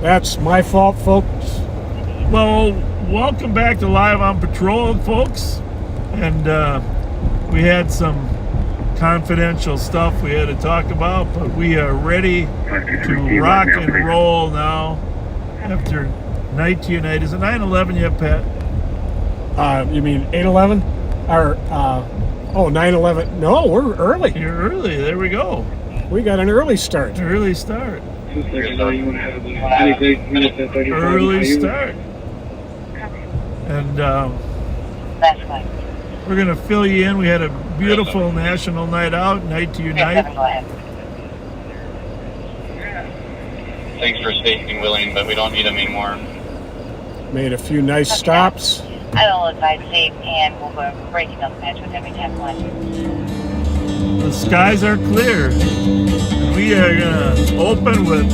That's my fault, folks. Well, welcome back to Live on Patrol, folks. And we had some confidential stuff we had to talk about, but we are ready to rock and roll now after night to unite. Is it 9/11 yet, Pat? You mean 8/11? Or, 9/11. No, we're early. You're early. There we go. We got an early start. Early start. Early start. And we're going to fill you in. We had a beautiful national night out, night to unite. Thanks for staying willing, but we don't need them anymore. Made a few nice stops. I will advise safe, and we'll go breaking up the match with every 10-1. The skies are clear. And we are going to open with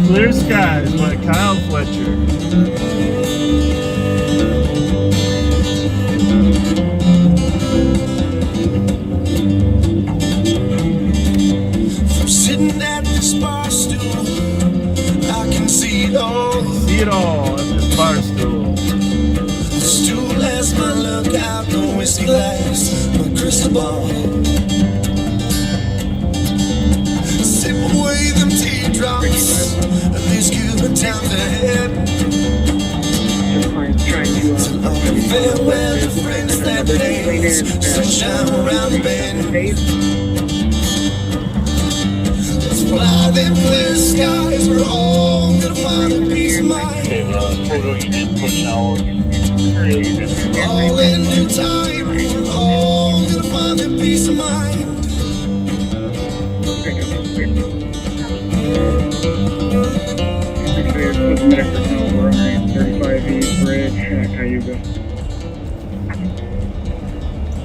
Clear Skies by Kyle Fletcher. From sitting at this bar stool, I can see it all. See it all at this bar stool. The stool has my lookout, no whiskey glass, my crystal ball. Sip away them teardrops, these Cuban towns ahead. Farewell to friends that days, sunshine around the bend. Let's fly them clear skies, we're all gonna find a peace of mind. All in due time, we're all gonna find a peace of mind.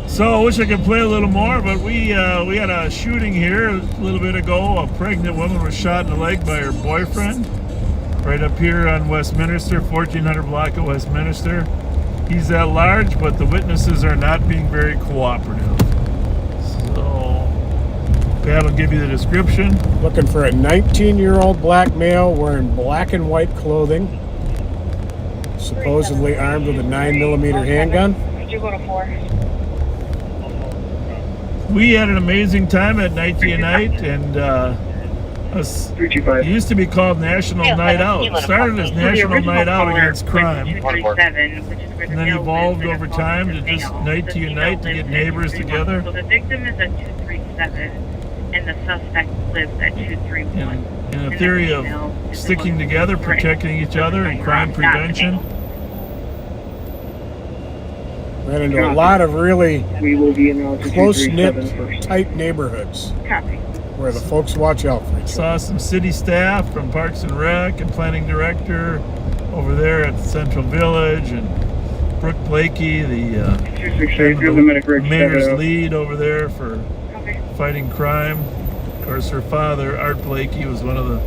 So I wish I could play a little more, but we had a shooting here a little bit ago. A pregnant woman was shot in the leg by her boyfriend right up here on Westminster, 1400 block of Westminster. He's at large, but the witnesses are not being very cooperative. So Pat will give you the description. Looking for a 19-year-old black male wearing black and white clothing, supposedly armed with a 9mm handgun. Did you go to 4? We had an amazing time at Night to Unite, and it used to be called National Night Out. It started as National Night Out Against Crime, and then evolved over time to just Night to Unite to get neighbors together. So the victim is at 237, and the suspect lives at 231. In a theory of sticking together, protecting each other, and crime prevention. Ran into a lot of really We will be in close-knit, tight neighborhoods Copy. where the folks watch out for each other. Saw some city staff from Parks and Rec and Planning Director over there at Central Village, and Brooke Blakey, the mayor's lead over there for fighting crime. Of course, her father, Art Blakey, was one of the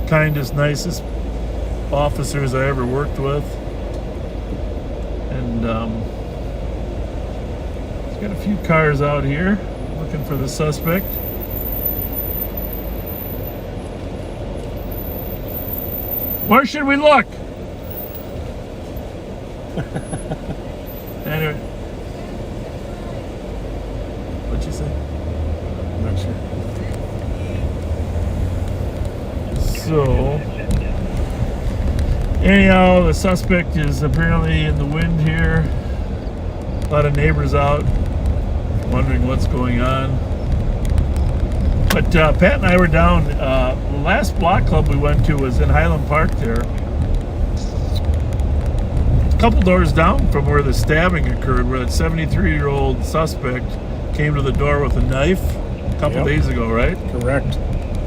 kindest, nicest officers I ever worked with. And got a few cars out here looking for the suspect. Where should we look? Anyway, what'd you say? Not sure. So, anyhow, the suspect is apparently in the wind here. A lot of neighbors out wondering what's going on. But Pat and I were down, the last block club we went to was in Highland Park there. A couple doors down from where the stabbing occurred, where that 73-year-old suspect came to the door with a knife a couple days ago, right? Correct.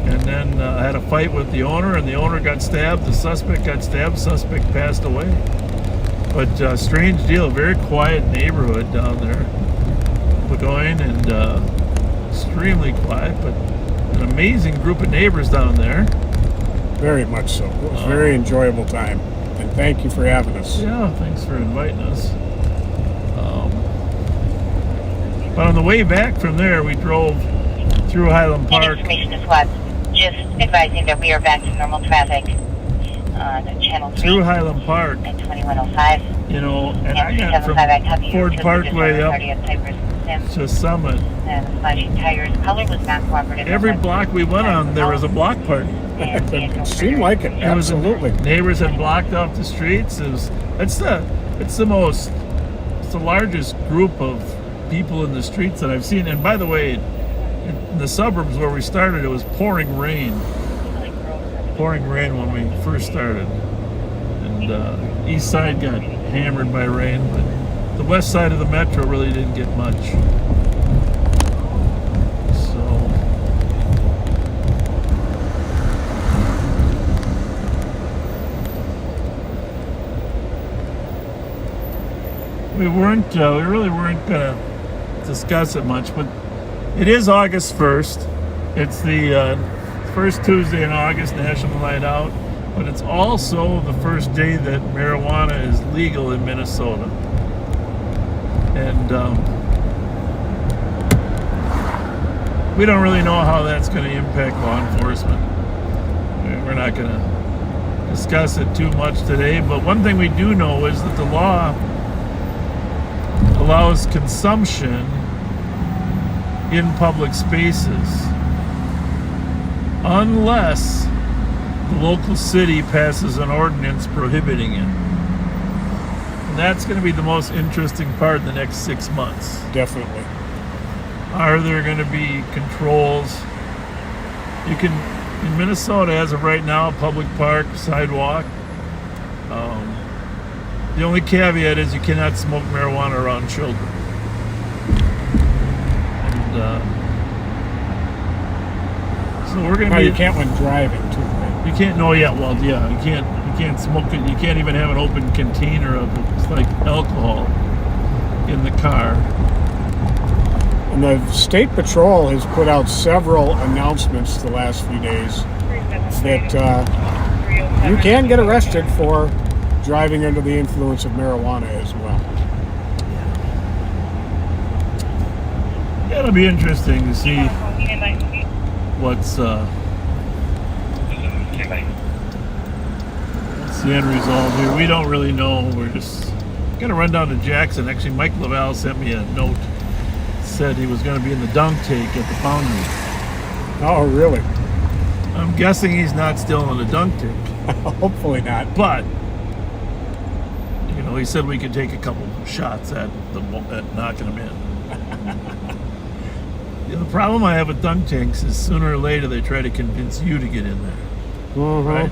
And then had a fight with the owner, and the owner got stabbed, the suspect got stabbed, suspect passed away. But strange deal, very quiet neighborhood down there. Going and extremely quiet, but an amazing group of neighbors down there. Very much so. It was a very enjoyable time. And thank you for having us. Yeah, thanks for inviting us. But on the way back from there, we drove through Highland Park. Information is what? Just advising that we are back to normal traffic. Channel 3 through Highland Park, at 2105. you know, and I Amber got from 75, I copy you. Ford Just Parkway additional up party at Cypress Sim. to Summit. And the flashing tires. Color was not cooperative. Every block we went on, there was a block party. It seemed like it. It was Absolutely. Neighbors had blocked off the streets. It's the largest group of people in the streets that I've seen. And by the way, in the suburbs where we started, it was pouring rain when we first started, and east side got hammered by rain, but the west side of the metro really didn't get much. So we really weren't gonna discuss it much, but it is August 1st. It's the first Tuesday in August, National Night Out, but it's also the first day that marijuana is legal in Minnesota. And we don't really know how that's going to impact law enforcement. We're not going to discuss it too much today, but one thing we do know is that the law allows consumption in public spaces unless the local city passes an ordinance prohibiting it. And that's going to be the most interesting part in the next 6 months. Definitely. Are there going to be controls? You can, in Minnesota, as of right now, public park, sidewalk. The only caveat is you cannot smoke marijuana around children. And so we're going to No, be. you can't when driving too, right? You can't. No, yeah. Well, yeah. You can't smoke it. You can't even have an open container of like alcohol in the car. And the State Patrol has put out several announcements the last few days that you can get arrested for driving under the influence of marijuana as well. Yeah, it'll be interesting to see what's the end result here. We don't really know. We're just gonna run down to Jackson. Actually, Mike Laval sent me a note. Said he was going to be in the dunk tank at the Foundry. Oh, really? I'm guessing he's not still in the dunk tank. Hopefully not. But he said we could take a couple shots at knocking him in. The problem I have with dunk tanks is sooner or later they try to convince you to get in there, right?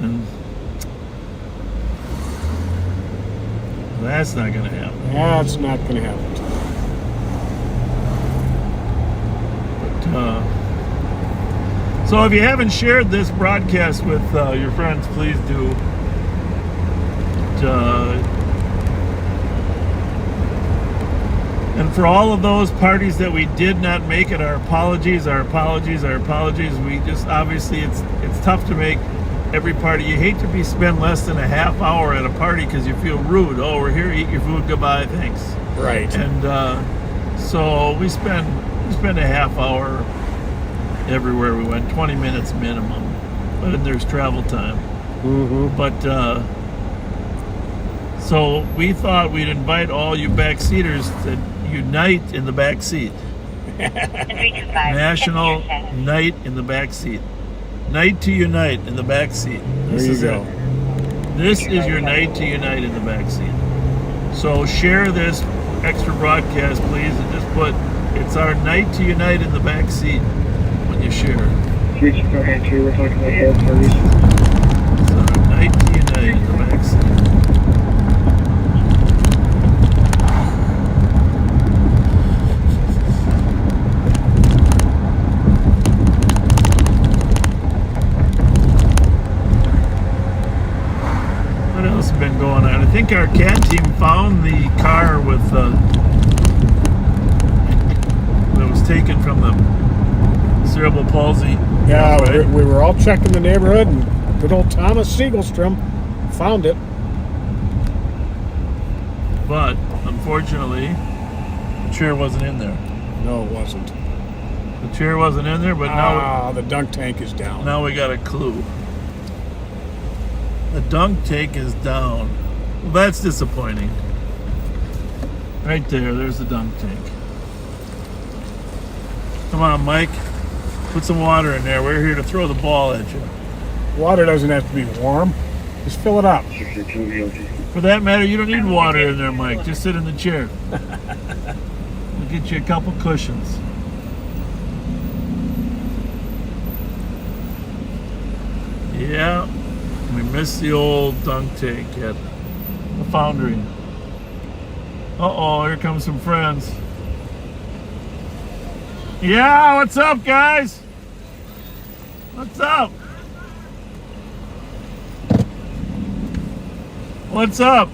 And that's not going to happen. That's not going to happen. So if you haven't shared this broadcast with your friends, please do. And for all of those parties that we did not make it, our apologies. We just, obviously it's tough to make every party. You hate to spend less than a half hour at a party because you feel rude. Oh, we're here, eat your food, goodbye, thanks. Right. And so we spend a half hour everywhere we went, 20 minutes minimum, but then there's travel time. But so we thought we'd invite all you backseaters to unite in the back seat. National Night in the back seat. Night to unite in the back seat. There you go. This is your night to unite in the back seat. So share this extra broadcast, please, and just put, it's our night to unite in the back seat when you share it. We're talking about both parties. It's our night to unite in the back seat. What else has been going on? I think our CAT team found the car with that was taken from the cerebral palsy. Yeah, we were all checking the neighborhood, and good old Thomas Siegelstrom found it. But unfortunately, the chair wasn't in there. No, it wasn't. The chair wasn't in there, but now the dunk tank is down. we got a clue. The dunk tank is down. Well, that's disappointing. Right there, there's the dunk tank. Come on, Mike. Put some water in there. We're here to throw the ball at you. Water doesn't have to be warm. Just fill it up. For that matter, you don't need water in there, Mike. Just sit in the chair. We'll get you a couple cushions. Yeah, we missed the old dunk tank at the foundry. Uh-oh, here comes some friends. Yeah, what's up, guys? What's up? What's up?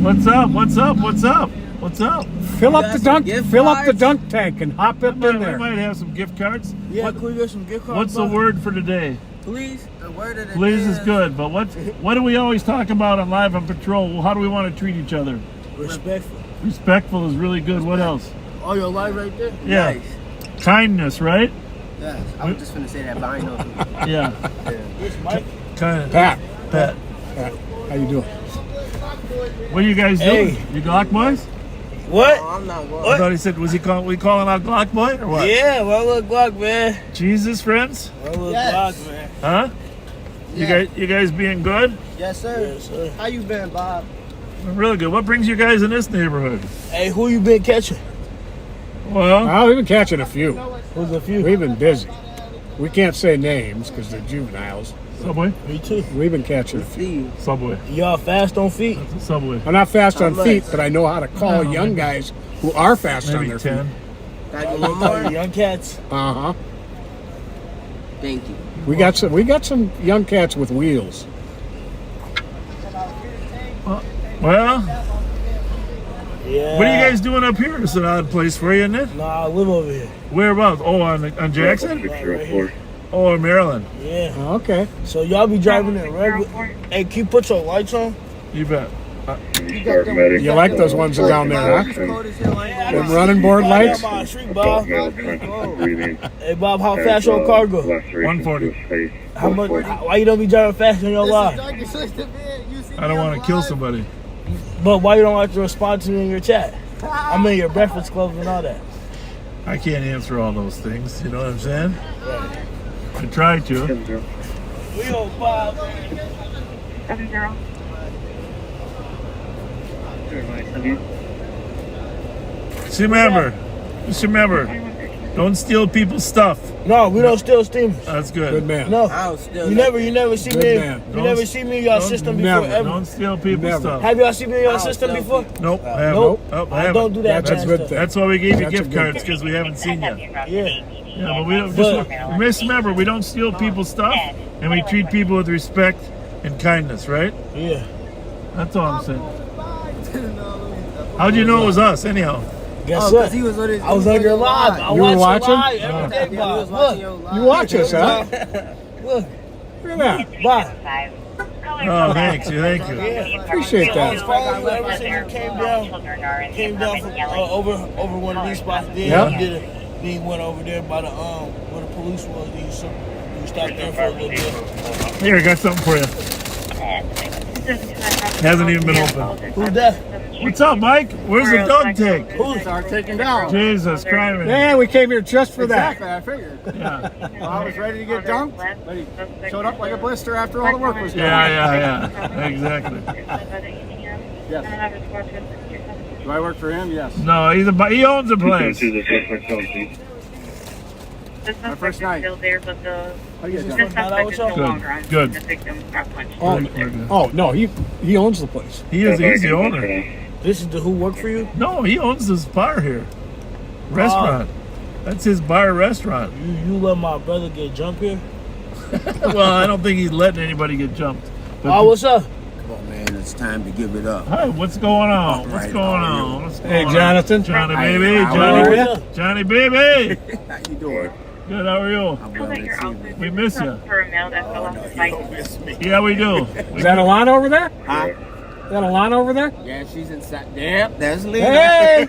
What's up? What's up? What's up? What's up? Fill up the dunk tank and hop up in We there. might have some gift cards. Yeah, can we get some gift cards? What's the word for today? Please? The word of the Please day is good, but what do we always talk about on Live on Patrol? How do we want to treat each other? Respectful. Respectful is really good. What else? Oh, your life right there? Yeah. Nice. Kindness, right? Yeah. I was just going to say that, but I know. Yeah. It's Mike. Kindness. Pat, Pat. how you doing? What are you guys doing? You Glock boys? What? No, I'm not going. I thought he said, we calling out Glock boy or what? Yeah, well, look, Glock, man. Jesus, friends? Well, look, Glock, man. Huh? Yeah. You guys being good? Yes, sir. Yes, sir. How you been, Bob? Really good. What brings you guys in this neighborhood? Hey, who you been catching? Well, Oh, we've been catching a few. Who's a few? We've been busy. We can't say names because they're juveniles. Subway? Me too. We've been catching a few. Subway. Y'all fast on feet? Subway. I'm not fast on How feet, much? but I know how to call No, young maybe- guys who are fast on Maybe their 10. feet. Got one more? Young cats. Uh-huh. Thank you. We got some young cats with wheels. Well, Yeah. what are you guys doing up here? It's an odd place for you, isn't it? Nah, I live over here. Whereabouts? Oh, on Jackson? Right here. Oh, in Maryland. Yeah. Okay. So y'all be driving in regular. Hey, can you put your lights on? You bet. You like those ones down there, huh? Them running board lights? Street, Bob. Hey, Bob, how fast your car go? 140. How much? Why you don't be driving fast in your life? I don't want to kill somebody. But why you don't like to respond to me in your chat? I'm in your breakfast club and all that. I can't answer all those things. You know what I'm saying? I try to. We on Bob. 70. Just remember, don't steal people's stuff. No, we don't steal steamers. That's good. Good man. No, you never see Good me. man. You never see me in your Don't- system never. before ever. Don't steal people's Never. stuff. Have y'all seen me in your system before? Nope, I haven't. Nope. Oh, I I haven't. don't do that. That's a bad good stuff. thing. That's why we gave you That's a gift good cards, thing. because we haven't seen you. Yeah. Yeah, but we don't just remember, we don't steal people's stuff, and we treat people with respect and kindness, right? Yeah. That's all I'm saying. How'd you know it was us, anyhow? Guess what? He was on his, I was on your live. I You were watch watching? your live every day, Bob. Look. You watch us, huh? Look. Look at that. Bob. Oh, thanks. Thank you. Yeah. Appreciate that. Following you ever since you came down from over one of these spots there. Yep. You did it. Then you went over there by the where the police was. Then you stopped there for a little bit. Here, I got something for you. Hasn't even been open. Who's that? What's up, Mike? Where's the dog tank? Who's our taking down? Jesus Christ. Yeah, we came here just for that. Exactly, I figured. Yeah, Well, I was ready to get dumped, but he showed up like a blister after all the work was done. yeah. Exactly. Yes. Do I work for him? Yes. No, he owns the place. My first night. Still there, but the How you guys the doing? suspect is no Good. longer on Good. scene. The victim got punched. Oh no, he owns the place. He's the owner. This is the who work for you? No, he owns this bar here. Restaurant. That's his bar restaurant. You let my brother get jumped here? Well, I don't think he's letting anybody get jumped. But Oh, what's up? Come on, man, it's time to give it up. hi, what's going on? All What's right, going how are on? What's Hey, going on? Jonathan. Johnny Hi, baby, how Johnny, are Johnny baby. How you doing? Good, how are you? I'm well this evening. We miss you. For a male that fell off the bike. Miss me. Yeah, we do. Is that Alana over there? Huh? Is that Alana over there? Yeah, she's inside. Yep, that's Lena. Hey!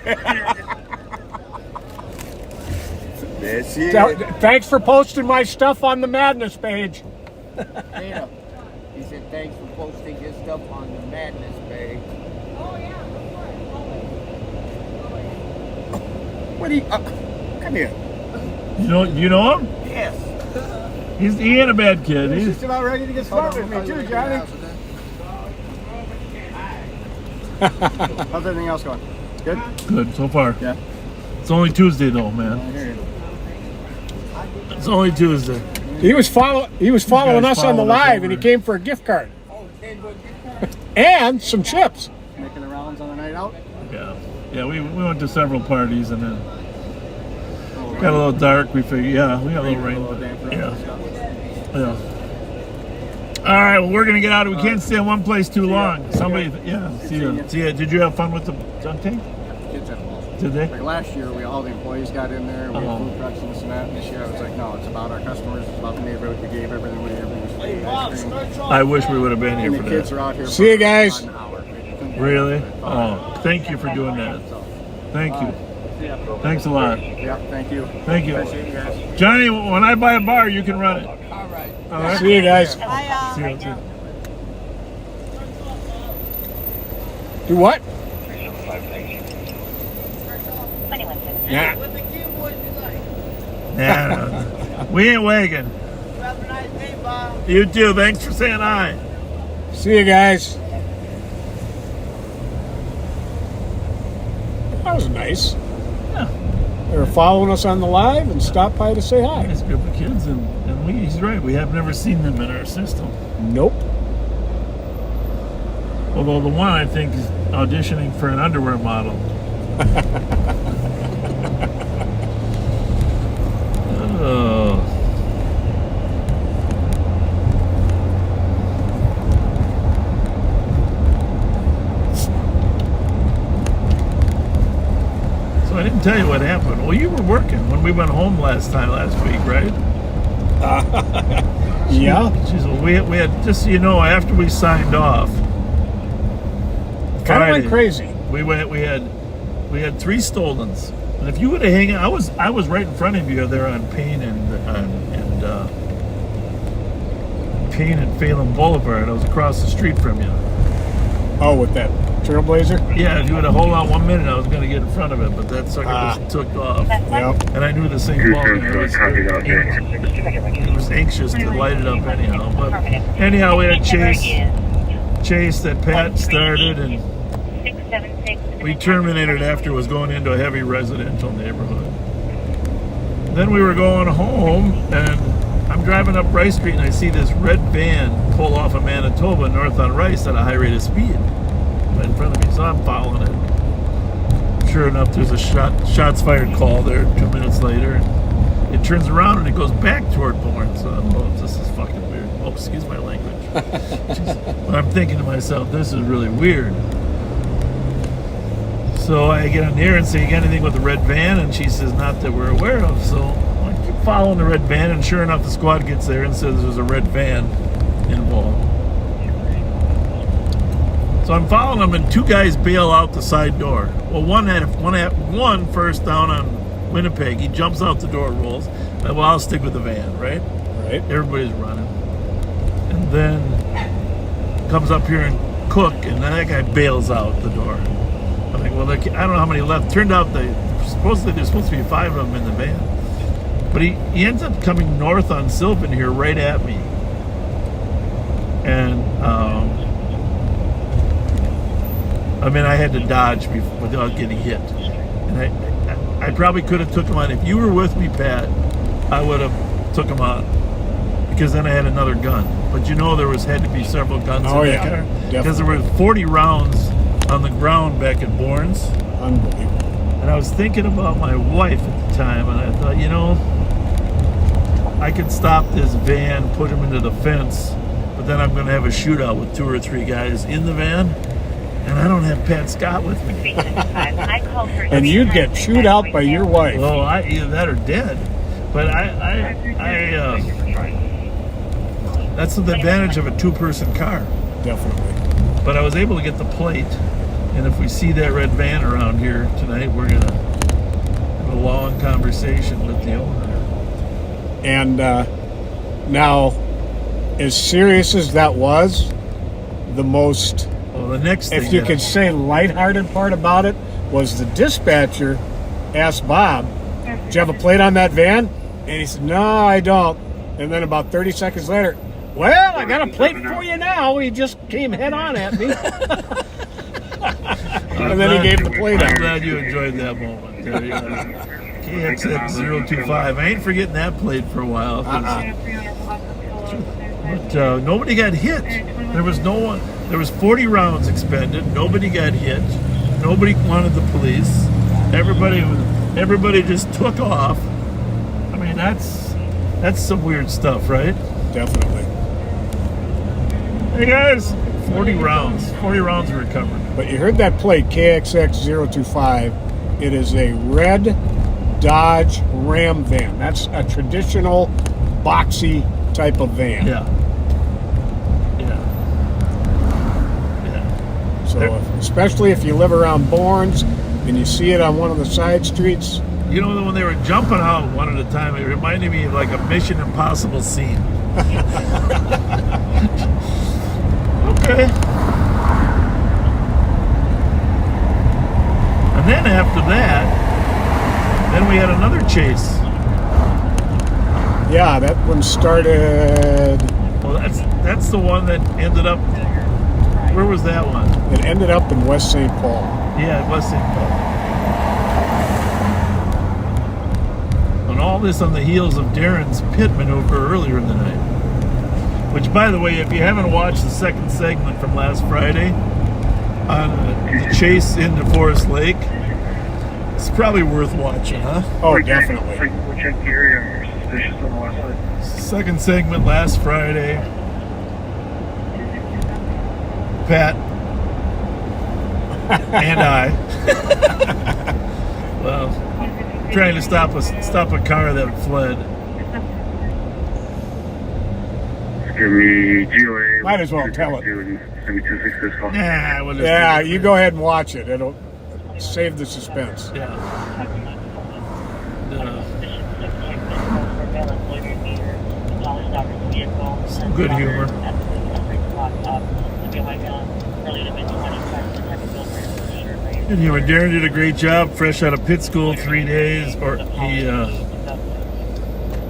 That's it. Thanks for posting my stuff on the Madness page. Dana, he said thanks for posting his stuff on the Madness page. What do you? Come here. You know him? Yes. He ain't a bad kid. He's He's just about ready to get started with me too, Johnny. How's everything else going? Good? good so far. Yeah. It's only Tuesday though, I man. hear you. It's only Tuesday. He was following guys us on the following us live, and he over. came for a gift card and some chips. Making the rounds on the night out? Yeah. We went to several parties and then got a little dark. We figured, we got a little rain. But, yeah. All right, well, we're gonna get out. We can't stay in one place too long. Somebody, see ya. Did you have fun with the dunk tank? Kids had a ball. Did they? Like last year, all the employees got in there. We had food trucks and this and that. And this year, I was like, no, it's about our customers. It's about the neighborhood. We gave everything away. Everything was free. Ice cream. I wish we would have been here And for the kids that. are out here. See you for guys. about an hour. Really? Oh, thank you for doing that. Thank you. Thanks a lot. Yeah, thank you. Thank you. Appreciate you guys. Johnny, when I buy a bar, you can run it. All right. All right? See you guys. See you. Do what? 21 seconds. Yeah. No. We ain't wagging. You too. Thanks for saying hi. See you guys. That was nice. Yeah. They were following us on the live and stopped by to say hi. Nice group of kids, and he's right. We have never seen them in our system. Nope. Although the one I think is auditioning for an underwear model. Oh. So I didn't tell you what happened. Well, you were working when we went home last week, right? Yeah. Jeez, well, we had, just so you know, after we signed off, Kind of Friday, went crazy. we had 3 stolens, and if you would have hung out, I was right in front of you there on Payne and Phelan Boulevard. I was across the street from you. Oh, with that Trailblazer? Yeah, if you would have hold on 1 minute, I was going to get in front of it, but that sucker just took off. Yep. And I knew the same ball. I was anxious to light it up anyhow. But anyhow, we had Chase that Pat started, and 676. we terminated after it was going into a heavy residential neighborhood. Then we were going home, and I'm driving up Rice Street, and I see this red van pull off of Manitoba north on Rice at a high rate of speed right in front of me. So I'm following it. Sure enough, there's a shots fired call there 2 minutes later. And it turns around and it goes back toward Bourne. So I'm, this is fucking weird. Oh, excuse my language. But I'm thinking to myself, this is really weird. So I get on here and say, you got anything with the red van? And she says, not that we're aware of. So I keep following the red van, and sure enough, the squad gets there and says there's a red van involved. So I'm following them, and 2 guys bail out the side door. Well, one first down on Winnipeg. He jumps out the door, rolls. Well, I'll stick with the van, right? Right. Everybody's running. And then comes up here and Cook, and then that guy bails out the door. I'm like, well, I don't know how many left. Turned out there's supposed to be 5 of them in the van. But he ends up coming north on Sylvan here right at me. And I mean, I had to dodge without getting hit. And I probably could have took him on. If you were with me, Pat, I would have took him on. Because then I had another gun. But you know had to be several guns in that car. Because there were 40 rounds on the ground back at Bourne's. Unbelievable. And I was thinking about my wife at the time, and I thought, I could stop this van, put him into the fence, but then I'm going to have a shootout with 2 or 3 guys in the van, and I don't have Pat Scott with me. And you'd get chewed out by your wife. Well, either that or dead. But that's the advantage of a 2-person car. Definitely. But I was able to get the plate, and if we see that red van around here tonight, we're gonna have a a long conversation with the owner. And now, as serious as that was, the most, Well, the next thing, if you could say, lighthearted part about it was the dispatcher asked Bob, "Do you have a plate on that van?" And he said, "No, I don't." And then about 30 seconds later, "Well, I got a plate for you now." He just came head on at me. And then he gave the plate I'm out. glad you enjoyed that moment. KXX025. I ain't forgetting that plate for a while. But nobody got hit. There was no one. There was 40 rounds expended. Nobody got hit. Nobody wanted the police. Everybody just took off. I mean, that's some weird stuff, right? Definitely. Hey guys, 40 rounds. 40 rounds were recovered. But you heard that plate, KXX025. It is a red Dodge Ram van. That's a traditional boxy type of van. Yeah. So, especially if you live around Bournes and you see it on one of the side streets. You know, when they were jumping out one at a time, it reminded me of like a Mission Impossible scene. Okay. And then after that, then we had another chase. Yeah, that one started. Well, that's the one that ended up. Where was that one? It ended up in West St. Paul. Yeah, it was St. Paul. And all this on the heels of Darren's pit maneuver earlier in the night. Which, by the way, if you haven't watched the second segment from last Friday on the chase into Forest Lake, it's probably worth watching, huh? Oh, definitely. We'll check the area. You're suspicious on the west side. Second segment last Friday. Pat and I, well, trying to stop a car that fled. Give me GOA. Might as well tell it. 7266 call. Nah, we'll just Yeah, do it. you go ahead and watch it. It'll save the suspense. Yeah. Some good humor. Good humor. Darren did a great job, fresh out of pit school, 3 days, or he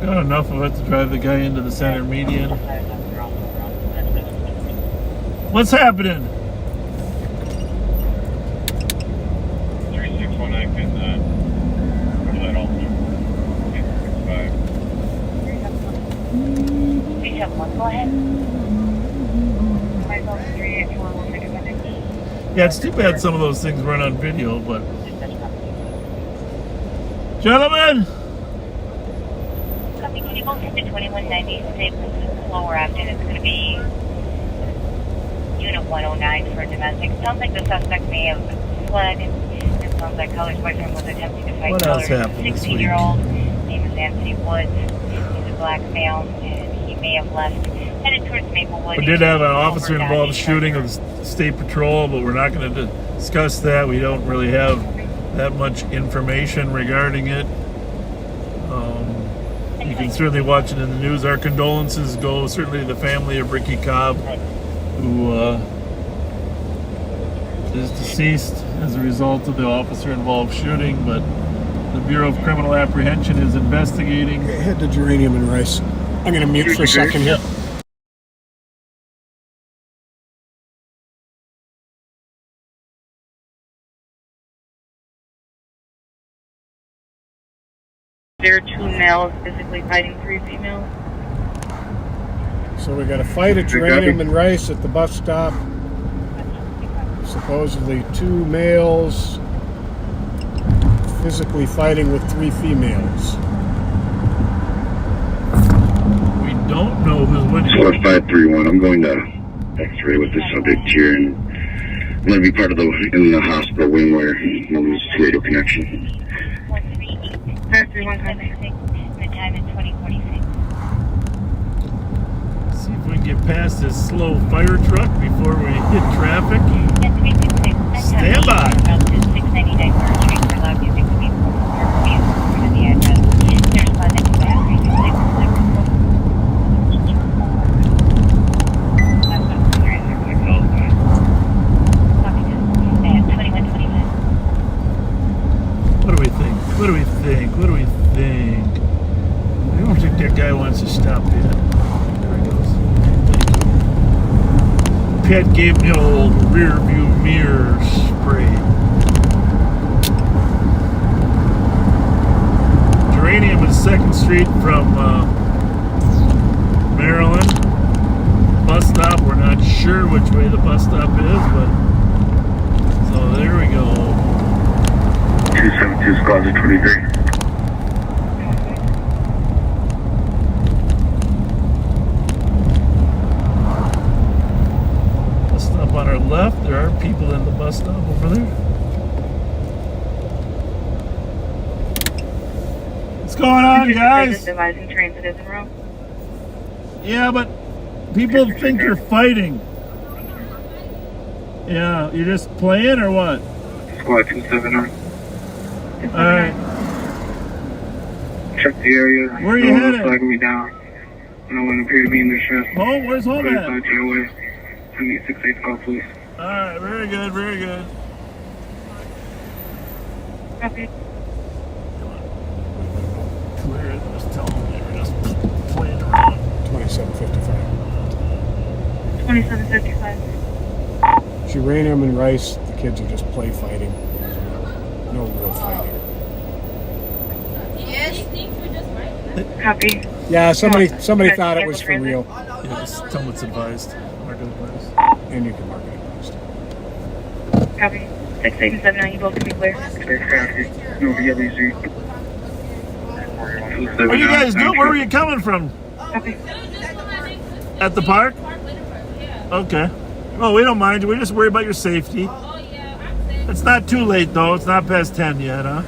got enough of it to drive the guy into the center median. What's happening? 3619 can push that all through. 865. Go ahead. Yeah, it's too bad some of those things weren't on video, but... Gentlemen! Copy, can you go to the 2190? Stay slower after. It's going to be Unit 109 for domestic. Sounds like the suspect may have fled. It sounds like Color's boyfriend was attempting to fight What else Color's happened this 16-year-old. Name is Ramsey Woods. He's a black male, and he may have left. Headed towards Maplewood. We did have an officer-involved shooting of the State Patrol, but we're not going to discuss that. We don't really have that much information regarding it. You can certainly watch it in the news. Our condolences go certainly to the family of Ricky Cobb, who is deceased as a result of the officer-involved shooting, but the Bureau of Criminal Apprehension is investigating. Head to Geranium and Rice. I'm going to mute for a second here. There are 2 males physically fighting 3 females. So we got a fight at Geranium and Rice at the bus stop. Supposedly 2 males physically fighting with 3 females. We don't know who's winning. Source 531. I'm going to X-ray with the subject here, and I'm going to be part of in the hospital wing where we'll lose radio connection. 531 contact. The time is 2046. See if we can get past this slow fire truck before we hit traffic. Yes, 366. Stand by. Route 699 Water Street for loud music to be performed. kid gave me old rear view mirror spray. Geranium is 2nd Street from Maryland. Bus stop, we're not sure which way the bus stop is, but so there we go. 272 squads of 23. Bus stop on our left. There are people in the bus stop over there. What's going on, guys? Advising transit is en route. Yeah, but people think you're fighting. Yeah, you're just playing or what? Squad 279. Alright. Check the area. Where are you headed? Flagging me down. No one appeared to be in distress. Home? Where's home at? GOA. 2868 call, please. Alright, very good, very good. Copy. Clear it, just tell them they were just playing around. 2755. 2755. Geranium and rice, the kids are just play fighting. There's no real fight here. Copy. Yeah, somebody thought it was for real. Yes, tell them it's advised. Mark it advised. And you can mark it advised. Copy. 6879, you both can be clear. No VWC. What are you guys doing? Where were you coming from? Copy. At the park? Okay. Well, we don't mind you. We just worry about your safety. It's not too late, though. It's not past 10 yet, huh?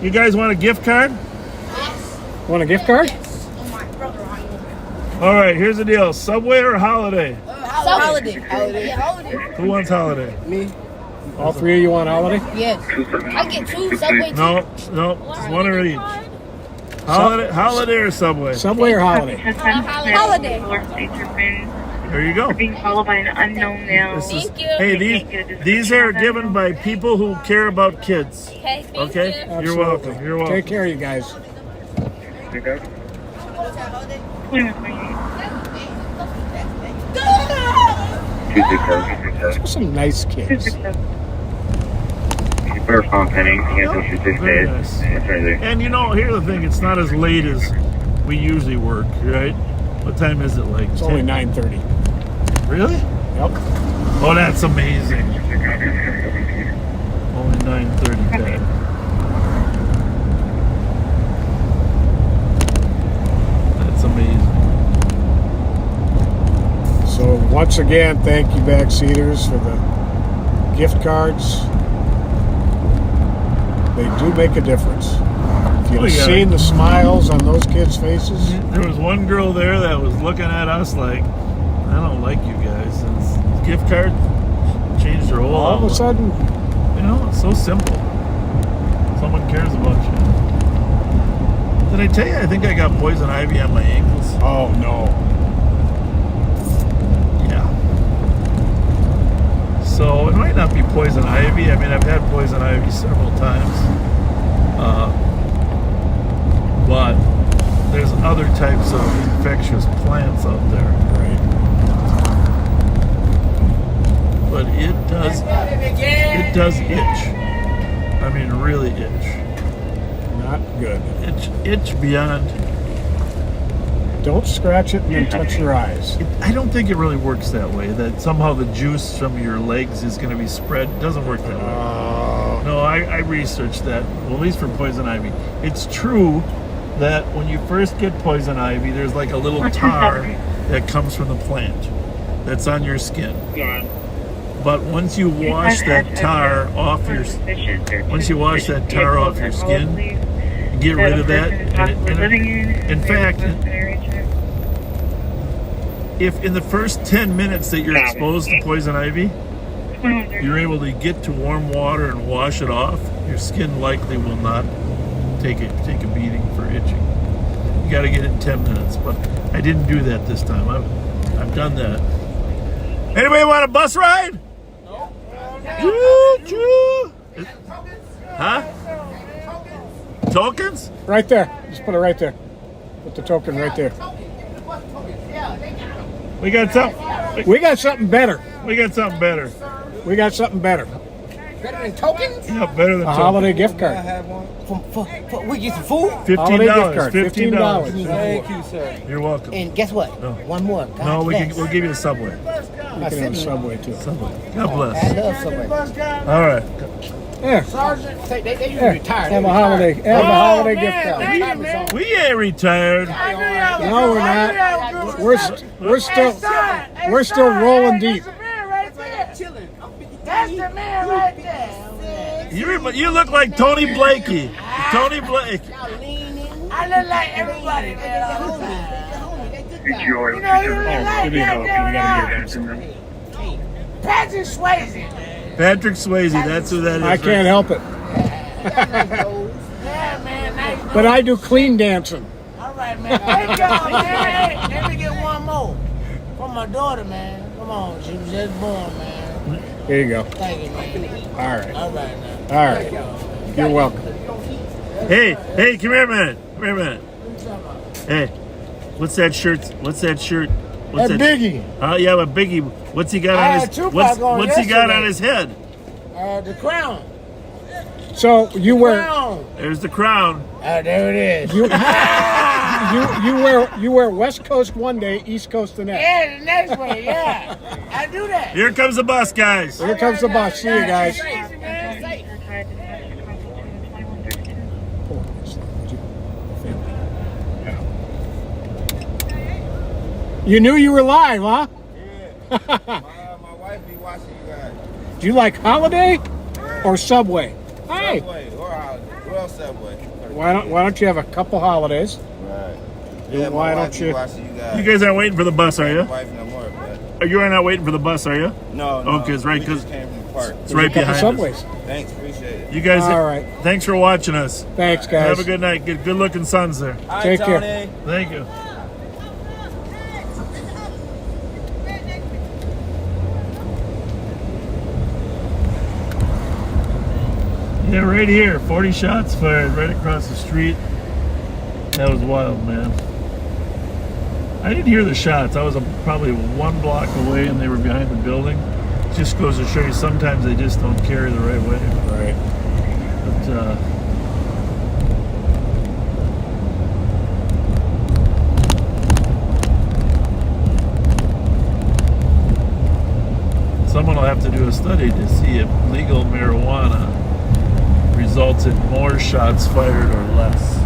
You guys want a gift card? Want a gift card? All right, here's the deal. Subway or Holiday? Holiday. Who wants Holiday? Me. All three of you want holiday? Yes. I get 2 Subway. No, just one or each. Holiday or Subway? Subway or holiday? Holiday. There you go. Being followed by an unknown male. Thank you. Hey, these are given by people who care about kids. Okay, thank Okay? you. Absolutely. You're welcome. You're welcome. Take care, you guys. Those are some nice kids. Better commenting. Very nice. And you know, here's the thing. It's not as late as we usually work, right? What time is it like? It's only 9:30. Really? Yep. Oh, that's amazing. Only 9:30 bed. That's amazing. So once again, thank you, Backseaters, for the gift cards. They do make a difference. If you'd have seen the smiles on those kids' faces. There was one girl there that was looking at us like, I don't like you guys. And this gift card changed her whole All of a outlook. sudden, You know, it's so simple. Someone cares about you. Did I tell you I think I got poison ivy on my ankles? oh no. Yeah. So it might not be poison ivy. I mean, I've had poison ivy several times. But there's other types of infectious plants out there. Right. But it does itch. I mean, really itch. Not good. Itch beyond. Don't scratch it and then touch your eyes. I don't think it really works that way. That somehow the juice from your legs is going to be spread. It doesn't work that way. No, I researched that. Well, at least for poison ivy. It's true that when you first get poison ivy, there's like a little tar that comes from the plant that's on your skin. But once you wash that tar off your skin, get rid of that. In fact, if in the first 10 minutes that you're exposed to poison ivy, you're able to get to warm water and wash it off, your skin likely will not take a beating for itching. You got to get it in 10 minutes, but I didn't do that this time. I've done that. Anybody want a bus ride? No. Huh? Tokens? Right there. Just put it right there. Put the token right there. We got something. We got something better. We got something better. We got something better. Better than tokens? Yeah, better than A holiday gift card. We get some food? Holiday gift $15. card, $15. Thank you, sir. You're welcome. And guess what? No. One more. God No, bless. we'll give you a Subway. You can have a Subway too. Subway. God bless. I love Subway. All right. Yeah. They usually Yeah. retired. Have a holiday. Have a holiday gift card. We ain't retired. No, we're not. We're still rolling deep. That's the man right there. You look like Tony Blakey. Tony Blake. I look like everybody, man. Enjoy. You know, you look like Give me a hug. We gotta get that. Patrick Swayze, man. Patrick Swayze. That's who that is. I can't help it. Yeah, man. Nice. But I do clean dancing. All right, man. Thank y'all, man. Hey, let me get one more from my daughter, man. Come on, she was just born, man. Here you go. Thank you, man. All right. All right, man. All right. You're welcome. Hey, come here a minute. Come here a minute. Hey, what's that shirt? What's that shirt? What's That Biggie. Oh yeah, but Biggie. What's he got I on had his? Tupac What's on he got on yesterday. his head? The crown. So you wear Crown. There's the crown. There it is. you wear West Coast one day, East Coast the next. Yeah, the next one, yeah. I do that. Here comes the bus, guys. Here comes the bus. See you guys. You knew you were live, huh? Yeah. My wife be watching you guys. Do you like Holiday or Subway? Hi. Subway or Holiday. Well, Subway. Why don't you have a couple holidays? Right. Yeah, why don't you? Watching you guys. You guys aren't waiting for the bus, are you? My wife no more, but You are not waiting for the bus, are you? no. Oh, 'cause right, we 'cause just came from the park. It's right Couple behind Subways. us. Thanks, appreciate it. You guys. All right. Thanks for watching us. Thanks, guys. Have a good night. Good looking sons there. All right, Take care. Tony. Thank you. Yeah, right here. 40 shots fired right across the street. That was wild, man. I didn't hear the shots. I was probably 1 block away and they were behind the building. Just goes to show you sometimes they just don't carry the right way. Right. But, someone will have to do a study to see if legal marijuana results in more shots fired or less.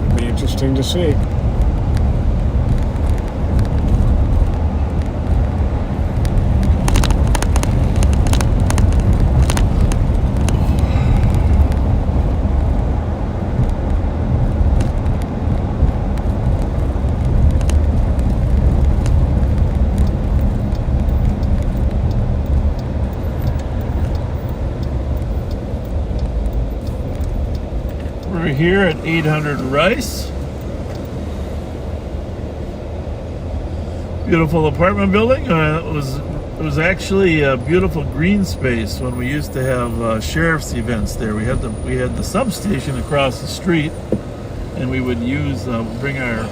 It'd be interesting to see. We're here at 800 Rice. Beautiful apartment building. It was actually a beautiful green space when we used to have sheriff's events there. We had the substation across the street, and we would bring our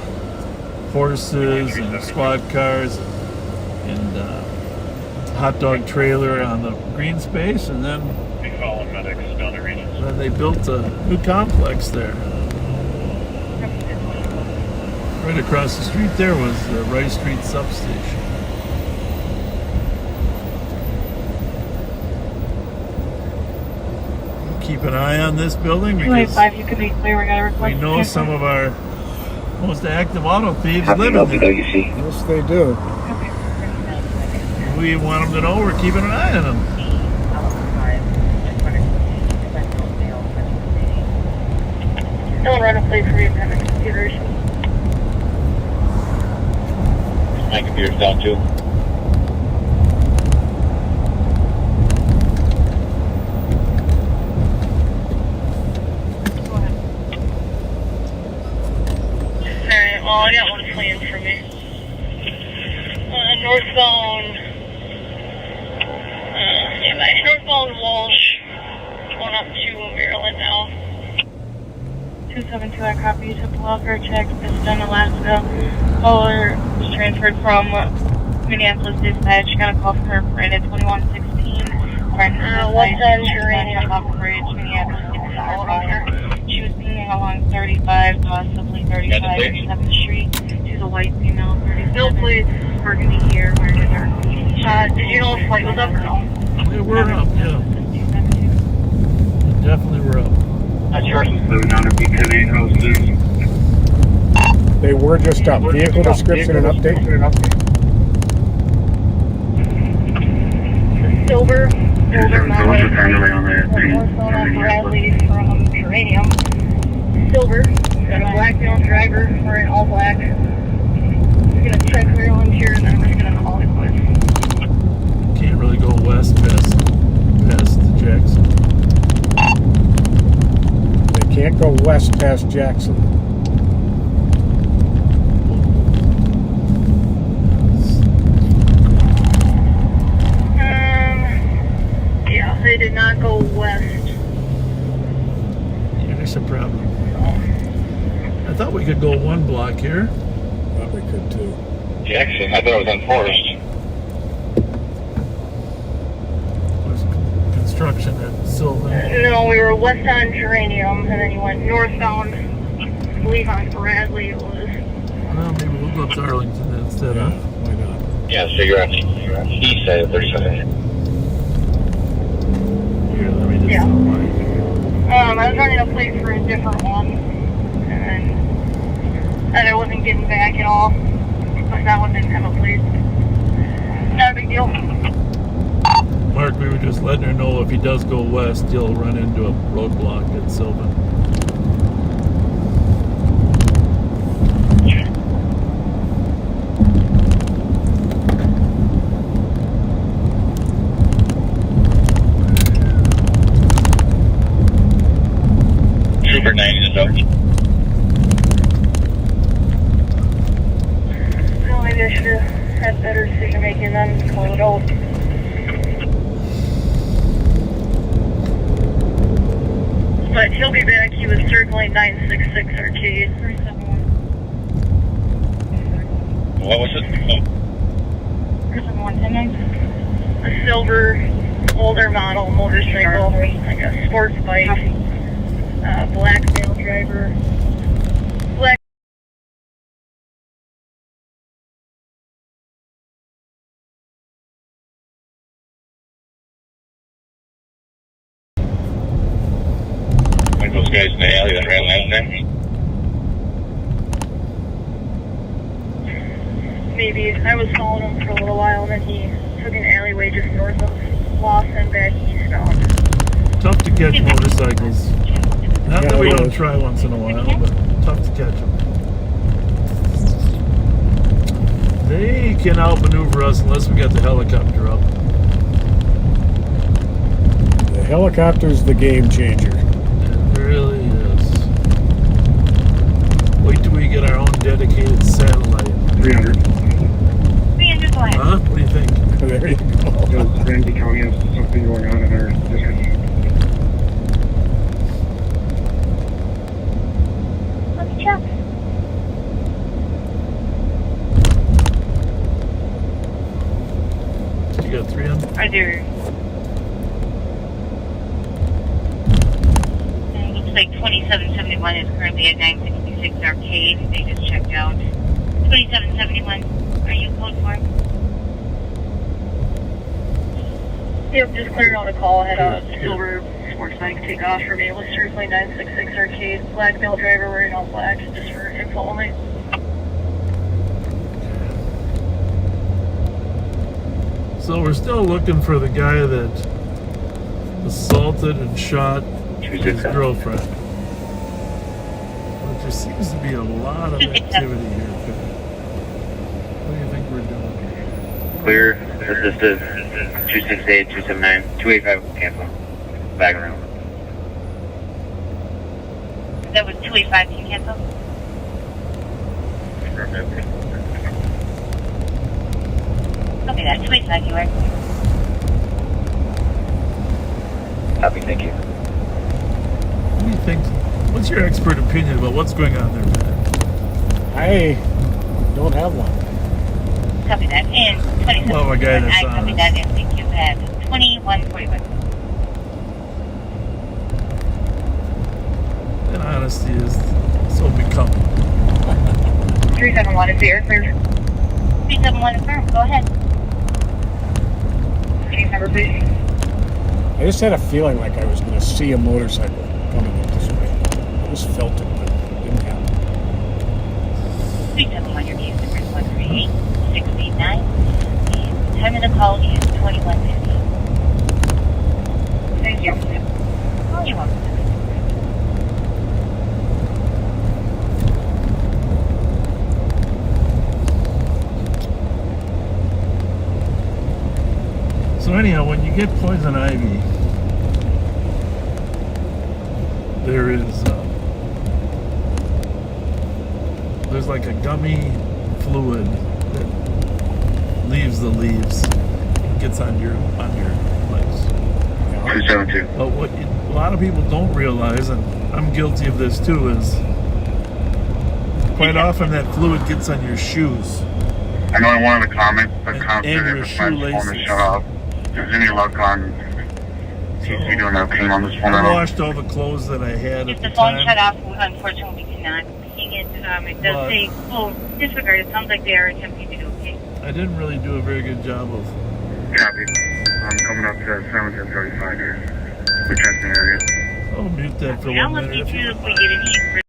horses and squad cars and hot dog trailer on the green space, and then they built a new complex there. Right across the street there was the Rice Street substation. Keep an eye on this building because you can be clear. We got a request. we know some of our most active auto thieves live in there. Yes, they do. We want them to know we're keeping an eye on them. Don't run a plate for your consideration. My computer's down too. Alright, well, I got one planned for me. Northbound. Northbound Walsh. Going up to Maryland now. 272, I copy. Took a welfare check. Piston, Alaska. Caller was transferred from Minneapolis Dispatch. Got a call from her friend at 2116. What's that? Uranium off bridge, Minneapolis. She was speeding along 35, possibly 35 7th Street. She's a white female, 37. No plates. Burgundy here. Where is her? Did you know if flight was up or no? They were up, yeah. They definitely were up. That's yours. Moving on to B10 houses. They were just up. Vehicle description and update. Silver. Older model. What's the time delay on there? Bradley from Uranium. Silver. Got a black male driver wearing all black. I'm gonna check Maryland here and then I'm just gonna call it quits. Can't really go west past Jackson. They can't go west past Jackson. Yeah, they did not go west. Yeah, there's a problem. I thought we could go one block here. Thought we could too. Jackson, I thought it was on Forest. There's construction at Sylvan. No, we were west on Geranium, and then you went northbound, I believe on Bradley it was. Well, maybe we'll go to Arlington instead, Yeah, huh? why not? Yeah, so you're on the east side of 37. Here, let me just Yeah. find. I was running a plate for a different one, and I wasn't getting back at all, but that one didn't have a plate. Not a big deal. Mark, we were just letting her know if he does go west, he'll run into a roadblock at Sylvan. Trooper 90 is up. No, maybe I should have had better decision making than call it out. But he'll be back. He was circling 966 Arcade. 371. What was it? 371. A silver, older model motorcycle, like a sports bike. Black male driver. Black. Like those guys in the alley that ran last night? Maybe. I was following him for a little while, and then he took an alleyway just north of Lost and back eastbound. Tough to catch motorcycles. Not Yeah, that we it don't is. try once in a while, but tough to catch them. They can outmaneuver us unless we got the helicopter up. The helicopter's the game changer. It really is. Wait till we get our own dedicated satellite. 300. 300 line. Huh? What do you think? There you go. Does Ramsey County have something going on in our district? Let's check. You got 300? I do. Looks like 2771 is currently at 966 Arcade. They just checked out. 2771, are you code for? Yep, just cleared out a call. I had a silver sports bike take off for me. It was seriously 966 Arcade. Black male driver wearing all black, just for info only. So we're still looking for the guy that assaulted and shot his girlfriend. But there seems to be a lot of activity here. What do you think we're doing? Clear. This is 268, 279, 285 cancel. Back around. That was 285, can you cancel? Okay, that's 285, you are. Copy, thank you. What do you think? What's your expert opinion about what's going on there, man? I don't have one. Copy that. And 27. Love a guy that's I copy honest. that. And thank you at 2141. And honesty is so becoming. 371 is the air clear. 371 is firm. Go ahead. Case number, please. I just had a feeling like I was going to see a motorcycle coming up this way. I just felt it, but it didn't happen. 371, your case number is 138689. The time of the call is 2150. Thank you. Oh, you're welcome. So anyhow, when you get poison ivy, there's like a gummy fluid that leaves the leaves, gets on your legs. But what a lot of people don't realize, and I'm guilty of this too, is quite often that fluid gets on your shoes. I know in one of the comments, the And comment your said if my phone shoelaces. is shut off. If there's any luck on you doing okay on this phone I at all? washed all the clothes that I had If at the the phone time. shut off, unfortunately, we cannot ping it. It does But- say, oh, disregard. It sounds like they are attempting to do okay. I didn't really do a very good job of. Copy. I'm coming up to 1735 here. The testing area. I'll mute that for I'll 1 minute. update If you you if we get any.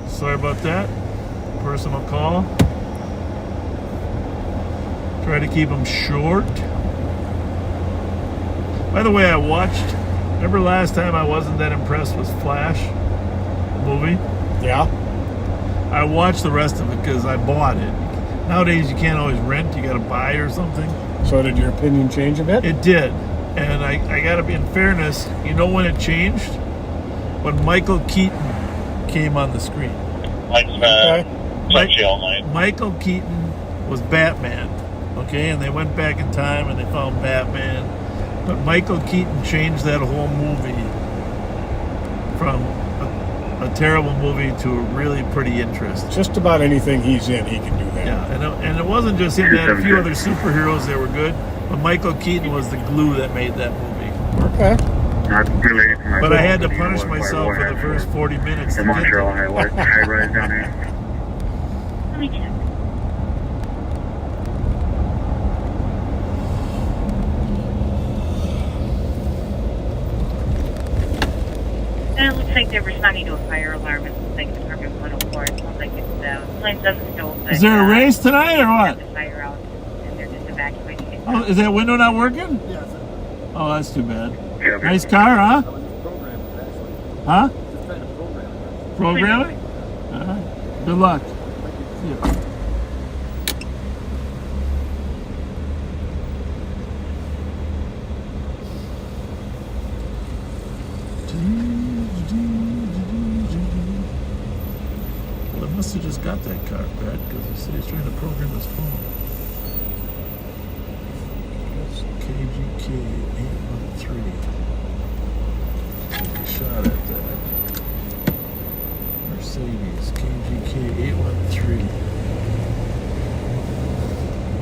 Sorry about that. Personal call. Try to keep them short. By the way, I watched. Remember last time I wasn't that impressed with Flash, the movie? Yeah. I watched the rest of it because I bought it. Nowadays you can't always rent; you got to buy or something. So did your opinion change a bit? It did, and I got to be in fairness. You know when it changed? When Michael Keaton came on the screen. Michael Keaton was Batman, okay, and they went back in time and they found Batman, but Michael Keaton changed that whole movie from a terrible movie to a really pretty interesting. Just about anything he's in, he can do that. Yeah, and it wasn't just him. They had a few other superheroes that were good, but Michael Keaton was the glue that made that movie. Okay. But I had to punish myself for the first 40 minutes. In Montreal, high rise down here. Let me check. And it looks like they're responding to a fire alarm. It looks like Department 104. It sounds like it's flames on the stove. Is there a race tonight or what? The fire out, and they're just evacuating it. Oh, is that window not working? Yes. Oh, that's too bad. Yeah, Nice car, huh? I was just programming it, actually. Huh? Just trying to program it. Program it? All right. Good luck. See you. Well, I must have just got that car, Brad, because he said he's trying to program his phone. That's KGK 813. Take a shot at that. Mercedes KGK 813.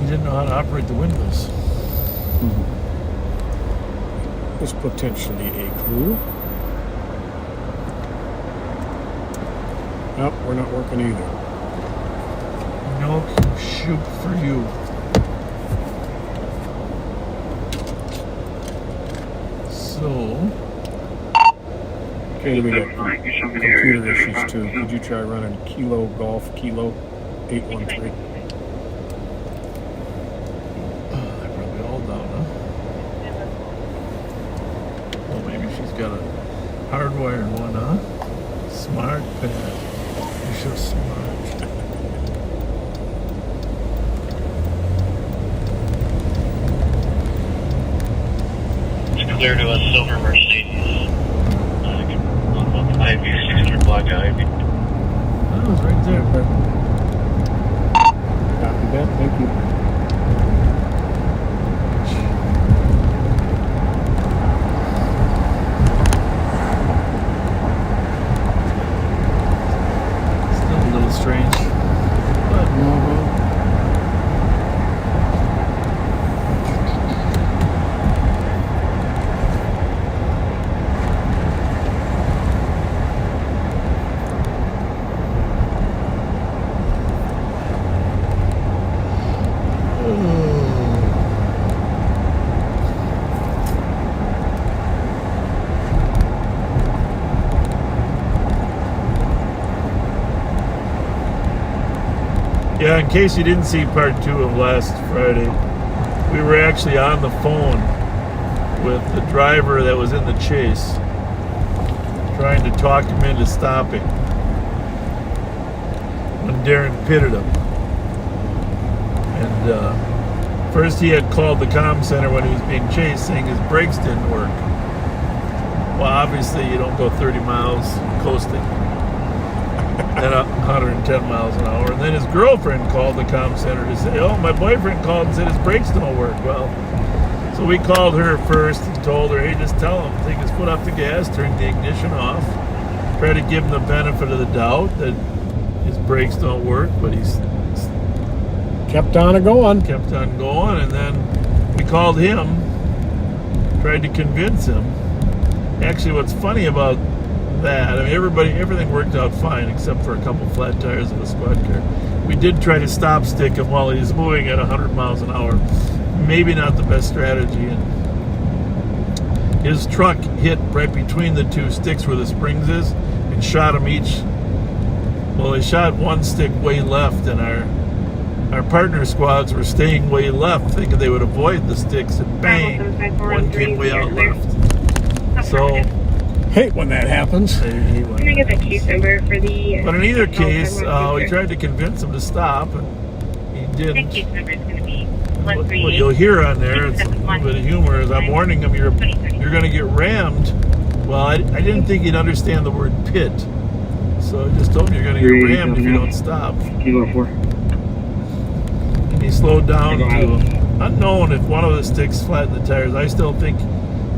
He didn't know how to operate the windows. Is potentially a clue. Nope, we're not working either. No shoot for you. So, Okay, we got computer issues too. Could you try running Kilo Golf Kilo 813? they're probably all down, huh? Well, maybe she's got a hardwired one, huh? Smart pad. You gracious. It's clear to us, silver Mercedes. 600 block out. That was right there. Copy that. Thank you. Still a little strange. But yeah, in case you didn't see part 2 of last Friday, we were actually on the phone with the driver that was in the chase, trying to talk him into stopping when Darren pitted him. And first he had called the comm center when he was being chased, saying his brakes didn't work. Well, obviously you don't go 30 miles coasting at 110 miles an hour. And then his girlfriend called the comm center to say, oh, my boyfriend called and said his brakes don't work. Well, so we called her first and told her, hey, just tell him, take his foot off the gas, turn the ignition off, try to give him the benefit of the doubt that his brakes don't work, but he's Kept on going. kept on going. And then we called him, tried to convince him. Actually, what's funny about that, I mean, everything worked out fine except for a couple flat tires of the squad car. We did try to stop stick him while he was moving at 100 miles an hour. Maybe not the best strategy. And his truck hit right between the two sticks where the springs is and shot him each. Well, they shot one stick way left, and our partner squads were staying way left, thinking they would avoid the sticks, and bang, one came way out left. So Hate when that happens. I hate when Can I get the case number for the... But in either case, we tried to convince him to stop, and he The didn't. case number is going to be What you'll hear on there, it's a little bit of humor, is I'm warning him you're going to get rammed. Well, I didn't think he'd understand the word pit, so I just told him you're going to get rammed if you don't stop. Kilo 4. And he slowed down to unknown if one of the sticks flattened the tires. I still think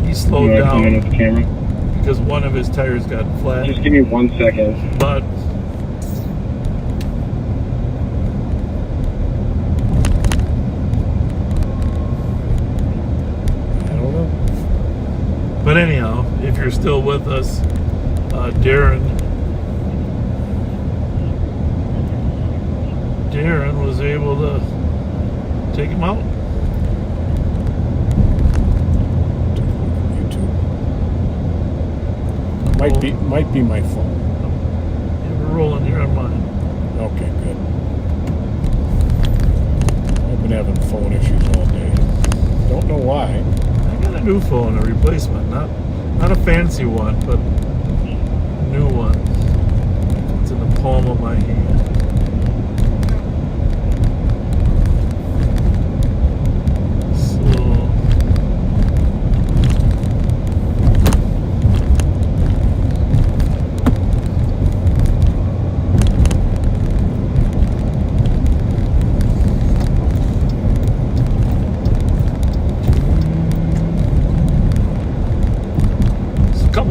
he slowed down With the camera. because one of his tires got flat. Just give me 1 second. But I don't know. But anyhow, if you're still with us, Darren was able to take him out. YouTube. Might be my phone. Yeah, we're rolling here on mine. Okay, good. I've been having phone issues all day. Don't know why. I got a new phone, a replacement, not a fancy one, but a new one. It's in the palm of my hand.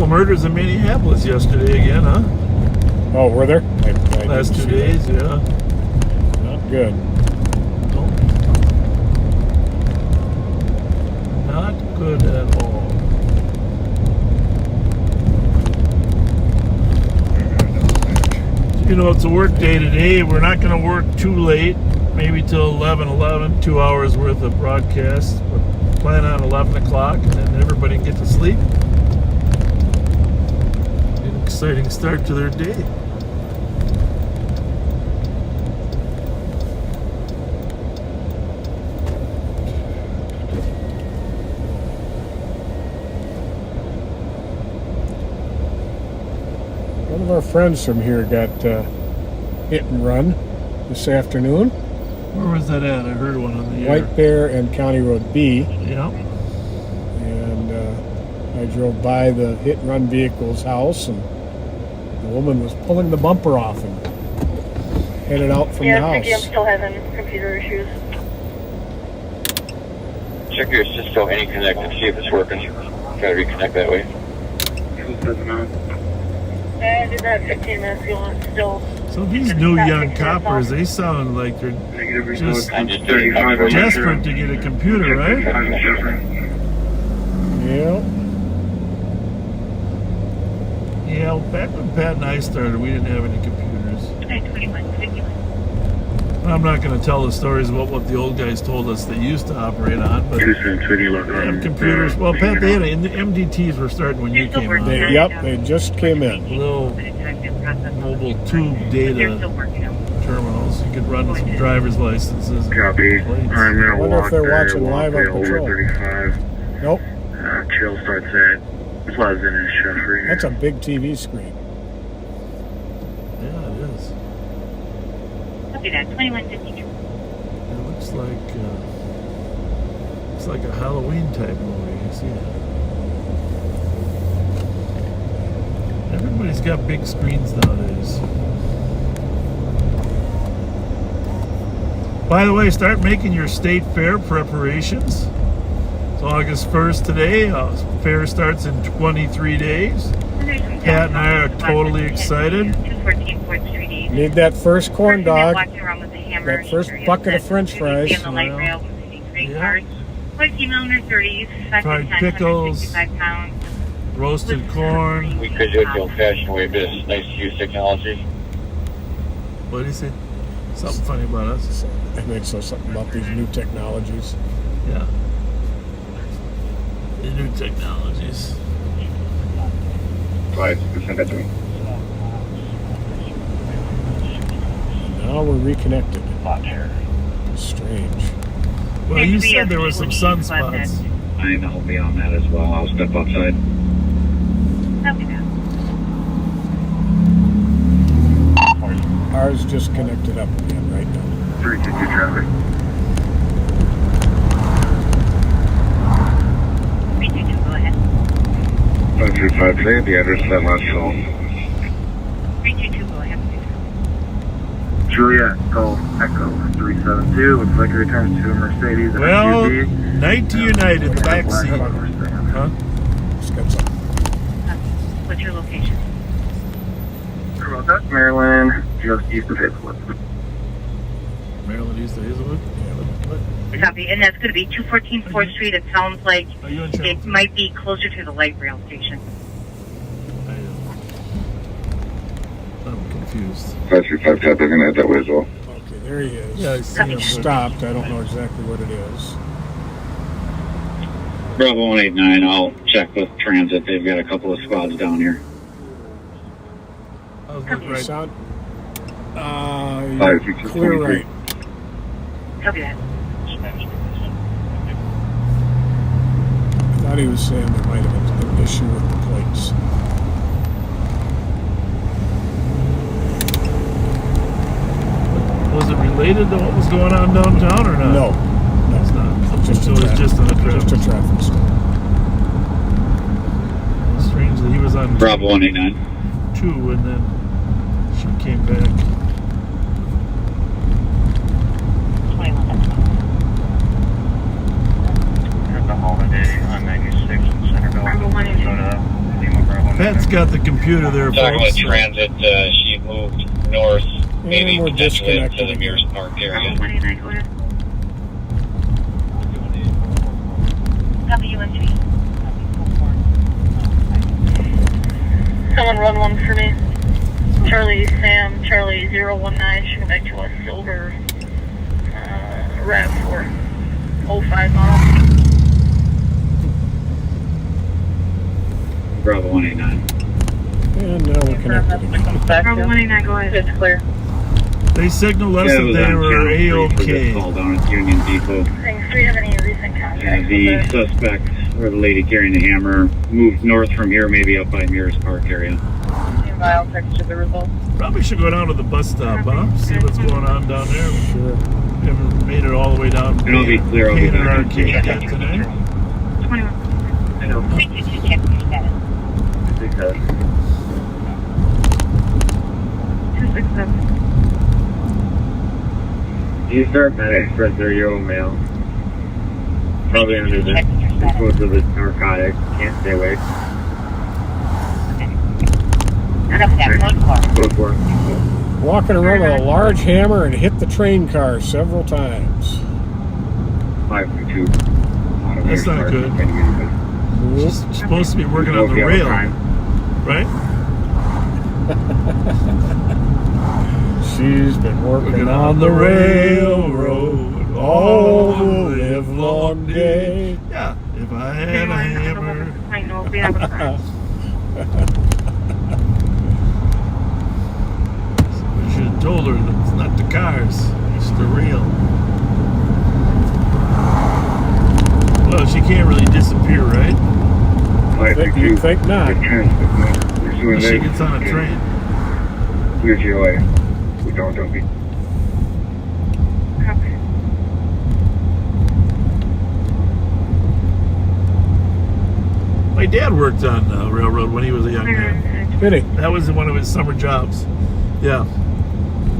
Murders in Minneapolis yesterday again, huh? Oh, were there? I Last didn't 2 see days, that. yeah. Not good. Not good at all. You know, it's a work day today. We're not going to work too late, maybe till 11, 2 hours worth of broadcast. We're planning on 11 o'clock, and then everybody can get to sleep. An exciting start to their day. One of our friends from here got hit and run this afternoon. Where was that at? I heard one on the air. White Bear and County Road B. Yeah. And I drove by the hit and run vehicle's house, and the woman was pulling the bumper off and headed out from the Yeah, house. I think I'm still having computer issues. Check your Cisco AnyConnect and see if it's working. Try to reconnect that way. I did that 15 minutes ago and it's still. So these new young coppers, they sound like they're just desperate to get a computer, right? Yeah. Yeah, well, back when Pat and I started, we didn't have any computers. I'm not going to tell the stories about what the old guys told us they used to operate on, but they have computers. Well, Pat, they had the MDTs were starting when you came on. They just came in. Little mobile tube data terminals. You could run some driver's licenses. Copy. Plates. I'm gonna Wonder if walk they're there, watching live on over patrol. 35. Nope. Trail starts at Pleasant-ish. That's a big TV screen. Yeah, it is. Copy that, 2152. It looks like a Halloween type movie. You see it. Everybody's got big screens nowadays. By the way, start making your state fair preparations. It's August 1st today. Fair starts in 23 days. Pat and I are totally excited. Need that first corn dog. That first bucket of French fries. White female in her 30s, 5 Fried to 10, pickles. 165 pounds. Roasted corn. We could do it the old-fashioned way, but it's nice to use technology. What did he say? Something funny about us. I think so. Something about these new technologies. Yeah. The new technologies. Right, send that to me. Now we're reconnected. Strange. Well, you said there were some sunspots. I know, I'll be on that as well. I'll step outside. Ours just connected up again right now. 322 traffic. 322, go ahead. 535 today, the address of that last call. 322, go ahead. Juliet, Golf, Echo, 372. Looks like it returns to a Mercedes. Well, SUV. night to United, the back seat. Huh? Just got something. What's your location? Corona, Maryland, just east of Hazelwood. Maryland East of Hazelwood? Yeah, Copy, and that's going to be 214 4th Street. It sounds like Are you in it Chelmsford? might be closer to the light rail station. I'm confused. 535 traffic, gonna head that way as well. Okay, there he is. Yeah, I see him. He stopped. I don't know exactly what it is. Bravo 189, I'll check with transit. They've got a couple of squads down here. I was looking right. Sound. Five, Clear right. Copy that. I thought he was saying there might have been an issue with the plates. Was it related to what was going on downtown or not? No. It's not. Just So a it was just a traffic stop. Strangely, he was on Bravo 189. 2 and then she came back. 21. At the holiday on 96 in Centerville. Bravo 189. Pat's got the computer there, Talking with folks. transit, she moved north, maybe we're potentially to the disconnected. Mears Park Bravo area. 189, go ahead. WNG. Someone run one for me. Charlie Sam, Charlie 019, should go back to a silver RAV4 05 model. Bravo 189. And now we're connected again. Bravo 189, go ahead. It's clear. They signaled us Yeah, it that was they on were channel 3 for this A-OK. call down at Union Depot. Thanks. Do you have any recent contacts? The suspect, or the lady carrying the hammer, moved north from here, maybe up by Mears Park area. Yeah. I'll text you the results. Probably should go down to the bus stop, huh? See what's going on down there. Sure. We haven't made it all the way down. It'll be clear. I'll be Painted back. Arcade yet today. 21. I know. Check your status. 267. You start Med Express or your own mail. Probably under the influence of the narcotic. Can't stay awake. Go for it. Walking around with a large hammer and hit the train car several times. 5.2. That's not good. She's supposed to be working on the rail, right? She's been working on the railroad all the live long day. Yeah, if I had a hammer. I know, we have a car. We should have told her that it's not the cars, it's the rail. Well, she can't really disappear, right? You think not? Unless she gets on a train. Here's your way. We don't be. Copy. My dad worked on the railroad when he was a young man. Did he? That was one of his summer jobs. Yeah.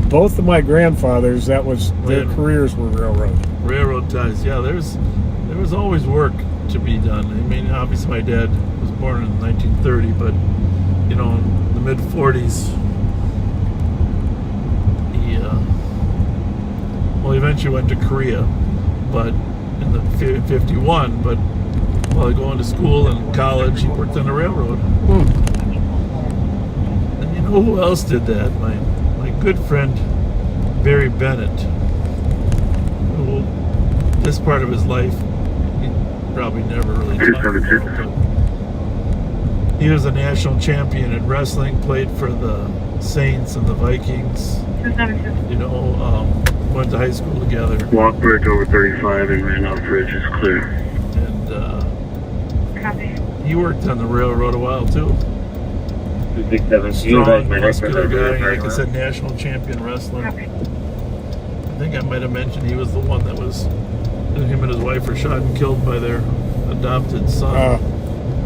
Both of my grandfathers, that was their careers were railroad. Railroad ties. Yeah, there was always work to be done. I mean, obviously my dad was born in 1930, but you know, in the mid 40s, he eventually went to Korea, but in the 51. But while going to school and college, he worked on the railroad. And you know who else did that? My good friend Barry Bennett, who this part of his life he probably never really talked about, but he was a national champion in wrestling, played for the Saints and the Vikings. You know, went to high school together. Walk bridge over 35 and ran out bridge is clear. And Copy. he worked on the railroad a while too. 267. Strong, muscular guy, like I said, national champion wrestler. Copy. I think I might have mentioned he was the one that was, him and his wife were shot and killed by their adopted son.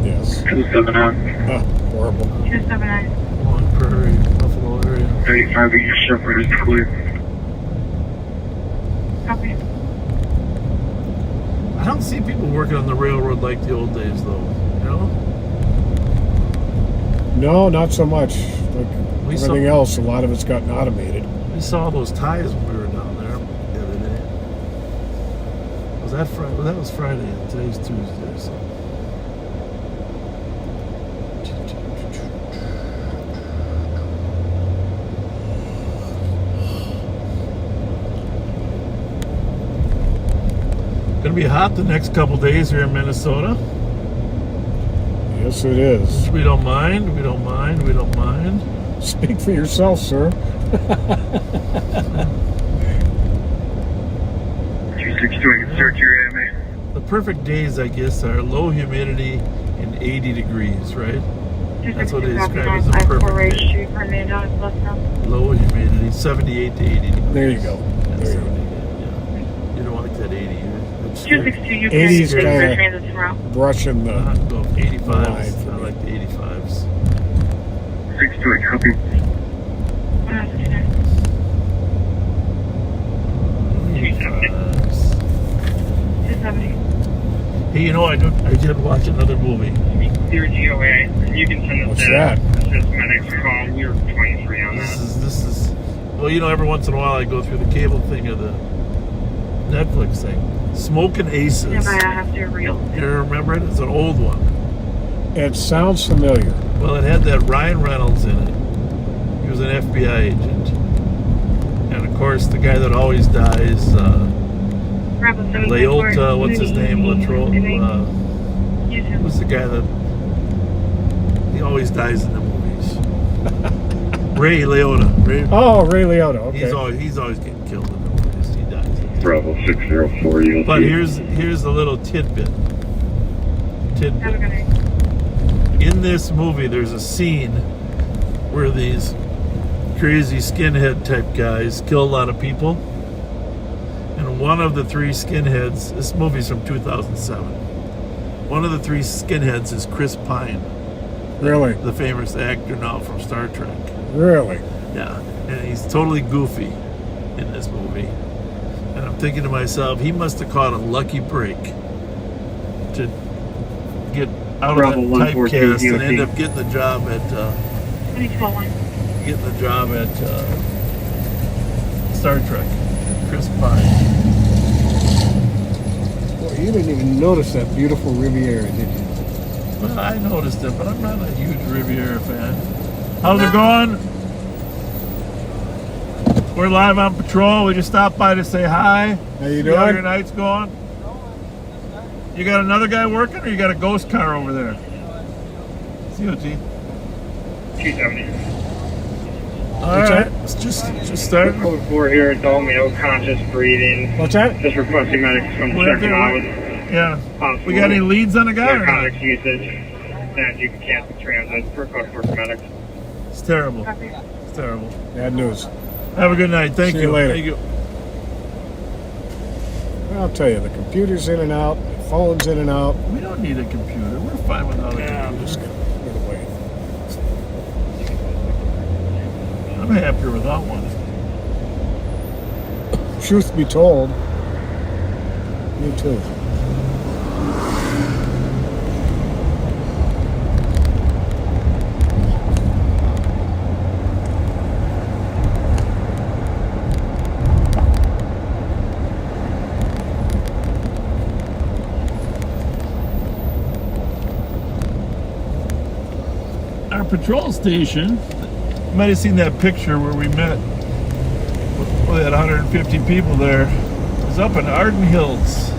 Yes. 279. Horrible. 279. Long Prairie, Buffalo area. 35 East Shepherd is clear. Copy. I don't see people working on the railroad like the old days, though. You know? No, not so much. Like We everything saw- else, a lot of it's gotten automated. We saw those ties when we were down there the other day. Was that Friday? Well, that was Friday, and today's Tuesday, so. Gonna be hot the next couple days here in Minnesota. Yes, it is. We don't mind, we don't mind, we don't mind. Speak for yourself, sir. 262, search your AMA. The perfect days, I guess, are low humidity and 80 degrees, right? That's what they describe as a perfect day. Low humidity, 78 to 80 degrees. There you go. Yeah, There you 78, go. yeah. You don't like that 80. It's 262, you 80's can kinda- transit tomorrow. Brushing the go 85s. line for I me. like the 85s. 62, copy. 169. 85s. 270. Hey, you know, I did watch another movie. Dear GOA, you can send us What's that? This is my next call. We're 23 on that. This is, well, you know, every once in a while I go through the cable thing of the Netflix thing. Smoking Aces. Yeah, but I have to reel. You remember it? It's an old one. It sounds familiar. Well, it had that Ryan Reynolds in it. He was an FBI agent. And of course, the guy that always dies, Leota, what's his name? Who's the guy that he always dies in the movies? Ray Liotta. Oh, Ray Liotta. Okay. He's always getting killed in the movies. He dies. Bravo 604, you'll But see. here's a little tidbit. In this movie, there's a scene where these crazy skinhead type guys kill a lot of people. And one of the three skinheads, this movie's from 2007. One of the three skinheads is Chris Pine. Really? The famous actor now from Star Trek. Really? Yeah. And he's totally goofy in this movie. And I'm thinking to myself, he must have caught a lucky break to get out of that typecast and end up getting the job at Star Trek. Chris Pine. Boy, you didn't even notice that beautiful Riviera, did you? Well, I noticed it, but I'm not a huge Riviera fan. How's it going? We're live on patrol. We just stopped by to say hi. How you See how doing? your night's going? You got another guy working, or you got a ghost car over there? COT. 270. All right, it's just starting. Code 4 here, adult male, conscious breathing. What's that? Just requesting medics come check him out with Yeah. possible We got any leads on the guy or not? narcotics usage. That you can cancel transit for code 4 medics. It's terrible. It's terrible. Bad news. Have a good night. Thank See you. you later. Thank you. I'll tell you, the computer's in and out, the phone's in and out. We don't need a computer. We're fine without a I'm computer. just gonna get away. I'm happier without one. Truth be told, me too. Our patrol station, you might have seen that picture where we met. We had 150 people there. It was up in Arden Hills,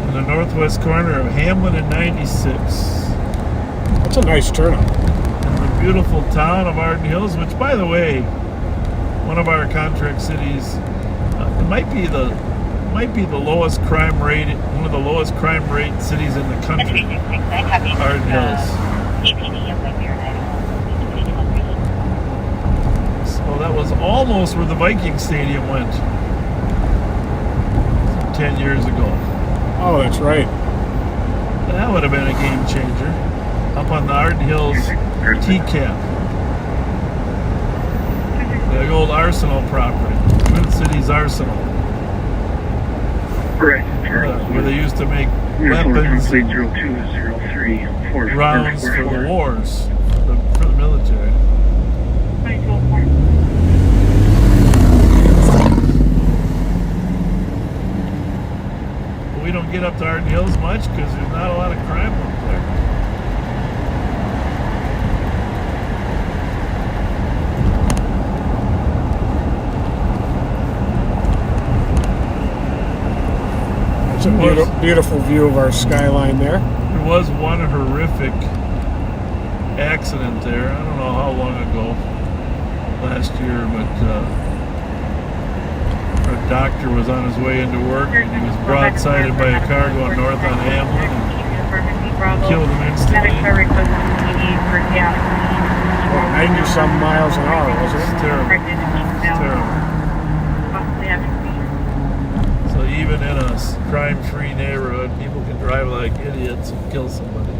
in the northwest corner of Hamlin and 96. That's a nice turnout. In the beautiful town of Arden Hills, which, by the way, one of our contract cities, it might be the lowest crime rate, one of the lowest crime rate cities in the country. Arden Hills. So that was almost where the Viking Stadium went 10 years ago. Oh, that's right. That would have been a game changer. Up on the Arden Hills TCAP. The old Arsenal property. Twin Cities Arsenal. Correct. Where they used to make weapons and rounds for the wars, for the military. But we don't get up to Arden Hills much because there's not a lot of crime up there. It's a beautiful view of our skyline there. There was one horrific accident there. I don't know how long ago, last year, but a doctor was on his way into work and he was broadsided by a car going north on Hamlin and killed him instantly. 90-some miles an hour, wasn't it? It's terrible. It's terrible. So even in a crime-free neighborhood, people can drive like idiots and kill somebody.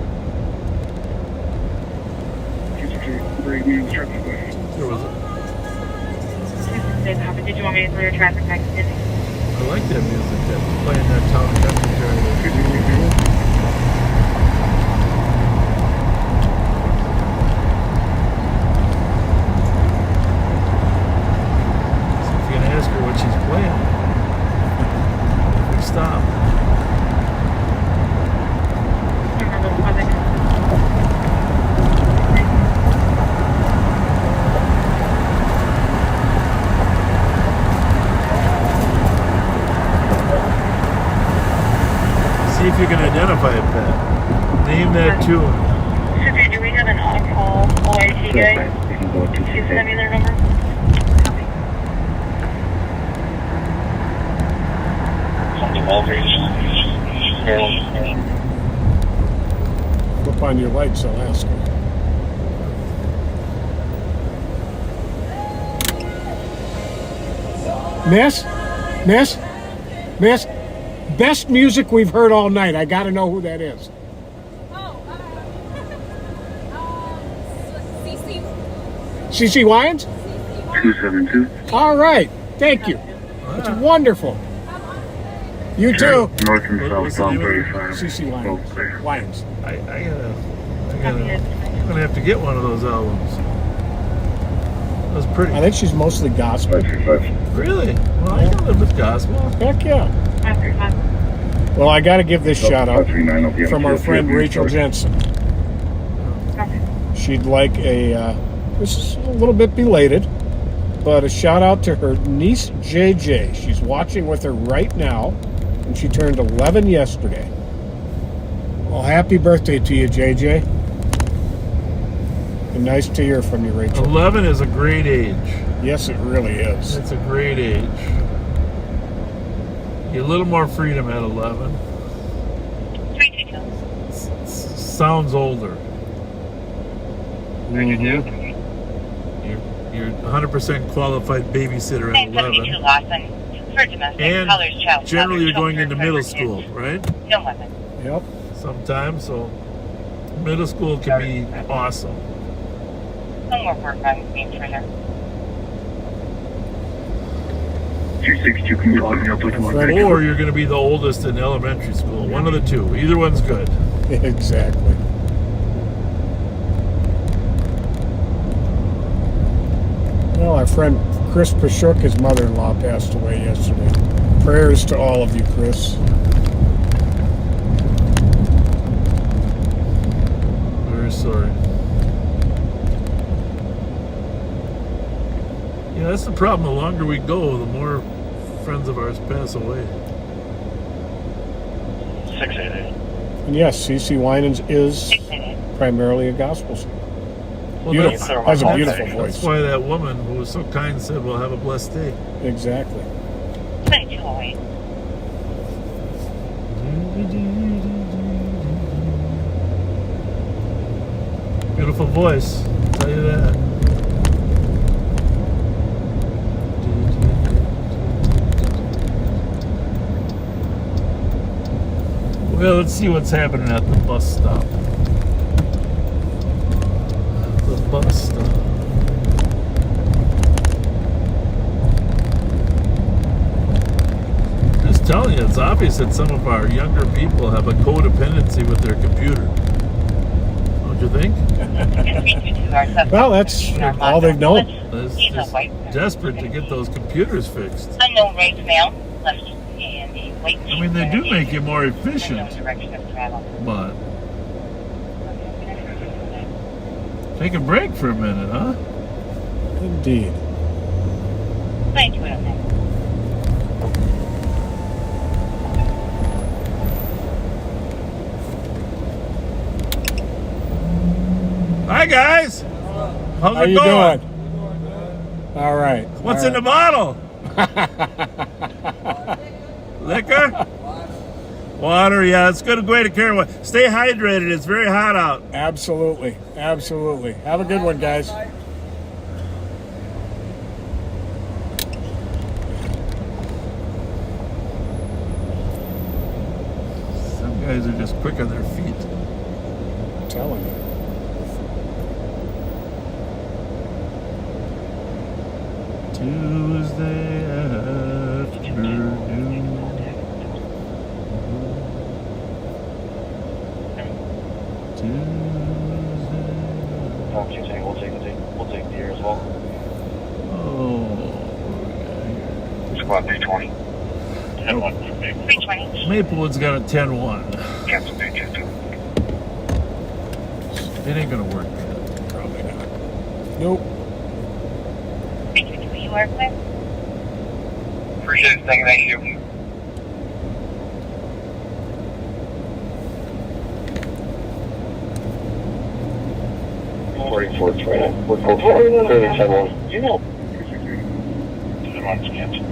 There was Did you want me to throw your traffic back to Disney? I like that music that's playing that town cemetery. So if you can ask her what she's playing, we stop. See if you can identify it, Pat. Name that tune. Sister, do we have an on-call OIT guy? Can you send me their number? Flip on your lights, I'll ask her. Miss, best music we've heard all night. I got to know who that is. CC Wyans? 272. All right. Thank you. That's wonderful. You too. North and What's south, the name of it? 35. CC Both Wyans. clear. Wyans. I'm gonna have to get one of those albums. That was pretty. I think she's mostly gospel. 535. Really? Well, I can live with gospel. Heck yeah. Well, I got to give this shout out 539, I'll be on from our field friend trip. Rachel Jensen. She'd like this is a little bit belated, but a shout out to her niece JJ. She's watching with her right now, and she turned 11 yesterday. Well, happy birthday to you, JJ. And nice to hear from you, Rachel. 11 is a great age. Yes, it really is. It's a great age. You get a little more freedom at 11. 322. Sounds older. Mhm. You're 100% qualified babysitter at 972 11. Lawson. For domestic, And colors, child. generally you're coverage, going into shelter, middle coverage, school, right? No weapon. Yep. Sometimes, so middle school can be awesome. No more work on being further. 262, can you log me up with one? Right. Or you're going to be the oldest in elementary school. One of the two. Either one's good. Exactly. Well, our friend Chris Pashuk, his mother-in-law, passed away yesterday. Prayers to all of you, Chris. Very sorry. Yeah, that's the problem. The longer we go, the more friends of ours pass away. 688. And yes, CC Winans is 688. primarily a gospel singer. Well, Beautiful. Has a beautiful That's voice. why that woman who was so kind said, "Well, have a blessed day." Exactly. 2208. Beautiful voice, I'll tell you that. Well, let's see what's happening at the bus stop. The bus stop. Just telling you, it's obvious that some of our younger people have a codependency with their computer. Don't you think? Well, that's all they've known. They're just desperate to get those computers fixed. Unknown race mail. Left and the white. I mean, they do make you more efficient, Direction of travel. but take a break for a minute, huh? Indeed. 9209. Hi, guys. How's How it you going? doing? All right. What's in the bottle? Liquor? Water, yeah, it's a good way to carry one. Stay hydrated, it's very hot out. Absolutely. Absolutely. Have a good one, guys. Some guys are just quick on their feet. I'm telling you. Tuesday afternoon. Tuesday. We'll take the air as well. Oh, what do we got here? Squad 320. 10-1. 320. Maplewood's got a 10-1. Cancel 322. It ain't gonna work, man. Probably not. Nope. 322. You are clear? Appreciate it. Thank you. 44 20. We're going for 10-1. You know. 10-1's canceled.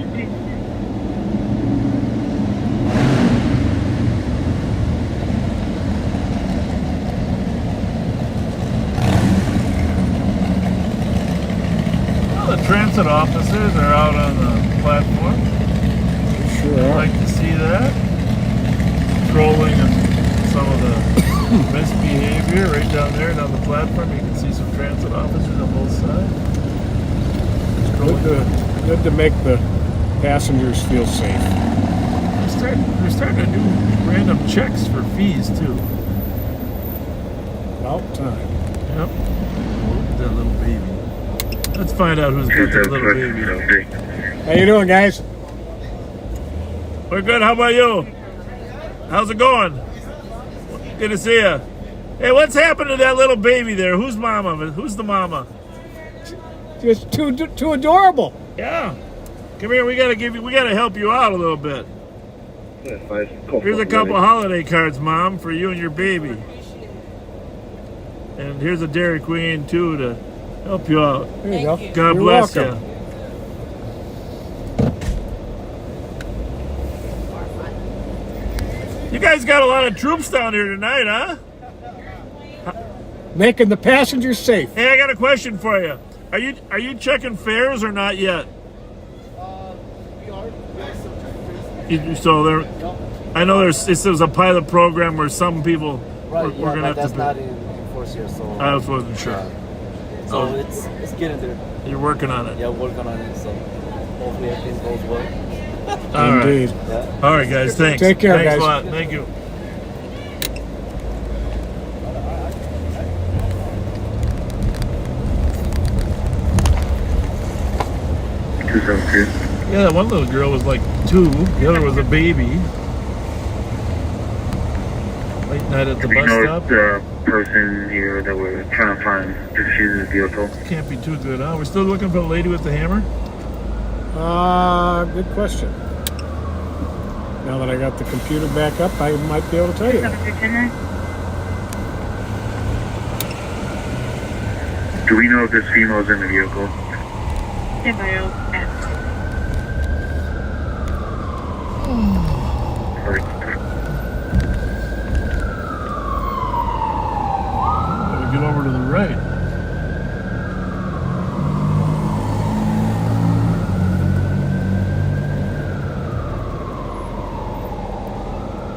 Well, the transit officers are out on the platform. Sure I'd are. like to see that. Trolling and some of the misbehavior right down there, down the platform. You can see some transit officers on both sides. Good to make the passengers feel safe. They're starting to do random checks for fees too. About time. Yep. That little baby. Let's find out who's got that little baby. How you doing, guys? We're good. How about you? How's it going? Good to see you. Hey, what's happened to that little baby there? Who's mama? Who's the mama? Just too adorable. Yeah. Come here. We gotta help you out a little bit. Here's a couple holiday cards, Mom, for you and your baby. And here's a Dairy Queen too to help you out. There you go. God You're bless welcome. you. You guys got a lot of troops down here tonight, huh? Making the passengers safe. Hey, I got a question for you. Are you checking fares or not yet? So there, I know there's a pilot program where some people we're gonna have to. Not in force here, so I wasn't sure. So it's getting there. You're working on it. Yeah, working on it. So hopefully everything goes well. All right. Indeed. Yeah. All right, guys. Thanks. Take care, Thanks guys. a lot. Thank you. Yeah, that one little girl was like 2. The other was a baby. Late night at the bus stop. The person here that we're trying to find diffuses the vehicle. Can't be too good, huh? We're still looking for the lady with the hammer? Good question. Now that I got the computer back up, I might be able to tell you that. Do we know if this female is in the vehicle? Gotta get over to the right.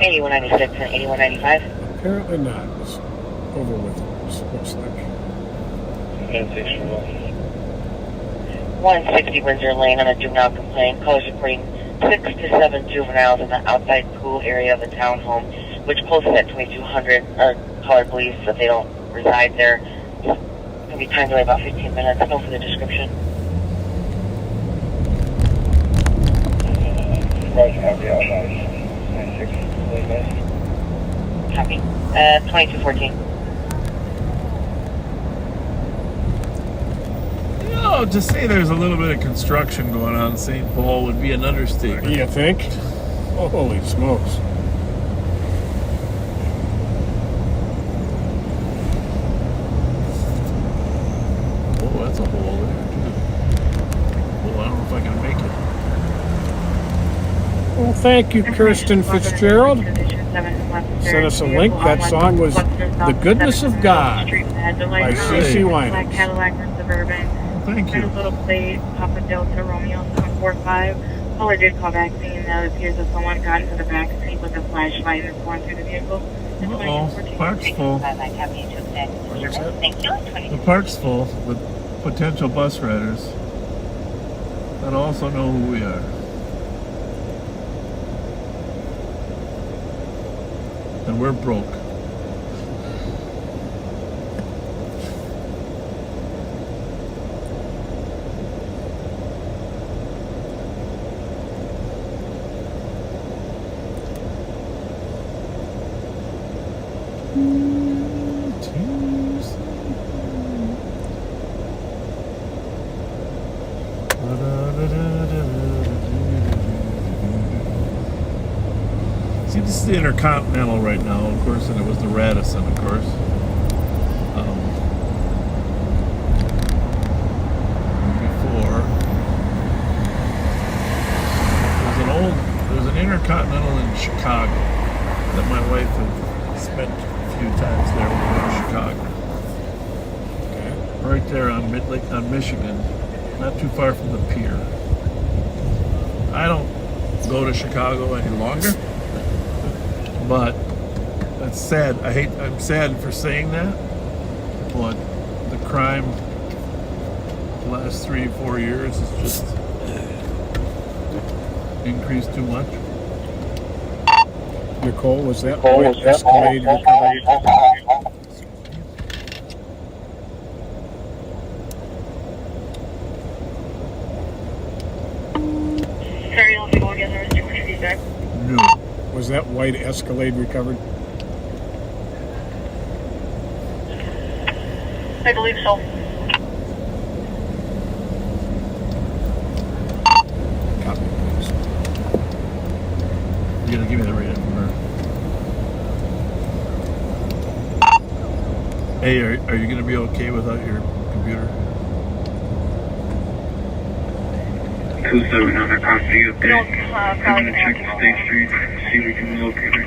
$81.96 and $81.95. Apparently not. It's over with. Looks like. 160 Windsor Lane on a juvenile complaint. Callers reporting 6 to 7 juveniles in the outside pool area of the townhome, which posted at 2200. Caller believes that they don't reside there. It's going to be time delay about 15 minutes. No further description. Copy. 2214. Oh, to say there's a little bit of construction going on in St. Paul would be an understatement. You think? Holy smokes. Oh, that's a hole there, too. Well, I don't know if I can make it. Well, thank you, Kirsten Fitzgerald. Sent us a link. That song was The Goodness of God by C.C. Winans. Cadillac or Suburban. Thank you. Little plate, Papa Delta Romeo 745. Caller did call back saying that it appears that someone got into the back seat with a flashlight and is going through the vehicle. Uh-oh, park's full. Thank you. The park's full with potential bus riders that also know who we are. And we're broke. See, this is the Intercontinental right now, of course, and it was the Radisson, of course. Before. There's an Intercontinental in Chicago that my wife had spent a few times there when we were in Chicago. Okay. Right there on Michigan, not too far from the pier. I don't go to Chicago any longer, but that's sad. I'm sad for saying that, but the crime the last 3-4 years has just increased too much. Nicole, was that white Escalade recovered? Sorry, I'll have to go again. There was too much feedback. No. Was that white Escalade recovered? I believe so. Copy, please. You're gonna give me the rating from her. Hey, are you gonna be okay without your computer? 27 on the property update. No, I'm probably gonna check the State Street, see if we can locate her.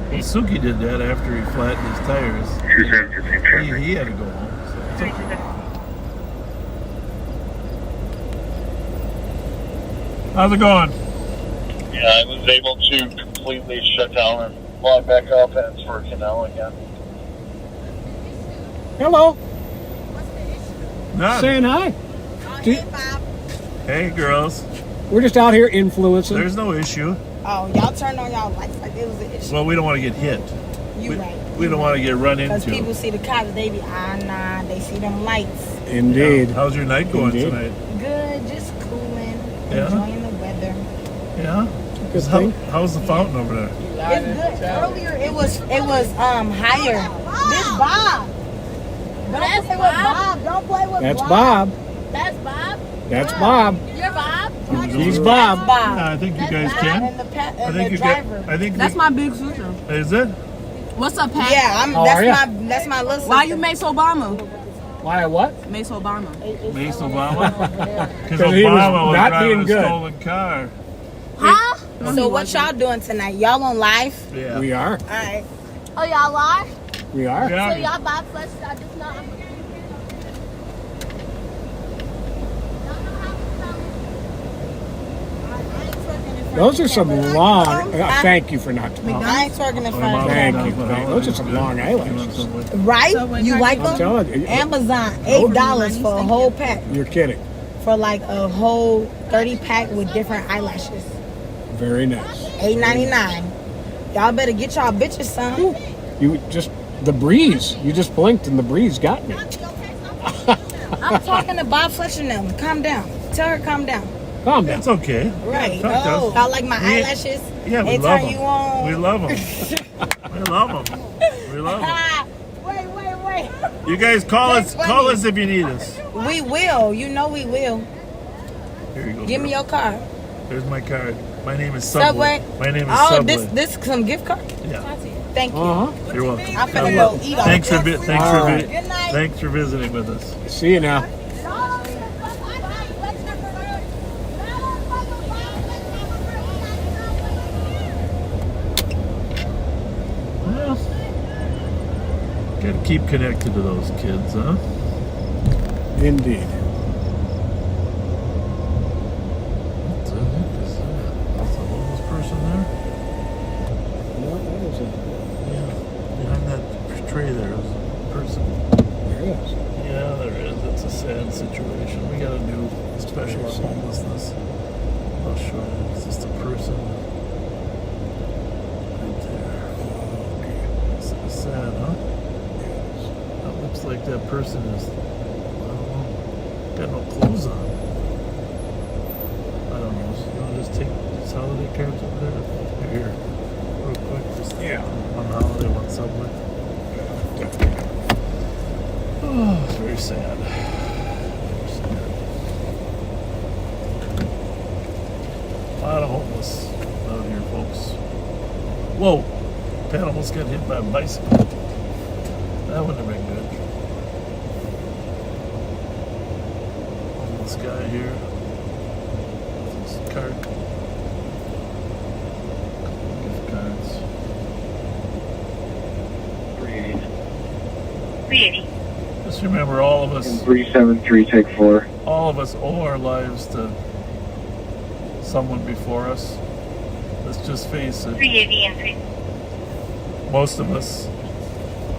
Well, Suki did that after he flattened his tires. 2715 traffic. He had to go home. So it's okay. How's it going? Yeah, I was able to completely shut down and log back up, and it's working now again. Hello. None. Saying hi. Hey, girls. We're just out here influencing. There's no issue. Oh, y'all turned on y'all lights like it was an issue. Well, we don't want to get hit. You right. We don't want to get run Because into. people see the cops, they be, nah, they see them lights. Indeed. Yeah. How's your night going Indeed. tonight? Good, just cooling, Yeah? enjoying the weather. Yeah. Good thing. How's the fountain over there? It's good. Earlier it was higher. This Bob. Don't play with Bob. Don't play with That's Bob. Bob. That's Bob. That's Bob. You're Bob. He's Bob. Yeah, I think you guys can. And the, I and think the you driver. I think That's my big sister. Is it? What's up, Pat? Yeah, How are ya? that's my little sister. Why you Mace Obama? Why what? Mace Obama. Mace Obama? Because 'Cause he was Obama was not driving being a good. stolen car. Huh? So what y'all doing tonight? Y'all on live? Yeah. We are. All right. Oh, y'all live? We are. Yeah. So y'all buy Fletcher? I just know. Those are some long. Thank you for not talking. I ain't twerking in front of you. Thank you. Those are some long eyelashes. Right? You like I'm them? telling you. Amazon, $8 for a whole pack. You're kidding. For like a whole 30 pack with different eyelashes. Very nice. $8.99. Y'all better get y'all bitches some. You just the breeze. You just blinked and the breeze got me. I'm talking to Bob Fletcher now. Calm down. Tell her calm down. Calm down. It's okay. Right. Talk to us. Y'all like my eyelashes? Yeah, we They love turn them. you on. We love them. We love them. We love them. Wait. You guys call us. Call us if you need us. We will. You know we will. Here you go. Give me girl. your card. There's my card. My name is Subway. My name is Oh, Subway. this some gift card? Yeah. Thank you. You're welcome. I'm finna go eat all Thanks for this. Good night. thanks for visiting with us. See you now. Well, gotta keep connected to those kids, huh? Indeed. That's a homeless person there. Yeah, behind that tray there is a person. There is. Yeah, there is. It's a sad situation. We gotta do special on homelessness. I'll show you. It's just a person right there. It's sad, huh? That looks like that person is, I don't know, got no clothes on. I don't know. So you want to just take these holiday cards over there? Here, real quick. Just one holiday, one Subway. Oh, it's very sad. Very sad. A lot of homeless out here, folks. Whoa! Pat almost got hit by a bicycle. That wouldn't have been good. This guy here. This card. Gift cards. 380. Just remember, all of us. 373, take 4. All of us owe our lives to someone before us. Let's just face it. 380 and 3. Most of us.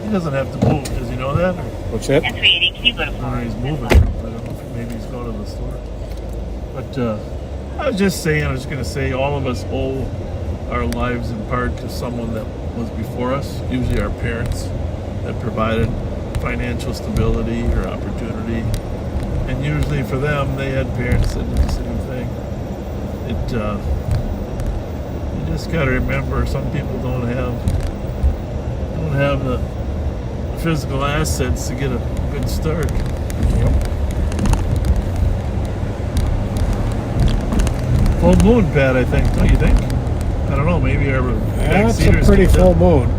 He doesn't have to move. Does he know that? Or? What's that? And 380. Can you go to He's moving. I don't know if maybe he's going to the store. But I was just going to say, all of us owe our lives in part to someone that was before us, usually our parents, that provided financial stability or opportunity. And usually for them, they had parents that did the same thing. You just got to remember, some people don't have the physical assets to get a good start. Full moon, Pat, I think. Don't you think? I don't know. Maybe our That's a backseaters pretty can full moon.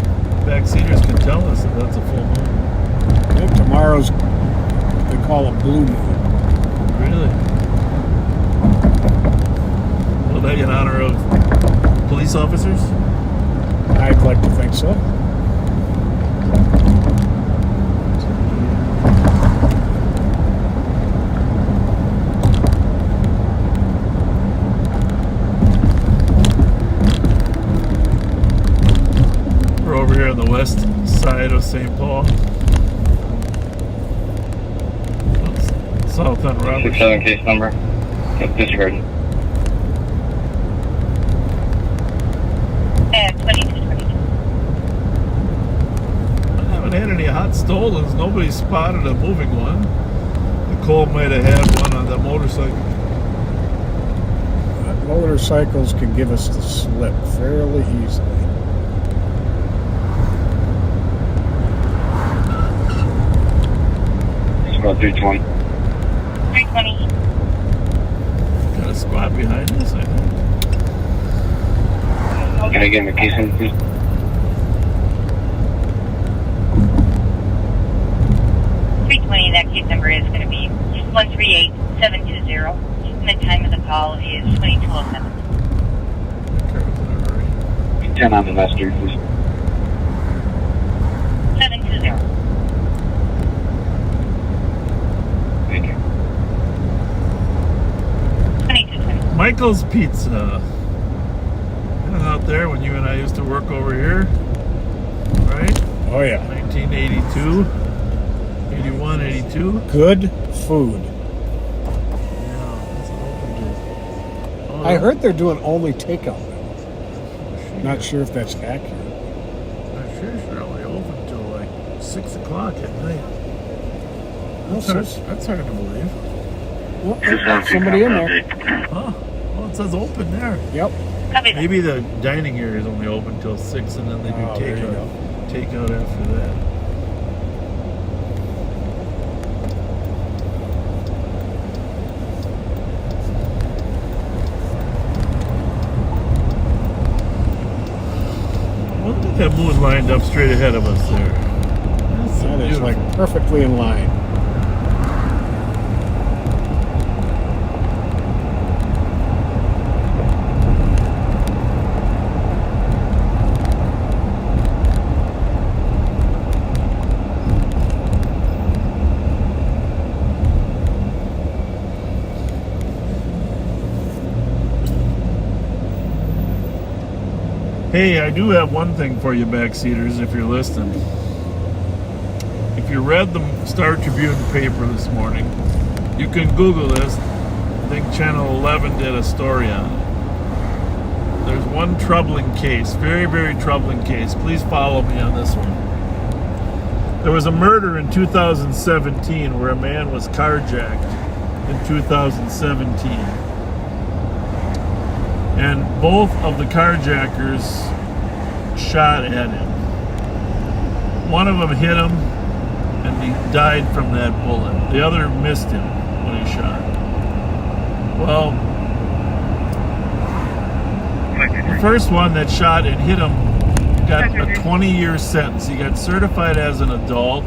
Backseaters can tell us if that's a full moon. I think tomorrow's, they call it blue moon. Really? Will that be in honor of police officers? I'd like to think so. We're over here on the west side of St. Paul. South on Robert. 67 case number. Disregarded. And 2222. I haven't had any hot stolens. Nobody spotted a moving one. Nicole might have had one on that motorcycle. Motorcycles can give us the slip fairly easily. It's about 320. 320. Got a squad behind us, I think. Can I get my case in, please? That case number is going to be 138720, and the time of the call is 2207. 10 on the messenger, please. 720. Thank you. 2220. Michael's Pizza. Out there when you and I used to work over here, right? Oh yeah. 1982, 81, 82. Good food. Oh, I heard they're doing only takeout. Not sure if that's accurate. I'm sure they're only open till like 6 o'clock at night. That's hard to believe. Well, there's somebody in there. Huh? Well, it says open there. Yep. Maybe the dining area is only open till 6, and then they do takeout after that. Well, look at that moon lined up straight ahead of us there. That is like perfectly in line. Hey, I do have one thing for you backseaters if you're listening. If you read the Star Tribune paper this morning, you can Google this. I think Channel 11 did a story on it. There's one troubling case, very, very troubling case. Please follow me on this one. There was a murder in 2017 where a man was carjacked in 2017. And both of the carjackers shot at him. One of them hit him, and he died from that bullet. The other missed him when he shot. Well, the first one that shot and hit him got a 20-year sentence. He got certified as an adult.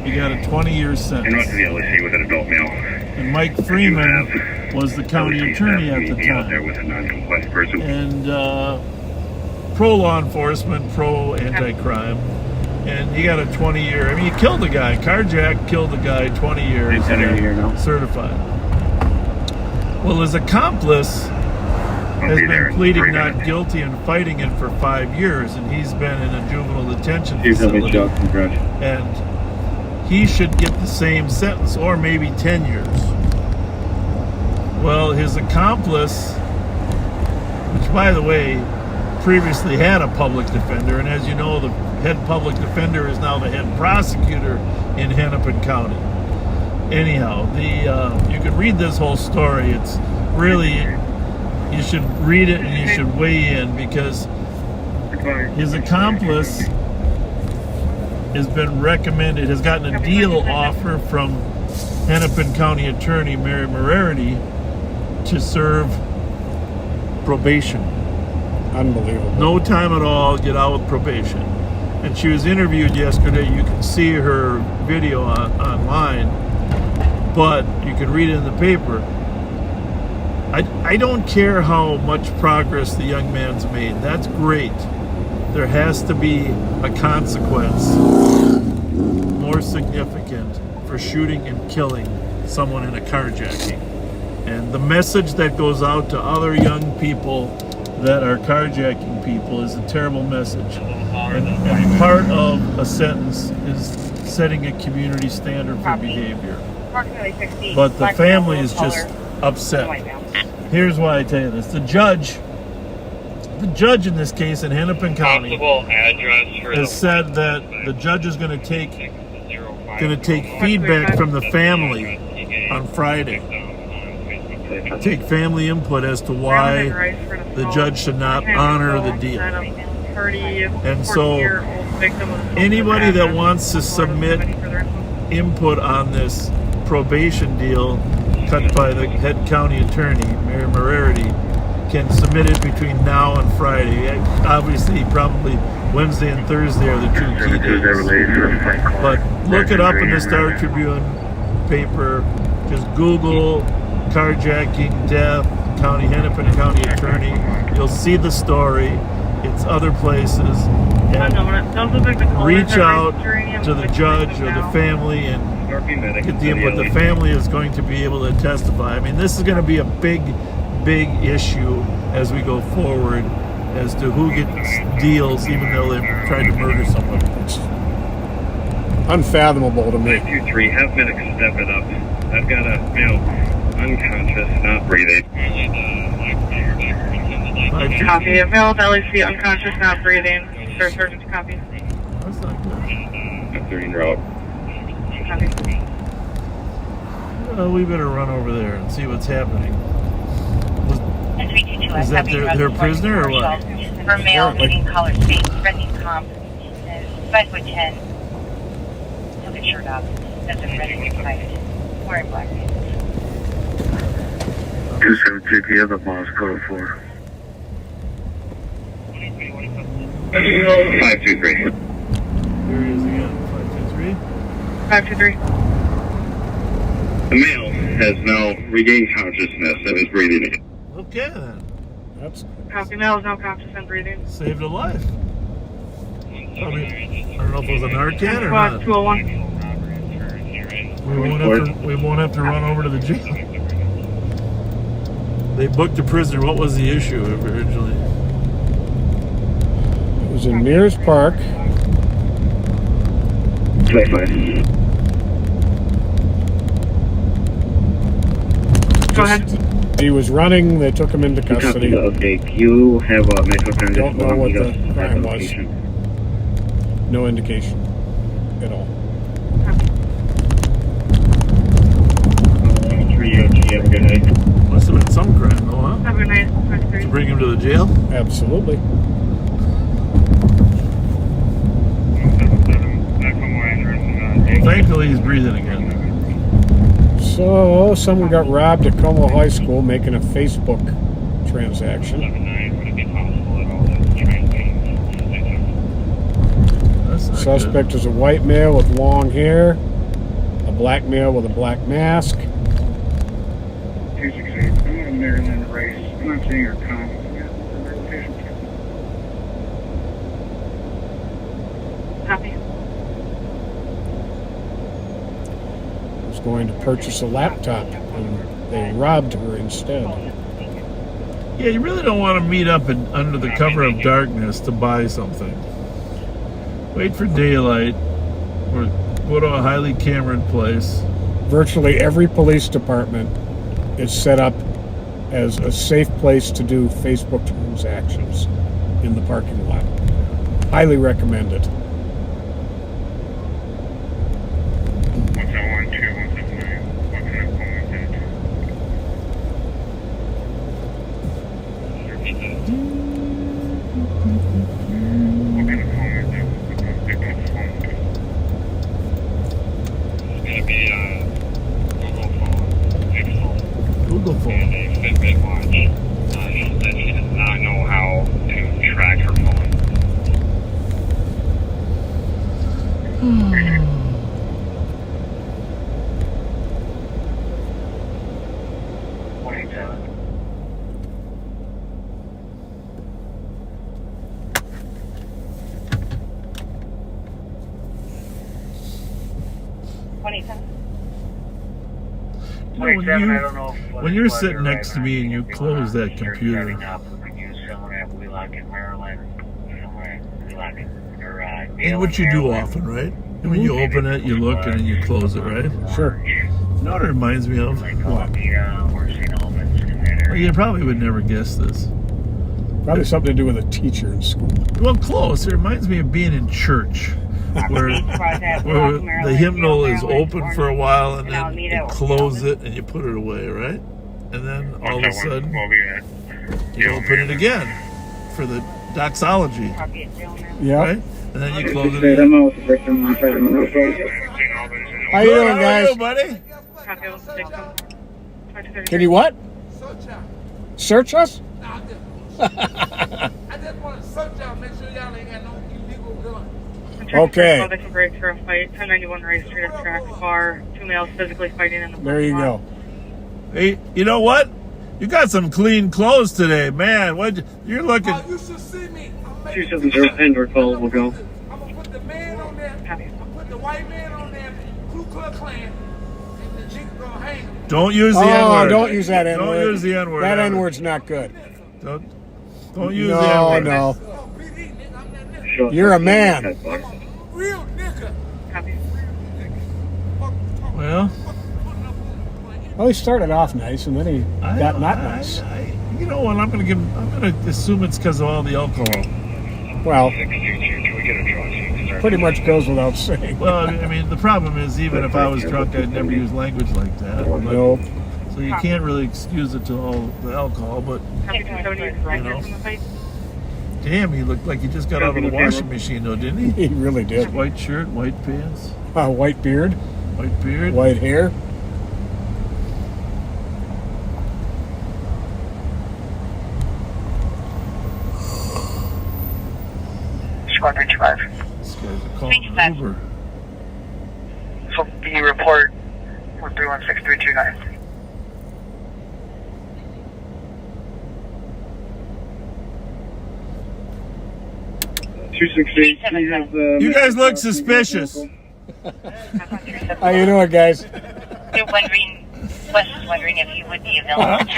He got a 20-year sentence. And what's the LSC with an adult male? And Mike Freeman was the county attorney at the time. There with a non-compliant person. And pro-law enforcement, pro-anti-crime. And he got a 20-year. I mean, he killed a guy. Carjack killed a guy, 20 years. Certified. Well, his accomplice has been pleading not guilty and fighting it for 5 years, and he's been in a juvenile detention facility. And he should get the same sentence, or maybe 10 years. Well, his accomplice, which by the way, previously had a public defender, and as you know, the head public defender is now the head prosecutor in Hennepin County. Anyhow, you could read this whole story. It's really, you should read it and you should weigh in, because his accomplice has been recommended, has gotten a deal offer from Hennepin County Attorney Mary Morarity to serve probation. Unbelievable. No time at all, get out with probation. And she was interviewed yesterday. You can see her video online, but you can read it in the paper. I don't care how much progress the young man's made. That's great. There has to be a consequence more significant for shooting and killing someone in a carjacking. And the message that goes out to other young people that are carjacking people is a terrible message. And part of a sentence is setting a community standard for behavior. But the family is just upset. Here's why I tell you this. The judge in this case in Hennepin County has said that the judge is going to take feedback from the family on Friday. Take family input as to why the judge should not honor the deal. And so anybody that wants to submit input on this probation deal cut by the head county attorney, Mary Morarity, can submit it between now and Friday. Obviously, probably Wednesday and Thursday are the two key days. But look it up in the Star Tribune paper. Just Google carjacking, death, Hennepin County attorney. You'll see the story. It's other places. And reach out to the judge or the family and get the input. The family is going to be able to testify. I mean, this is going to be a big issue as we go forward as to who gets deals, even though they've tried to murder someone. It's unfathomable to me. 523, have medics step it up. I've got a male unconscious, not breathing. Copy. A male LEC unconscious, not breathing. Sir, surgeon's copy. That's not good. I'm 30 route. Copy. Well, we better run over there and see what's happening. Is that their prisoner or what? For male, meeting collar space, threatening comp, 5'10". Look at shirt up. That's a ready private. Wearing black. 273 PM of miles code 4. 523. Here he is again. 523. 523. The male has now regained consciousness and is breathing again. Okay then. That's Copy. Male is now conscious and breathing. Saved a life. I don't know if it was a Narcan or Squad not. 201. We won't have to run over to the jail. They booked a prisoner. What was the issue originally? It was in Mears Park. Go ahead. He was running. They took him into custody. Okay, you have a medical transit. Don't know what the crime was. No indication at all. Must have been some crime, though, huh? Have a nice To bring him to the jail? Absolutely. Thankfully, he's breathing again. So, someone got robbed at Como High School making a Facebook transaction. Suspect is a white male with long hair, a black male with a black mask. 268, I'm going to Maryland race. I'm not seeing her come. Copy. Was going to purchase a laptop and they robbed her instead. Yeah, you really don't want to meet up under the cover of darkness to buy something. Wait for daylight or go to a highly cameraed place. Virtually every police department is set up as a safe place to do Facebook transactions in the parking lot. Highly recommend it. Google phone. And a Fitbit watch. She said she does not know how to track her phone. When you're sitting next to me and you close that computer, and what you do often, right? And when you open it, you look and then you close it, right? Sure. You know what it reminds me of? What? Well, you probably would never guess this. Probably something to do with a teacher in school. Well, close. It reminds me of being in church, where the hymnal is open for a while and then you close it and you put it away, right? And then all of a sudden, you open it again for the doxology, Yeah. right? And then you close it again. How you doing, How are guys? you, buddy? Can you what? Search us? I just want to search y'all, make sure y'all ain't got no illegal guns. Okay. Break for a fight. 1091 Rice Street at track bar. 2 males physically fighting in the There you go. Hey, you know what? You got some clean clothes today, man. What you're looking? Oh, you should see me. 270 call will go. I'm going to put the man on there. I'm going to put the white man on there, Ku Klux Klan, and the nigga going to hang him. Don't use the Oh, N-word. don't use that N-word. Don't use the N-word. That ever. N-word's not good. Don't use the No, N-word. no. Oh, PD, nigga, I'm that nigga. You're a man. Real nigga. Well, Well, he started off nice, and then he got not nice. You know what? I'm gonna assume it's because of all the alcohol. Well, pretty much goes without saying. Well, I mean, the problem is, even if I was drunk, I'd never use language like that. Nope. So you can't really excuse it to all the alcohol, but you know. Damn, he looked like he just got out of the washing machine, though, didn't he? He really did. White shirt, white pants, White beard, white beard, white hair. Squadron 5. This guy's calling an Uber. So the report for 316329. You guys look suspicious. How you doing, guys? They're wondering, Wes is wondering if you would be available to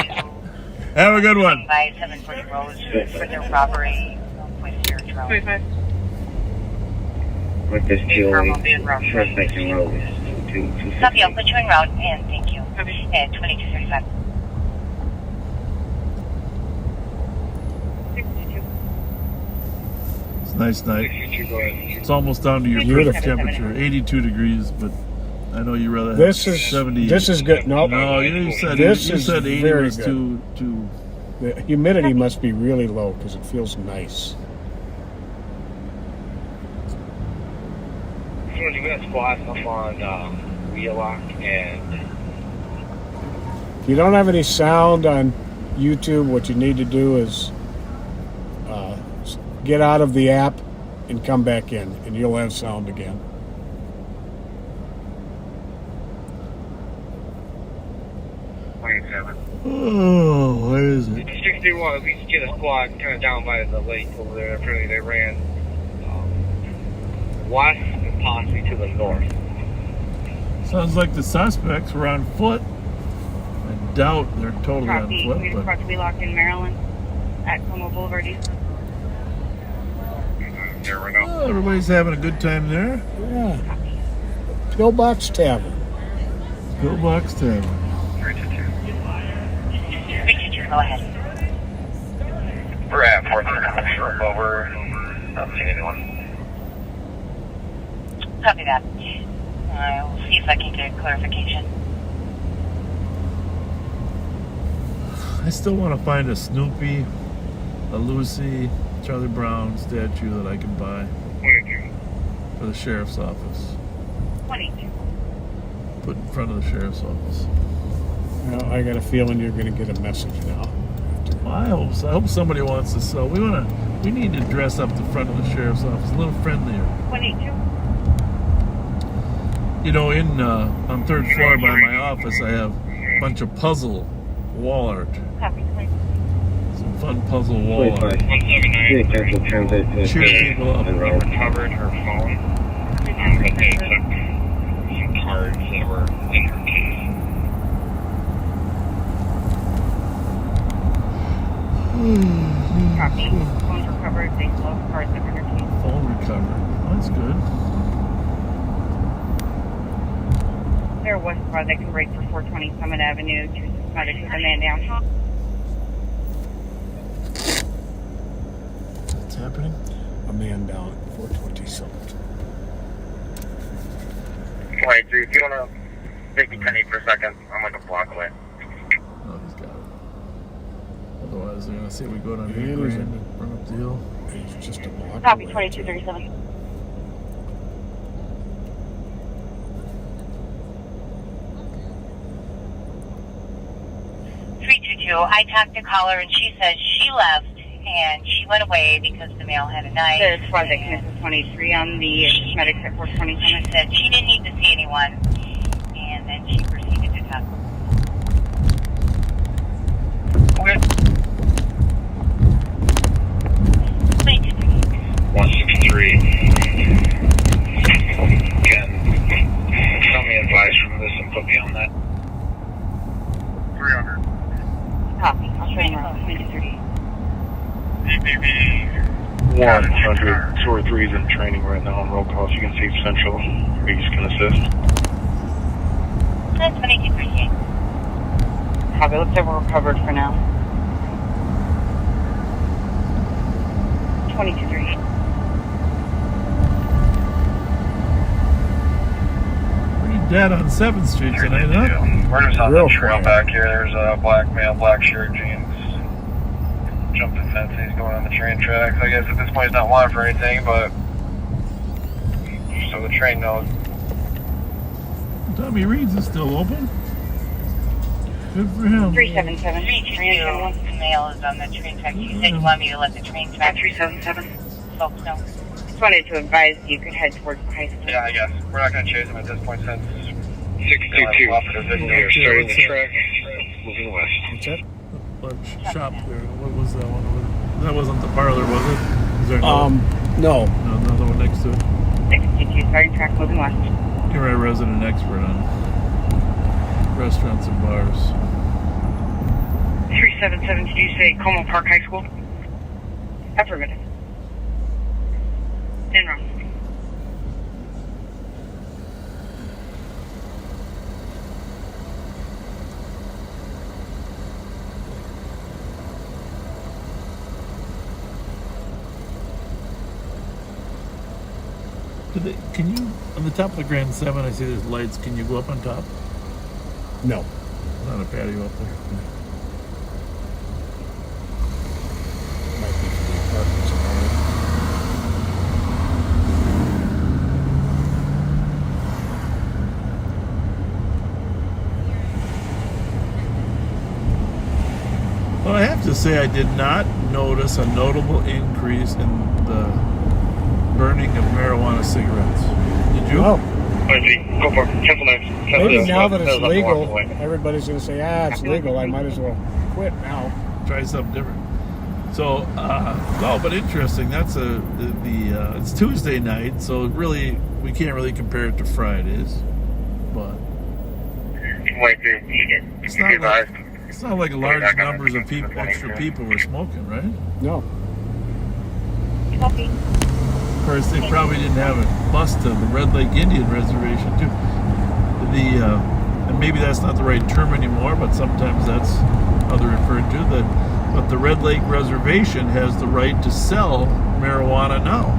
Have a good one. by 740 Rose for their robbery with your drone. 25. With this deal, first making road is Copy, I'll put you en route, and thank you. At 2235. It's a nice night. It's almost down to your perfect temperature, 82 degrees, but I know you rather have This is 70. This is good. Nope. No, you said This you is said 80 very was good. too. The humidity must be really low because it feels nice. So we got squats up on Wheelock and If you don't have any sound on YouTube, what you need to do is get out of the app and come back in, and you'll have sound again. Oh, what is it? 61, we just get a squad kind of down by the lake over there. Apparently they ran west and possibly to the north. Sounds like the suspects were on foot. I doubt they're totally on foot, We but approach Wheelock in Maryland. at Como Boulevard East. There we go. Oh, everybody's having a good time there. Yeah. Pillbox Tavern. Pillbox Tavern. 322, go ahead. We're at 400 over. Not seeing anyone. Copy that. I will see if I can get clarification. I still want to find a Snoopy, a Lucy, Charlie Brown statue that I can buy for the sheriff's office. 22. Put in front of the sheriff's office. Well, I got a feeling you're going to get a message now. Well, I hope so. I hope somebody wants to sell. We need to dress up the front of the sheriff's office a little friendlier. 22. You know, on third floor by my office, I have a bunch of puzzle wall art. Copy. Some fun puzzle wall art. 179. Cheer people up. Recovered her phone. But they took some cards that were in her case. Copy. Phones recovered. They slow cards that were in her case. Phone recovered. That's good. There was a car that can break for 420 Summit Avenue to systematic with a man down. What's happening? A man down at 420 Summit. 23, if you want to take me 10 for a second, I'm like a block away. Oh, he's got it. Otherwise, they're going to say we go down Yeah, here there's and run up the hill. It's just a block Copy. away. 2237. I talked to caller and she says she left and she went away because the mail had a knife. There's Project Connected 23 on the medics at 420 Summit. She said she didn't need to see anyone and then she proceeded to talk. Okay. 163. Can tell me advice from this and put me on that. 300. Copy. I'll train around 23. 100. 2 or 3 is in training right now on roll calls. You can see Central. Reese can assist. That's 2238. Copy. Looks like we're recovered for now. 2238. Pretty dead on 7th Street tonight, huh? We're just on Real the trail quiet. back here. There's a black male, black shirt, jeans. Jumping fences, going on the train tracks. I guess at this point he's not wanted for anything, but so the train knows. Tommy Reed's is still open. Good for him. 377. 322. The mail is on the train track. You said you want me to let the train track. 377. Folks know. Just wanted to advise you could head towards the high school. Yeah, I guess. We're not going to chase him at this point since 622. We are starting the track. Moving west. What's that? Lunch shop there. What was that one? That wasn't the parlor, was it? Is there another, No. another one next to it? 622. Starting track moving west. You're a resident expert on restaurants and bars. 377. Did you say Como Park High School? Affirmative. En route. Can you, on the top of the Grand 7, I see there's lights. Can you go up on top? No. Not a patio up there. Might be for the apartments apparently. Well, I have to say I did not notice a notable increase in the burning of marijuana cigarettes. Did you? Oh. Go for it. Cancel next. Maybe now that it's legal, everybody's going to say, it's legal. I might as well quit now. Try something different. So, no, but interesting. That's it's Tuesday night, so really we can't really compare it to Fridays, but Wait, dude. it's not like It's not like large numbers of people, extra people were smoking, right? No. Copy. Of course, they probably didn't have a bus to the Red Lake Indian Reservation, too. And maybe that's not the right term anymore, but sometimes that's how they're referred to. But the Red Lake Reservation has the right to sell marijuana now.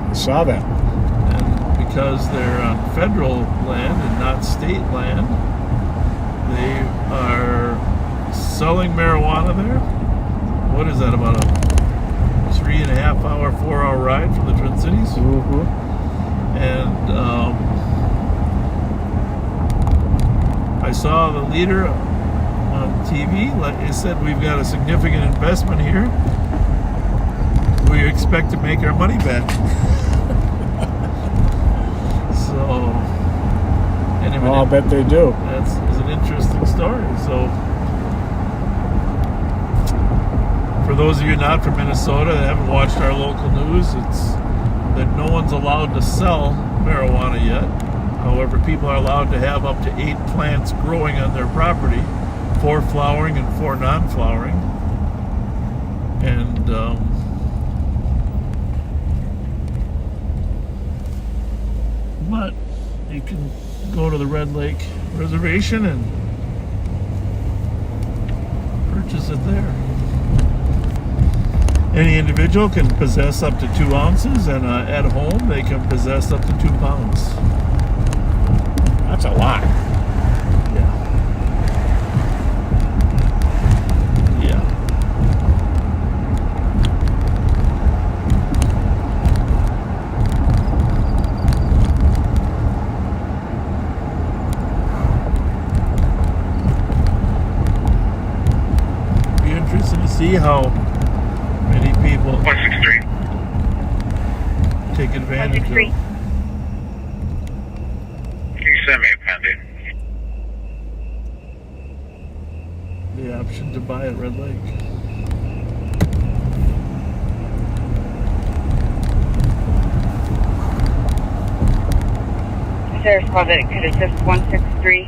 I saw that. And because they're on federal land and not state land, they are selling marijuana there. What is that, about a 3.5 hour, 4 hour ride from the Twin Cities? Mm-hmm. And I saw the leader on TV. Like he said, we've got a significant investment here. We expect to make our money back. So, anyway, I'll bet they do. That's an interesting story. So, for those of you not from Minnesota that haven't watched our local news, it's that no one's allowed to sell marijuana yet. However, people are allowed to have up to 8 plants growing on their property, 4 flowering and 4 non-flowering. And but you can go to the Red Lake Reservation and purchase it there. Any individual can possess up to 2 ounces, and at home they can possess up to 2 pounds. That's a lot. Yeah. Yeah. Be interesting to see how many people 163. take advantage of. Can you send me a pen, dude? The option to buy at Red Lake. Sheriff's call that it could assist 163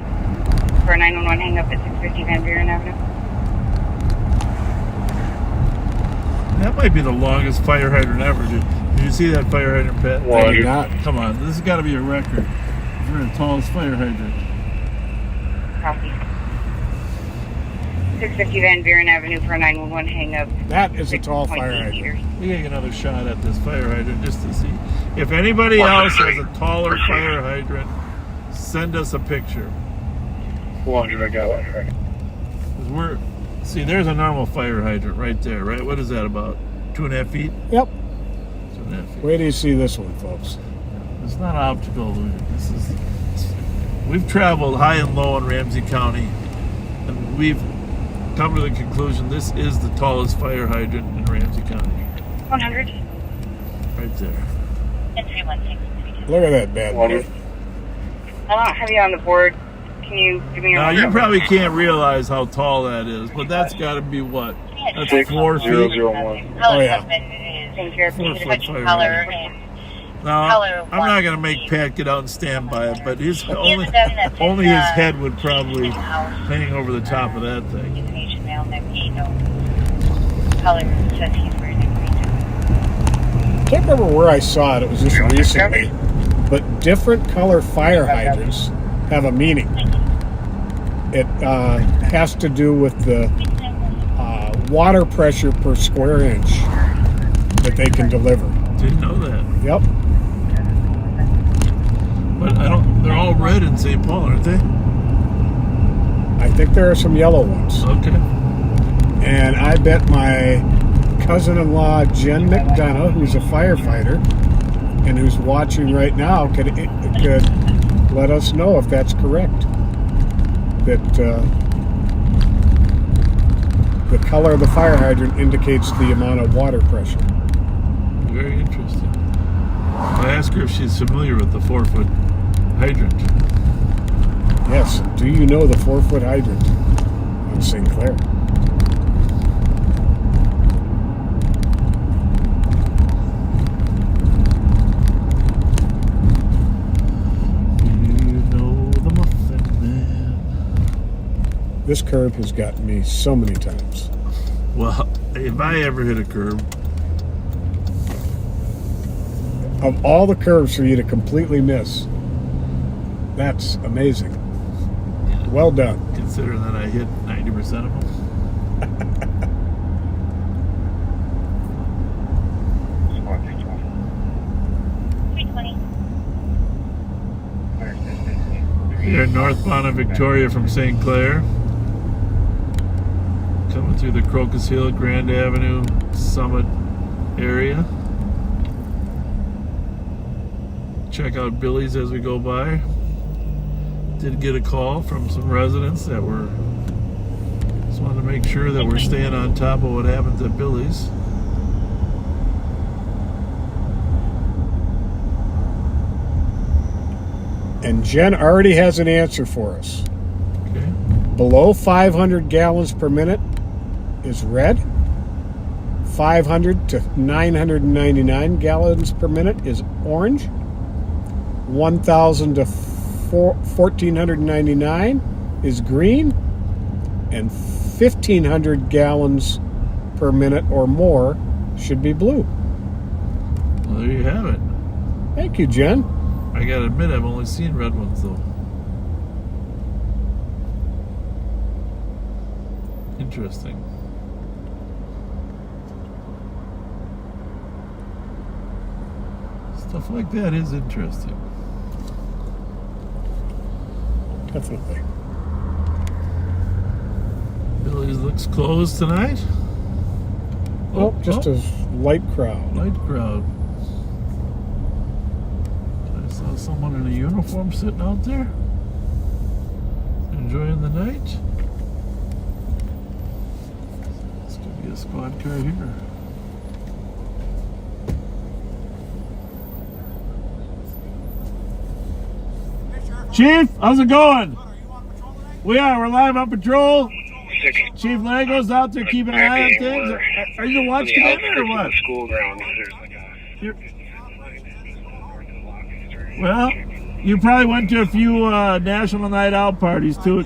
for a 911 hang up at 650 Van Buren Avenue. That might be the longest fire hydrant ever, dude. Did you see that fire hydrant, Pat? No, I did not. Come on, this has got to be a record. We're the tallest fire hydrant. Copy. 650 Van Buren Avenue for a 911 hang up. That is a tall fire hydrant. We gotta get another shot at this fire hydrant just to see. If anybody else has a taller fire hydrant, send us a picture. 400, I got one. Because see, there's a normal fire hydrant right there, right? What is that, about 2.5 feet? Yep. 2.5 feet. Wait till you see this one, folks. It's not optical illusion. We've traveled high and low in Ramsey County, and we've come to the conclusion this is the tallest fire hydrant in Ramsey County. 100. Right there. And 316. Look at that bad boy. I don't have you on the board. Can you give me your Now, number? you probably can't realize how tall that is, but that's got to be what? That's 4 feet? 6001. Oh, yeah. 4 foot fire hydrant. Now, I'm not going to make Pat get out and stand by it, but only his head would probably hang over the top of that thing. Can't remember where I saw it. It was just recently. But different color fire hydrants have a meaning. It has to do with the water pressure per square inch that they can deliver. Didn't know that. Yep. But they're all red in St. Paul, aren't they? I think there are some yellow ones. Okay. And I bet my cousin-in-law, Jen McDonough, who's a firefighter and who's watching right now, could let us know if that's correct. That the color of the fire hydrant indicates the amount of water pressure. Very interesting. I asked her if she's familiar with the 4-foot hydrant. Yes. Do you know the 4-foot hydrant on St. Clair? This curb has gotten me so many times. Well, if I ever hit a curb, Of all the curves for you to completely miss, that's amazing. Well done. considering that I hit 90% of them. Here northbound of Victoria from St. Clair. Coming through the Crocus Hill, Grand Avenue, Summit area. Check out Billy's as we go by. Did get a call from some residents that were just wanted to make sure that we're staying on top of what happens at Billy's. And Jen already has an answer for us. Okay. Below 500 gallons per minute is red. 500 to 999 gallons per minute is orange. 1,000 to 1,499 is green. And 1,500 gallons per minute or more should be blue. Well, there you have it. Thank you, Jen. I gotta admit, I've only seen red ones though. Interesting. Stuff like that is interesting. Definitely. Billy's looks closed tonight. Oh, just a light crowd. Light crowd. I saw someone in a uniform sitting out there, enjoying the night. This could be a squad car here. Chief, how's it going? We are. We're live on patrol. Chief Lago's out there keeping an eye on things. Are you the watch commander or what? School grounds. Well, you probably went to a few National Night Out parties too.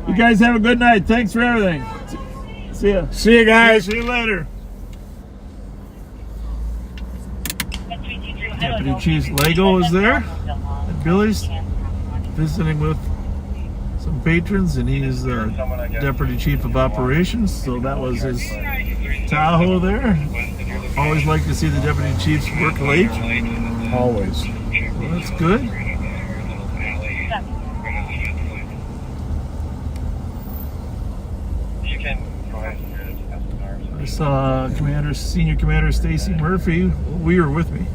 You guys have a good night. Thanks for everything. See ya. See you guys. See you later. Deputy Chief Lego is there at Billy's, visiting with some patrons, and he's the Deputy Chief of Operations, so that was his Tahoe there. Always like to see the Deputy Chiefs work late. Always. Well, that's good. I saw Senior Commander Stacy Murphy. We were with me.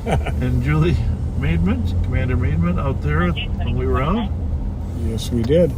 And Julie Maidment, Commander Maidment, out there when we were out. Yes, we did.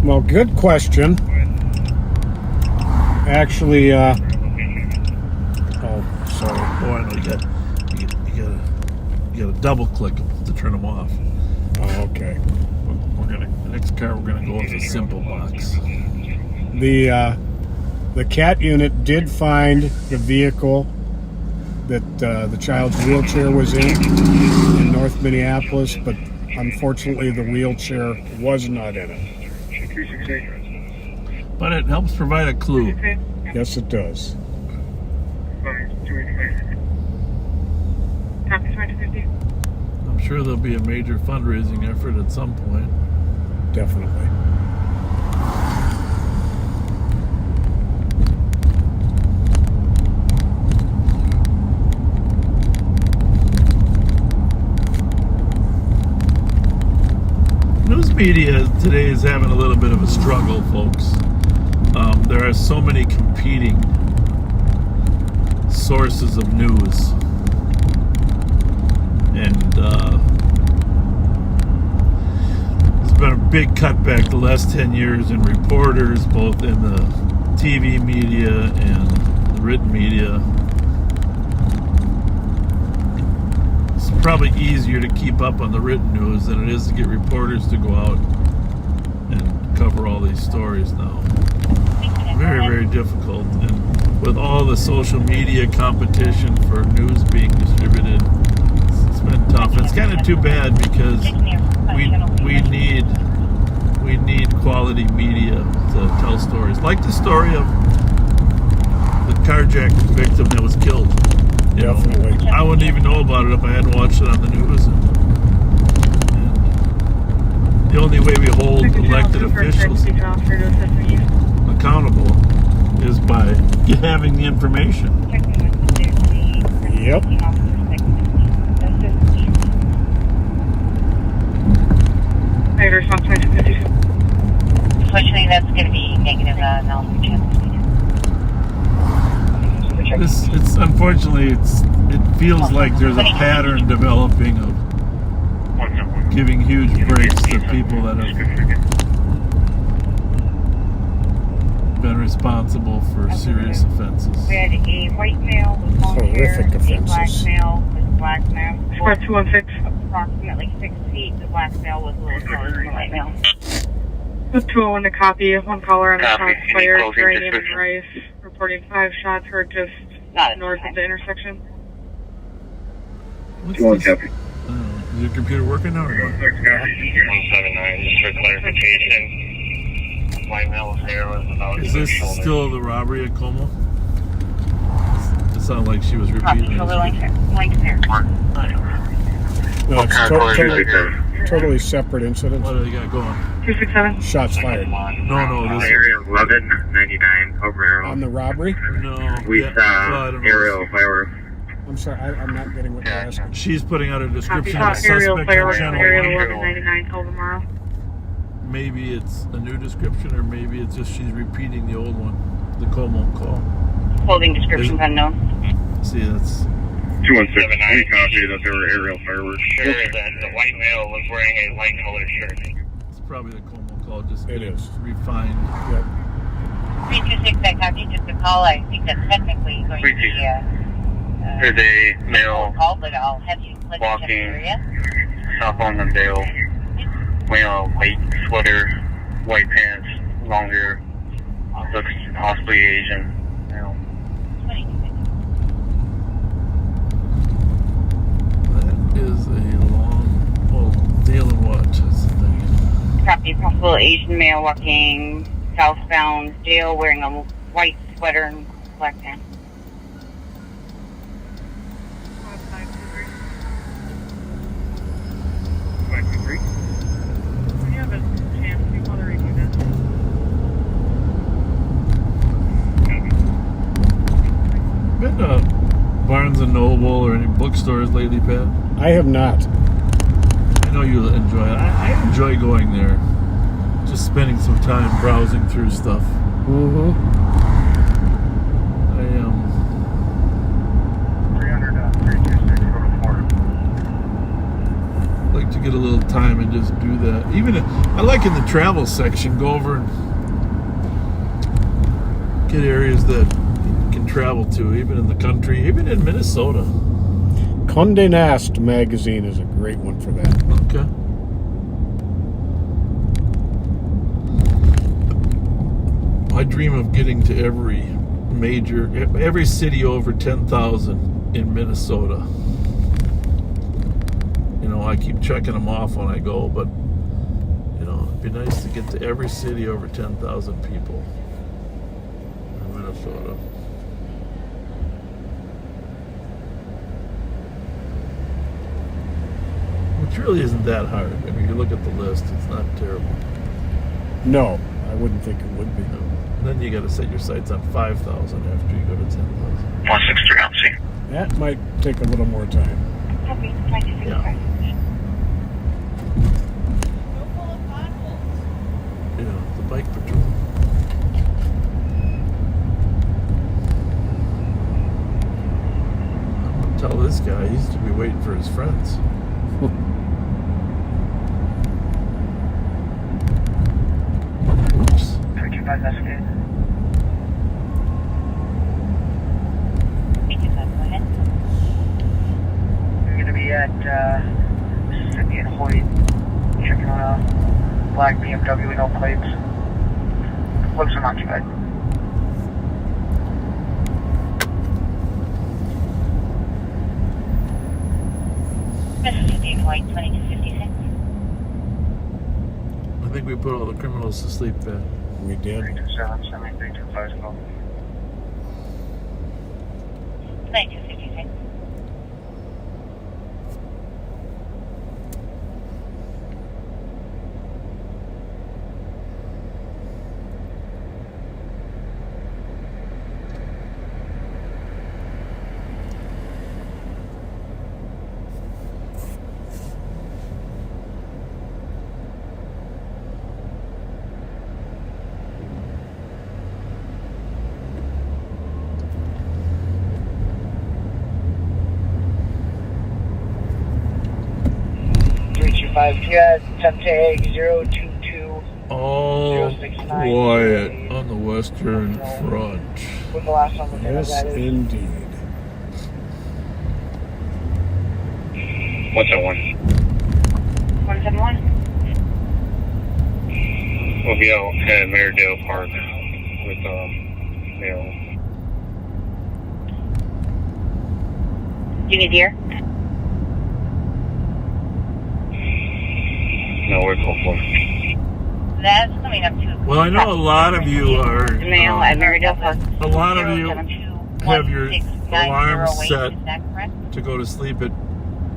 Well, good question. Actually, oh, sorry. Oh, I know you gotta double click them to turn them off. Oh, okay. The next car we're gonna go with a simple box. The CAT unit did find the vehicle that the child's wheelchair was in North Minneapolis, but unfortunately the wheelchair was not in it. But it helps provide a clue. Yes, it does. I'm sure there'll be a major fundraising effort at some point. Definitely. News media today is having a little bit of a struggle, folks. There are so many competing sources of news. And there's been a big cutback the last 10 years in reporters, both in the TV media and the written media. It's probably easier to keep up on the written news than it is to get reporters to go out and cover all these stories now. Very, very difficult. And with all the social media competition for news being distributed, it's been tough. It's kind of too bad because we need quality media to tell stories. Like the story of the carjacking victim that was killed. Definitely. I wouldn't even know about it if I hadn't watched it on the news. And the only way we hold elected officials accountable is by having the information. Yep. Unfortunately, that's going to be negative knowledge. It's unfortunately it feels like there's a pattern developing of giving huge breaks to people that have been responsible for serious offenses. We had a white male with long Horrific hair, offenses. a black male with black male. Squad 216. Approximately 6 feet. The black male was a little taller than the white male. 201 to copy. One caller on the Copy. shots Any fired. closing Uranium and description? Rice. Reporting 5 shots heard just north of the intersection. What's 2-1 this? copy. Is your computer working now or not? 179, just for clarification. White male's hair was about Is to this his shoulder. still the robbery at Como? It sounded like she was Copy. repeating Shoulder it. length hair. No, it's totally separate incidents. What do they got going? 267. Shots fired. No, this Area 1199 over arrow. On the robbery? no. We yeah, saw well, I don't know. aerial fireworks. I'm sorry, I'm not getting what you're asking. She's putting out a Copy. description of the Shot aerial suspect fireworks on on channel area 1. 1199 Albemarle. Maybe it's a new description, or maybe it's just she's repeating the old one, the Como call. Holding descriptions unknown. See, that's 216, we copy that there were aerial fireworks. Sure that the white male was wearing a light colored shirt. it's probably the Como call, just It is. refined. Yep. 326, that copy. Just a call. I think that's technically going to be There's a male call, but I'll have you click the walking area. south on the Dale, wearing a white sweater, white pants, long hair, looks possibly Asian. You know. That is a long, well, Dale and what is the thing? Copy. Possible Asian male walking southbound Dale wearing a white sweater and black pants. We have a chance. We want to review this. Been to Barnes and Noble or any bookstores lately, Pat? I have not. I know you enjoy it. I enjoy going there. Just spending some time browsing through stuff. Mm-hmm. I 300, 326, go to 4. like to get a little time and just do that. Even I like in the travel section, go over and get areas that you can travel to, even in the country, even in Minnesota. Condé Nast magazine is a great one for that. Okay. I dream of getting to every city over 10,000 in Minnesota. You know, I keep checking them off when I go, but you know, it'd be nice to get to every city over 10,000 people in Minnesota. Which really isn't that hard. I mean, you look at the list, it's not terrible. No, I wouldn't think it would be. No. And then you got to set your sights on 5,000 after you go to 10,000. 163 Ramsey. That might take a little more time. Copy. 265. Yeah, the bike patrol. investigate. We're going to be at Mississippi and Hoyt, checking on a black BMW with no plates. Looks unoccupied. Mississippi and Hoyt, 2256. I think we put all the criminals to sleep there. We did. 327, 7325, go. 2256. Yeah, temp tag 022. All 069. quiet on the western front. When the last one was in, Yes, that is. indeed. What's that one? 171. We'll be out at Maridale Park with, You need here? no, we're cool for. That's coming up to. Well, I know a lot of you are. Mail at Maridale Park. A lot of you have your alarm set to go to sleep at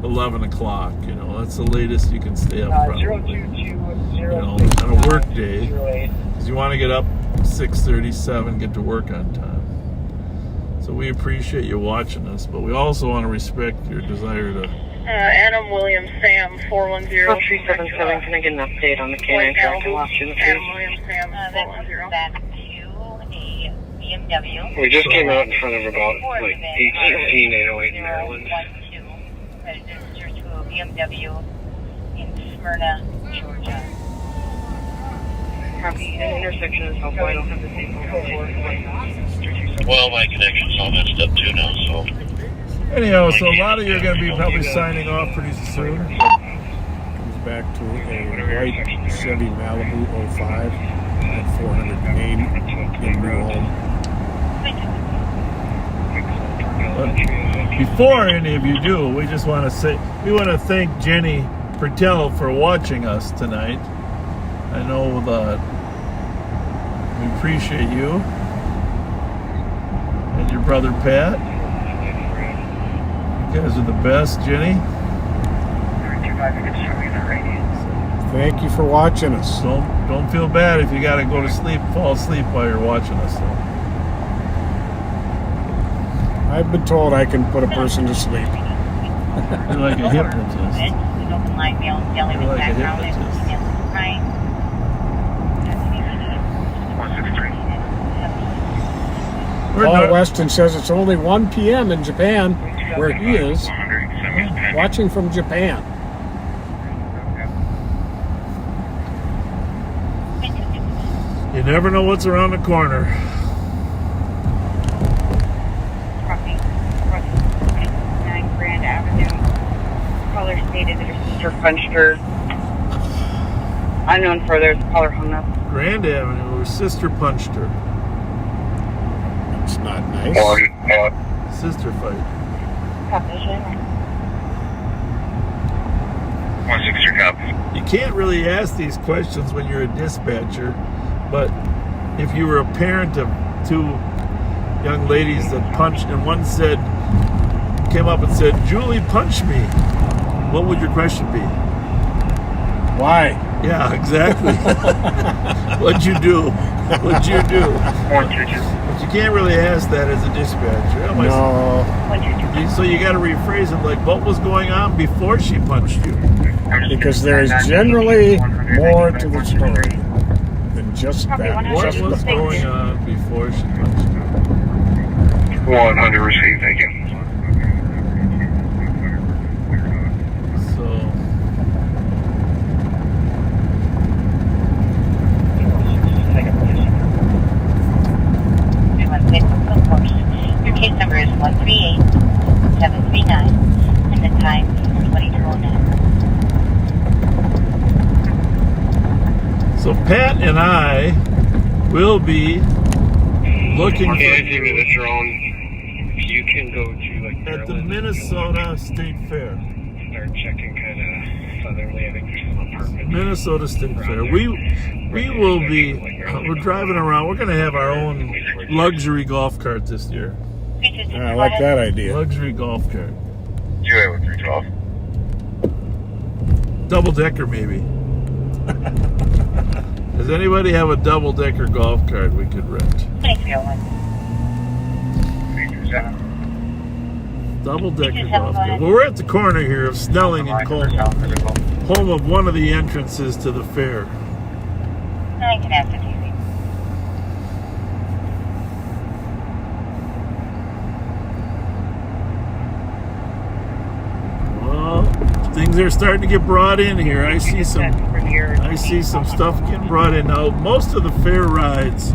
11 o'clock. You know, that's the latest you can stay up probably. 022, On a work day, because you want to get up 6:37, get to work on time. So we appreciate you watching us, but we also want to respect your desire to. Adam Williams, Sam, 410. 377, can I get an update on the canine track and lost you in the face? Adam Williams, Sam, 410. Back to a BMW. We just came out in front of about like 816 808 in Maryland. Register to a BMW in Smyrna, Georgia. Copy, an intersection is helpful, I don't have the same phone. Well, my connection's all messed up too now, so. Anyhow, so a lot of you are going to be probably signing off pretty soon. Comes back to a white Chevy Malibu 05 at 400 Main in New Ulm. But before any of you do, we just want to say we want to thank Jenny Pertell for watching us tonight. I know that we appreciate you and your brother Pat. You guys are the best, Jenny. Thank you for watching us. Don't feel bad if you got to go to sleep, fall asleep while you're watching us. I've been told I can put a person to sleep. You're like a hypnotist. You're like a hypnotist. Paul Weston says it's only 1 p.m. in Japan, where he is, watching from Japan. You never know what's around the corner. Grand Avenue. Caller stated that her sister punched her. Unknown further, the caller hung up. Grand Avenue, her sister punched her. It's not nice. Sister fight. 163 copy. You can't really ask these questions when you're a dispatcher, but if you were a parent of two young ladies that punched, and one came up and said, "Julie punched me," what would your question be? Why? Yeah, exactly. What'd you do? What'd you do? But you can't really ask that as a dispatcher. No. So you got to rephrase it like, what was going on before she punched you? Because there is generally more to the story than just that. What Just was the going on before she punched you? 100 received, thank you. Pat and I will be looking for anything with a drone. You can go to like at the Maryland, Minnesota State Fair. start checking kind of southerly. I think there's some apartments. Minnesota State Fair. We will be. We're driving around. We're going to have our own luxury golf cart this year. I like that idea. Luxury golf cart. You have a 312. Double decker, maybe. Does anybody have a double decker golf cart we could rent? Double decker golf cart. Well, we're at the corner here of Snelling and Coleman, home of one of the entrances to the fair. I can have to TV. Well, things are starting to get brought in here. I see some stuff getting brought in now. Most of the fair rides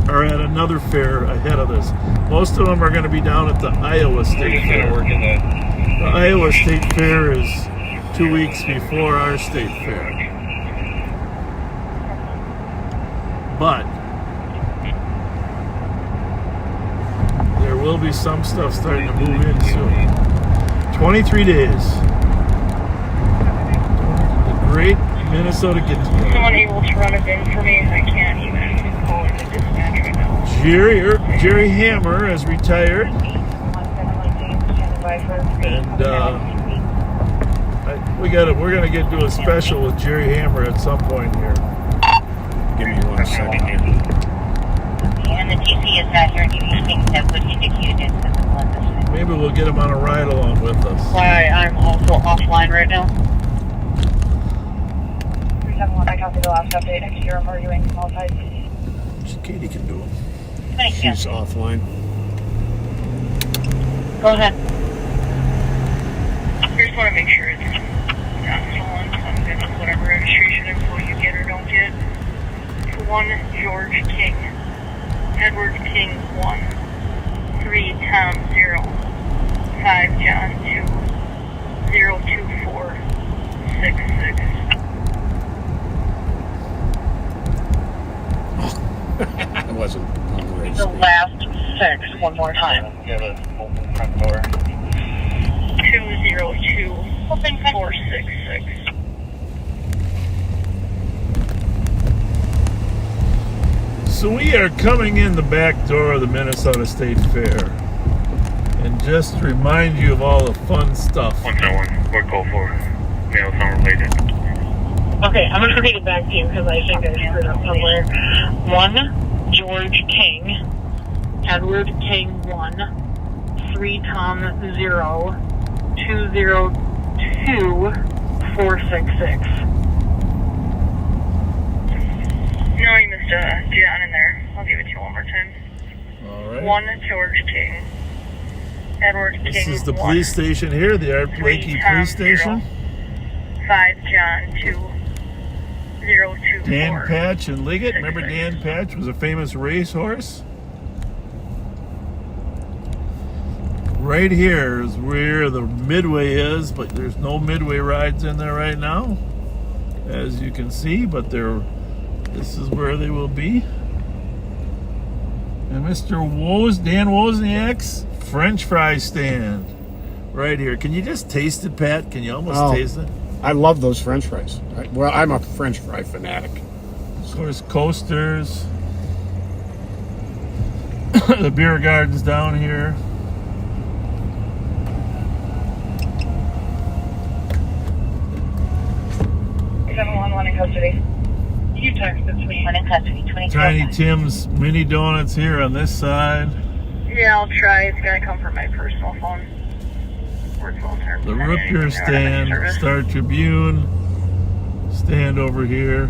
are at another fair ahead of this. Most of them are going to be down at the Iowa State Fair. The Iowa State Fair is 2 weeks before our state fair. But there will be some stuff starting to move in soon. 23 days. The great Minnesota get-together. Someone able to run a bin for me? I can't even call it the dispatch right now. Jerry Hammer has retired. And we're gonna do a special with Jerry Hammer at some point here. Give me 1 second here. And the TC is not here. Do you think that would indicate it's in the blood? Maybe we'll get him on a ride along with us. Why, I'm also offline right now. 371, I copy the last update. Next year, I'm arguing from all sides. Katie can do them. Thank you. She's offline. Go ahead. I just want to make sure it's not stolen, so I'm good with whatever registration info you get or don't get. 1 George King, Edward King 1, 3 Tom 0, 5 John 2, 024 66. It wasn't on the right The screen. last 6, one more time. You have an open front door. 202 466. So we are coming in the back door of the Minnesota State Fair. And just to remind you of all the fun stuff. 101. What call for? Mail unrelated. Okay, I'm going to repeat it back to you because I think I screwed up somewhere. 1 George King, Edward King 1, 3 Tom 0, 202 466. No, you missed a John in there. I'll give it to you one more time. All right. 1 George King, Edward King 1. This is the police station here, the Art Blakey Police Station. 5 John 2, 024. Dan Patch and Liggett. Remember Dan Patch was a famous racehorse? Right here is where the Midway is, but there's no Midway rides in there right now, as you can see, but this is where they will be. And Mr. Dan Wozniak's French fry stand right here. Can you just taste it, Pat? Can you almost taste it? I love those French fries. Well, I'm a French fry fanatic. Of course, coasters. The beer garden's down here. One in custody. You texted me. One in custody. 22. Tiny Tim's mini donuts here on this side. Yeah, I'll try. It's gonna come from my personal phone. Work phone service. The Root Beer stand, Star Tribune stand over here.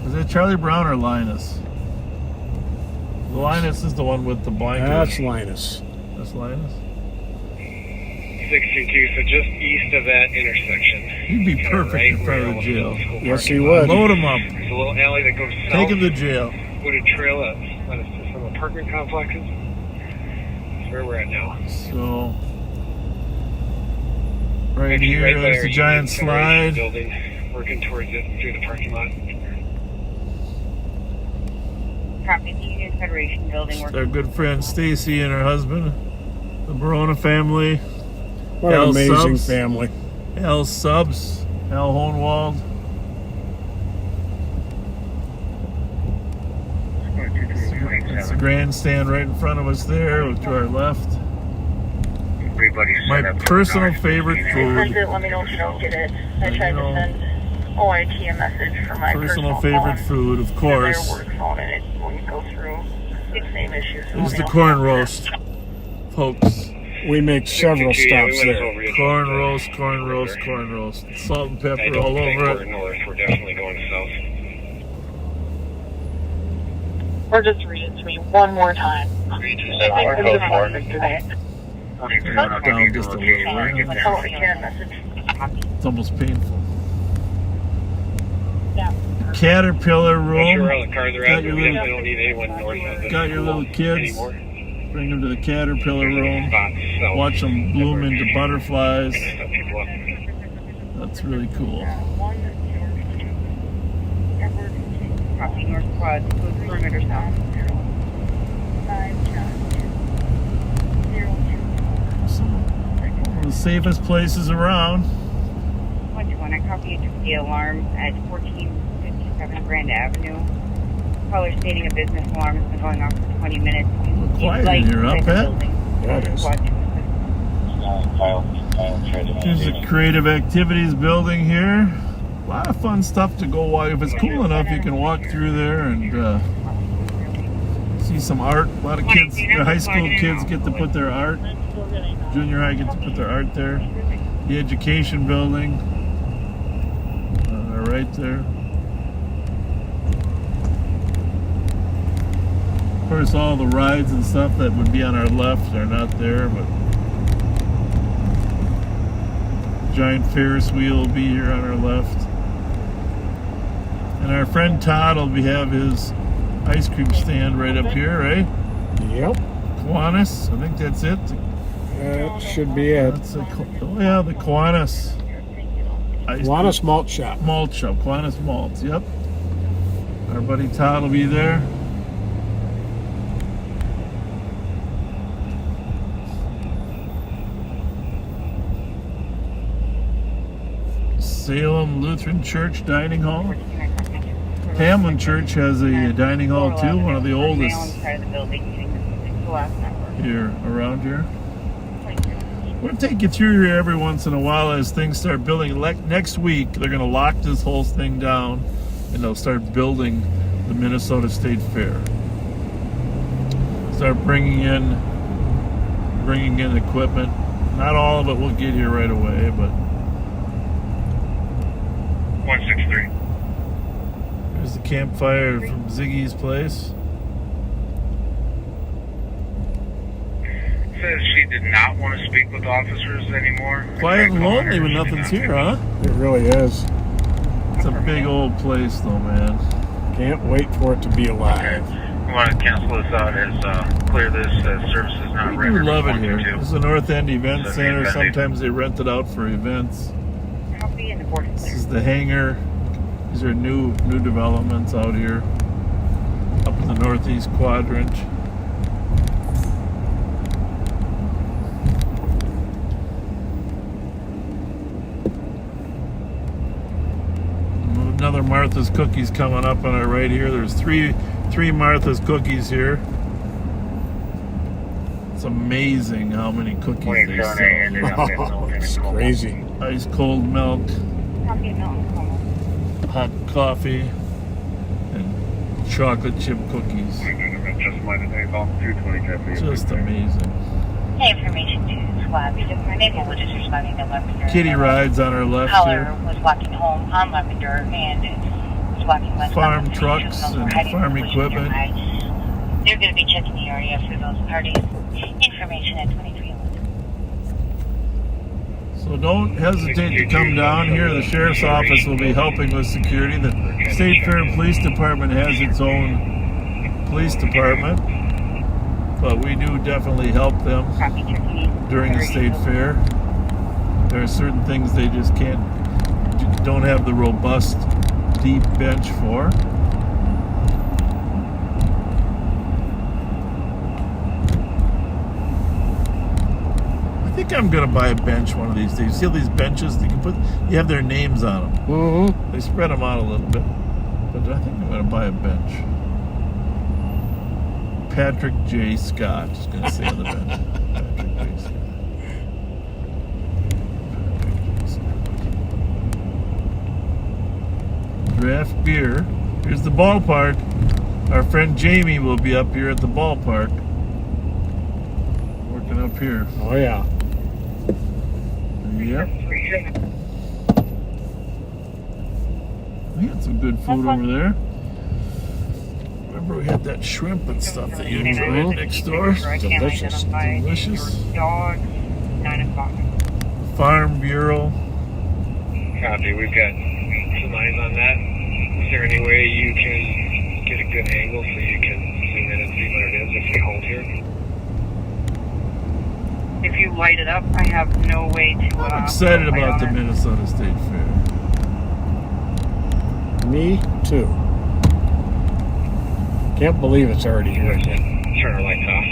Is that Charlie Brown or Linus? Linus is the one with the blanket. That's Linus. That's Linus. 62, so just east of that intersection. He'd be perfect in front of the jail. Yes, he would. Load him up. There's a little alley that goes south. Take him to jail. Wooded trail up from apartment complexes. That's where we're at now. So, right here, there's the giant slide. Building. working towards it through the parking lot. Copy, the Union Federation building. It's our good friend Stacy and her husband, the Barona family. What an amazing family. Al Subs, Al Hohenwald. That's the grandstand right in front of us there, to our left. My personal favorite food. Let me know if you don't get it. I tried to send OIT a message for my personal favorite food, of course, their work phone, and it wouldn't go through. Same issues. is the corn roast, folks. We make several stops there. Corn roast, corn roast, corn roast. Salt and pepper all over it. North. We're definitely going south. Or just read it to me one more time. Down just a little way. It's almost painful. Caterpillar room. Got your little kids. Bring them to the Caterpillar room. Watch them bloom into butterflies. That's really cool. Copy, North Quad, code perimeter south. One of the safest places around. 121, I copy, you took the alarm at 1457 Grand Avenue. Caller stating a business alarm has been going off for 20 minutes. Quiet in here, huh, Pat? Yeah, it is. Here's the creative activities building here. A lot of fun stuff to go walk. If it's cool enough, you can walk through there and see some art. A lot of kids, the high school kids get to put their art. Junior high get to put their art there. The education building, right there. Of course, all the rides and stuff that would be on our left are not there, but giant Ferris wheel will be here on our left. And our friend Todd will have his ice cream stand right up here, right? Yep. Kiwanis, I think that's it. That should be it. Oh yeah, the Kiwanis. Kiwanis Malt Shop. Malt Shop, Kiwanis Malts, yep. Our buddy Todd will be there. Salem Lutheran Church Dining Hall. Hamlin Church has a dining hall too, one of the oldest here around here. We'll take you through here every once in a while as things start building. Next week, they're going to lock this whole thing down and they'll start building the Minnesota State Fair. Start bringing in equipment. Not all of it will get here right away, but 163. there's the campfire from Ziggy's place. Says she did not want to speak with officers anymore. Quiet and lonely when nothing's here, huh? It really is. It's a big old place, though, man. Can't wait for it to be alive. We want to cancel this out as clear this as services not We do rendered. love it here. 122. This is the North End Event So Center. they- Sometimes they rent it out for events. Copy in the border. This is the hangar. These are new developments out here, up in the northeast quadrant. Another Martha's Cookies coming up on our right here. There's three Martha's Cookies here. It's amazing how many cookies they sell. It's crazy. Ice cold milk, Copy in Mountain Home. hot coffee, and chocolate chip cookies. Just amazing. Hey, information to Squad. My name was just responding to Lavender. Kitty rides on our left Caller here. was walking home on Lavender and was walking west. Farm trucks and farm equipment. They're going to be checking the area for those parties. Information at 2311. So don't hesitate to come down here. The sheriff's office will be helping with security. The State Fair Police Department has its own police department, but we do definitely help them during the State Fair. There are certain things they just can't you don't have the robust, deep bench for. I think I'm gonna buy a bench one of these days. See all these benches that you have their names on them. Mm-hmm. They spread them out a little bit, but I think I'm gonna buy a bench. Patrick J. Scott is gonna say on the bench. Patrick J. Scott. Draft beer. Here's the ballpark. Our friend Jamie will be up here at the ballpark. Working up here. Oh, yeah. Yep. We had some good food over there. Remember we had that shrimp and stuff that you enjoyed next door? Delicious. Delicious. Dog, 9 o'clock. Farm Bureau. Copy. We've got some eyes on that. Is there any way you can get a good angle so you can zoom in and see what it is if we hold here? If you light it up, I have no way to. I'm excited about the Minnesota State Fair. Me too. Can't believe it's already here again. Turn our lights off.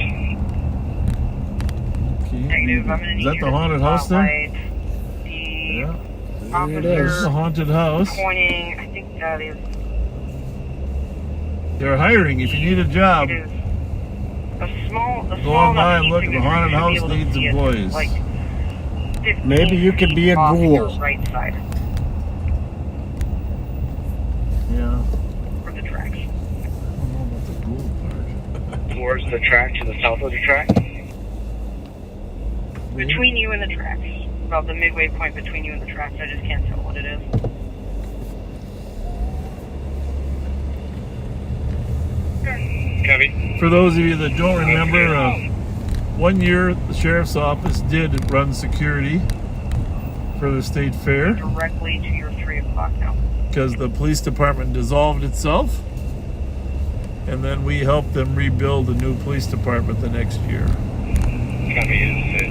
Negative. I'm gonna Is that the haunted house there? Yeah. There it is. It's the haunted house. Pointing, I think that is. They're hiring if you need a job. A small Go online and look at the haunted house needs employees. Like Maybe you could be a off your ghoul. right side Yeah. for the tracks. I don't know about the ghoul part. Towards the track, to the south of the track. Between you and the tracks. About the midway point between you and the tracks. I just can't tell what it is. Copy. For those of you that don't remember, 1 year the sheriff's office did run security for the state fair Directly to your 3 o'clock now. because the police department dissolved itself, and then we helped them rebuild a new police department the next year. Copy. Is it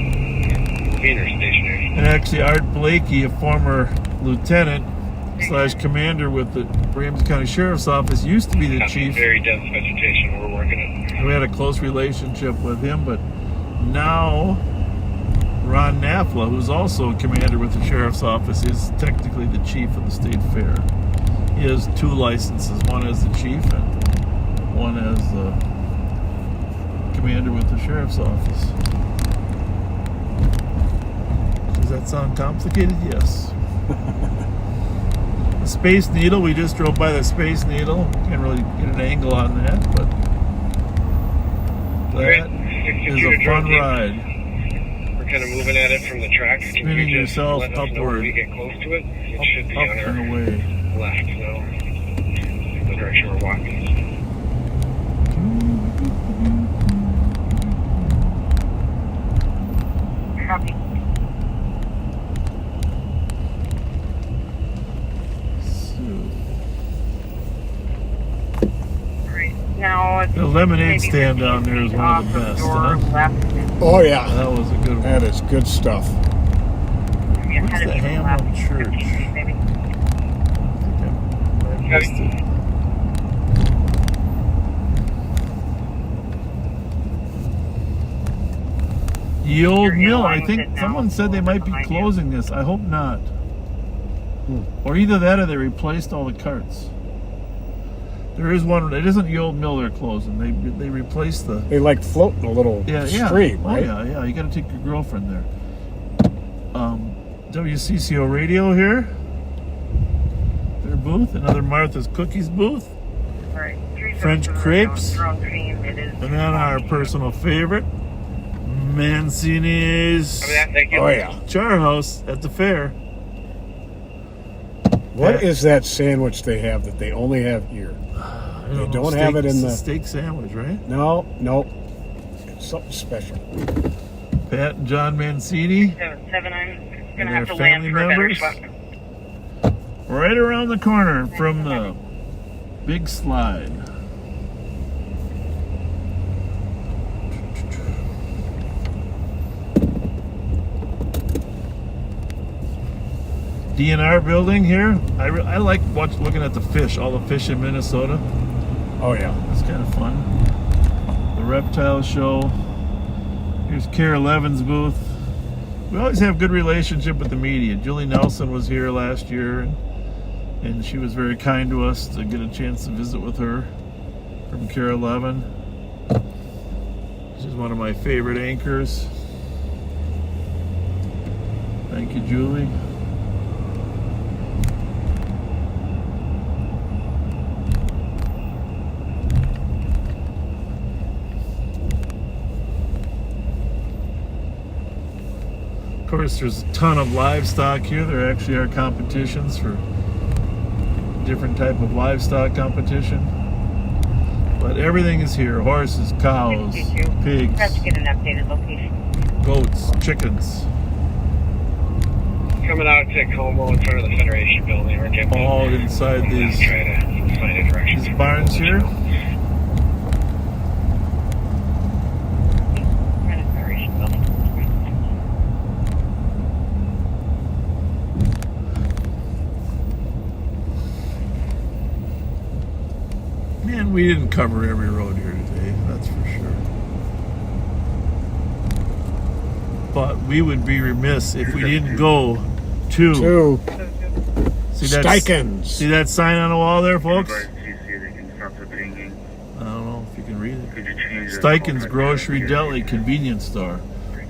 Wiener stationary? And actually, Art Blakey, a former lieutenant / commander with the Ramsey County Sheriff's Office, used to be the Copy. chief. Very dense vegetation. We're working it. We had a close relationship with him, but now Ron Nafla, who's also a commander with the Sheriff's Office, is technically the chief of the state fair. He has 2 licenses, one as the chief and one as the commander with the Sheriff's Office. Does that sound complicated? Yes. The Space Needle, we just drove by the Space Needle. Can't really get an angle on that, but that is a fun ride. We're kind of moving at it from the tracks. Can Spinning you just yourself let us know upward. when we get close to it? It should be Up on our and away. left, so the direction we're walking. Copy. Now, The lemonade stand down there is one of the best. Huh? Oh, yeah. That was a good one. That is good stuff. What's the Hamlin Church? I missed it. The old mill, I think someone said they might be closing this. I hope not. Or either that or they replaced all the carts. There is one. It isn't the old mill they're closing. They replaced the. They like float in a little stream, right? Oh yeah. You got to take your girlfriend there. WCCO Radio here. Their booth. Another Martha's Cookies booth. French crepes. And then our personal favorite, Mancini's. Oh yeah. Char House at the fair. What is that sandwich they have that they only have here? They don't have it in the steak sandwich, right? No. It's something special. Pat and John Mancini. 7, I'm And gonna have their to land family for a better members. spot. Right around the corner from the big slide. DNR building here. I like looking at the fish, all the fish in Minnesota. Oh yeah, it's kind of fun. The reptile show. Here's Kara Levin's booth. We always have good relationship with the media. Julie Nelson was here last year, and she was very kind to us to get a chance to visit with her from Kara Levin. She's one of my favorite anchors. Thank you, Julie. Of course, there's a ton of livestock here. There actually are competitions for different type of livestock competition. But everything is here. Horses, cows, pigs, Have to get an updated location. goats, chickens. Coming out to Como in front of the Federation building. We're getting all inside these barns here. Man, we didn't cover every road here today, that's for sure. But we would be remiss if we didn't go to Steikens. See that sign on the wall there, folks? I don't know if you can read it. Steikens Grocery Deli Convenience Store.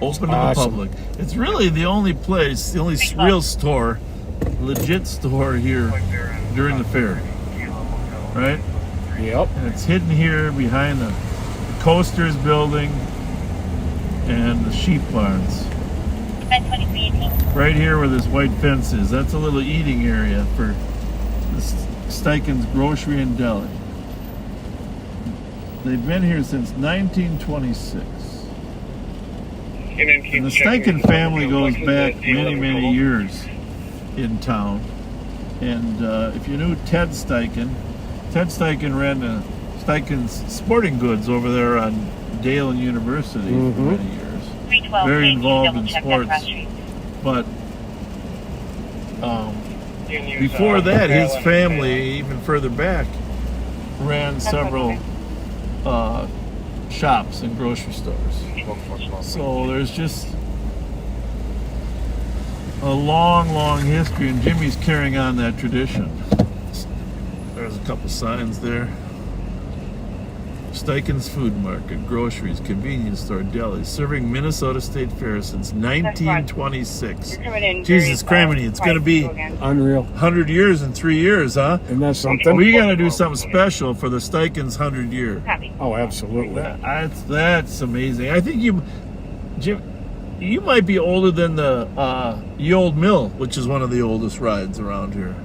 Open to the public. It's really the only place, the only real store, legit store here during the fair. Right? Yep. And it's hidden here behind the Coasters building and the sheep barns. Right here where this white fence is. That's a little eating area for the Steikens Grocery and Deli. They've been here since 1926. And the Steichen family goes back many, many years in town. And if you knew Ted Steichen ran the Steichen's Sporting Goods over there on Dale and University for many years. Very involved in sports. But before that, his family, even further back, ran several shops and grocery stores. So there's just a long, long history, and Jimmy's carrying on that tradition. There's a couple signs there. Steichen's Food Market, groceries, convenience store, deli, serving Minnesota State Fair since 1926. Jesus criminy, it's going to be unreal. 100 years in 3 years, huh? Isn't that something? We got to do something special for the Steichen's 100 year. Oh, absolutely. That's amazing. I think Jim, you might be older than the Old Mill, which is one of the oldest rides around here.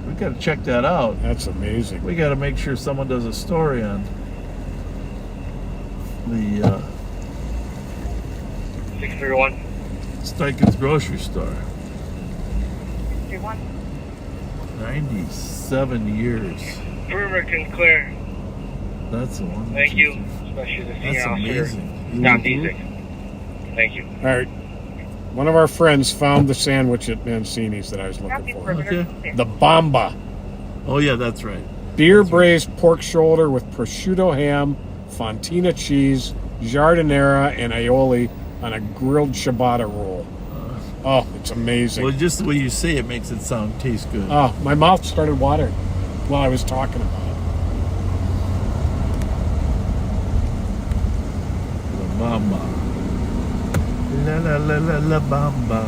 We got to check that out. That's amazing. We got to make sure someone does a story on the 631 Steichen's grocery store. 97 years. Bremerton's clear. That's a long. Thank you, especially the senior That's officer. amazing. Scott Disick. Thank you. All right. One of our friends found the sandwich at Mancini's that I was looking for. Okay. The Bamba. Oh, yeah, that's right. Beer braised pork shoulder with prosciutto ham, fontina cheese, giardiniera, and aioli on a grilled ciabatta roll. Oh, it's amazing. Well, just the way you say it makes it taste good. Oh, my mouth started watering while I was talking about it. The Bamba. La la la la la Bamba.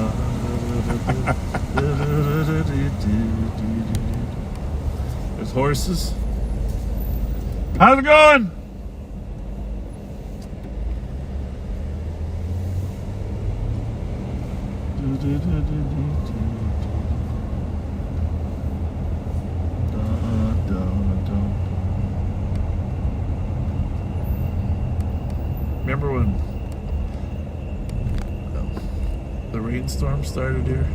There's horses. How's it going? Remember when the rainstorm started here?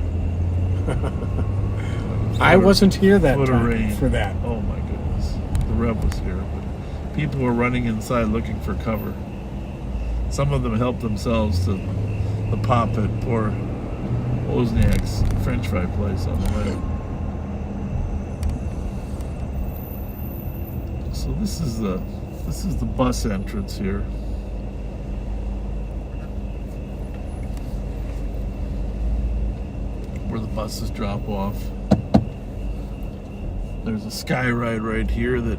I wasn't here that foot of time rain. for that. Oh my goodness. The Rev was here, but people were running inside looking for cover. Some of them helped themselves to the pop at poor Wozniak's French fry place on the way. So this is the bus entrance here. Where the buses drop off. There's a sky ride right here that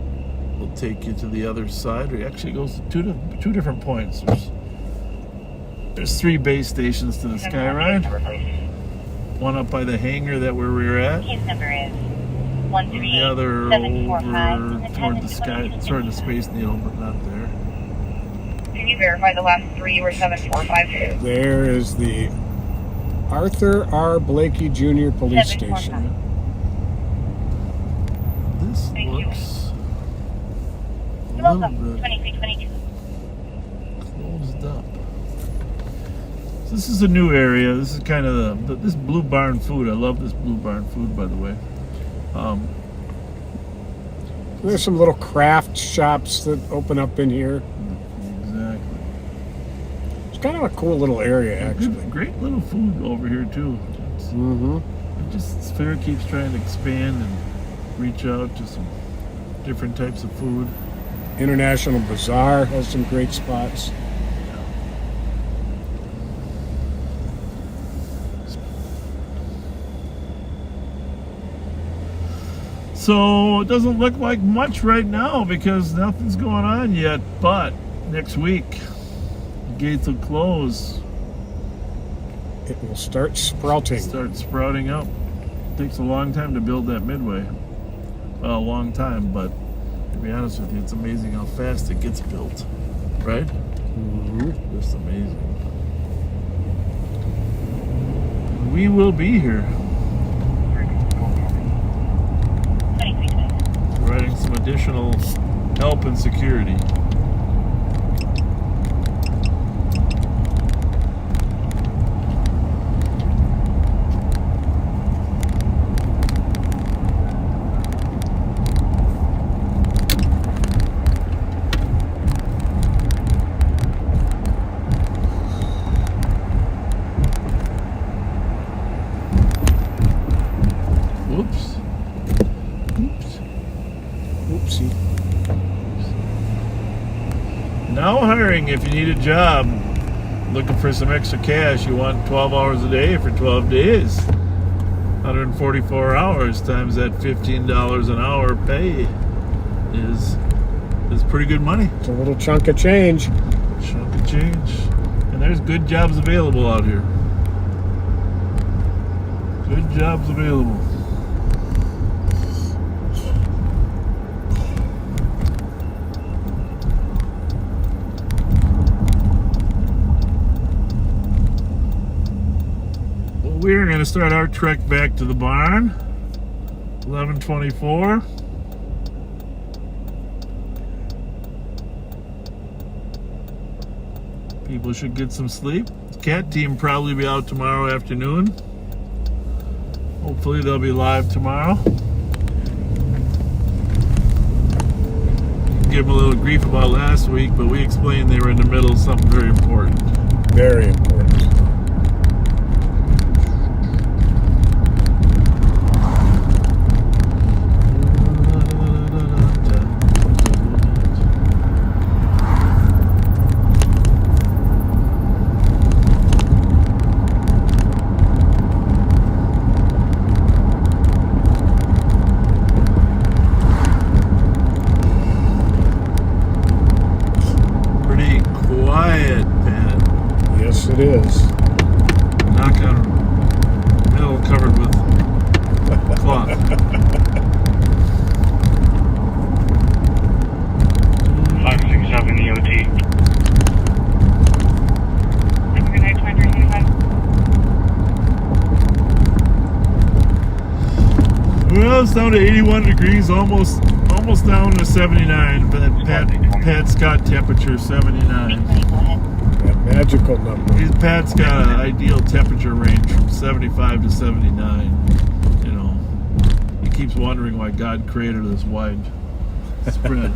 will take you to the other side. It actually goes to two different points. There's 3 base stations to the sky ride. One up by the hangar that where we were at. Case number is And the other over toward the sky, toward the Space Needle, but not there. Can you verify the last 3 were 745? There is the Arthur R. Blakey Jr. Police Station. This looks You're a little welcome. bit 2322. closed up. So this is a new area. This is kind of this Blue Barn food. I love this Blue Barn food, by the way. There's some little craft shops that open up in here. Exactly. It's kind of a cool little area, actually. Great little food over here too. Fair keeps trying to expand and reach out to some different types of food. International Bazaar has some great spots. So it doesn't look like much right now because nothing's going on yet, but next week the gates will close. It will start sprouting. Start sprouting up. Takes a long time to build that midway. Well, a long time, but to be honest with you, it's amazing how fast it gets built, right? Just amazing. We will be here. Providing some additional help and security. Now hiring if you need a job, looking for some extra cash, you want 12 hours a day for 12 days, 144 hours times that $15 an hour pay is pretty good money. It's a little chunk of change. Chunk of change. And there's good jobs available out here. Good jobs available. We're going to start our trek back to the barn. 11:24. People should get some sleep. The cat team probably be out tomorrow afternoon. Hopefully they'll be live tomorrow. Give them a little grief about last week, but we explained they were in the middle of something very important. Very important. It is. Knock on metal covered with cloth. 567 EOT. Good night, 2325. Well, it's down to 81 degrees, almost down to 79. But Pat Scott temperature 79. That magical number. Pat's got an ideal temperature range from 75 to 79. You know, he keeps wondering why God created this wide spread.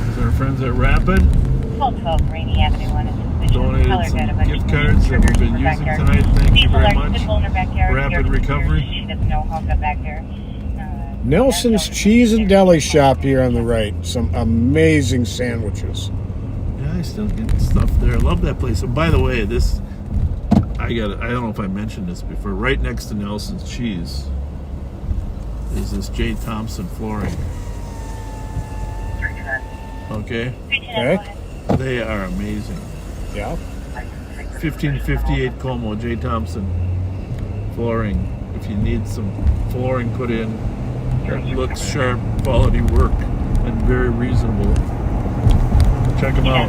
Is our friends at Rapid? 1212 Rainy Avenue 1 is suspicious. donated some gift cards that we've been using tonight. Thank you very much. Rapid recovery. She doesn't know how to get back there. Nelson's Cheese and Deli Shop here on the right. Some amazing sandwiches. Yeah, I still get stuff there. I love that place. And by the way, this I don't know if I mentioned this before. Right next to Nelson's Cheese is this J. Thompson flooring. Okay. Okay. They are amazing. Yeah. 1558 Como, J. Thompson flooring. If you need some flooring put in, that looks sharp, quality work, and very reasonable. Check them out.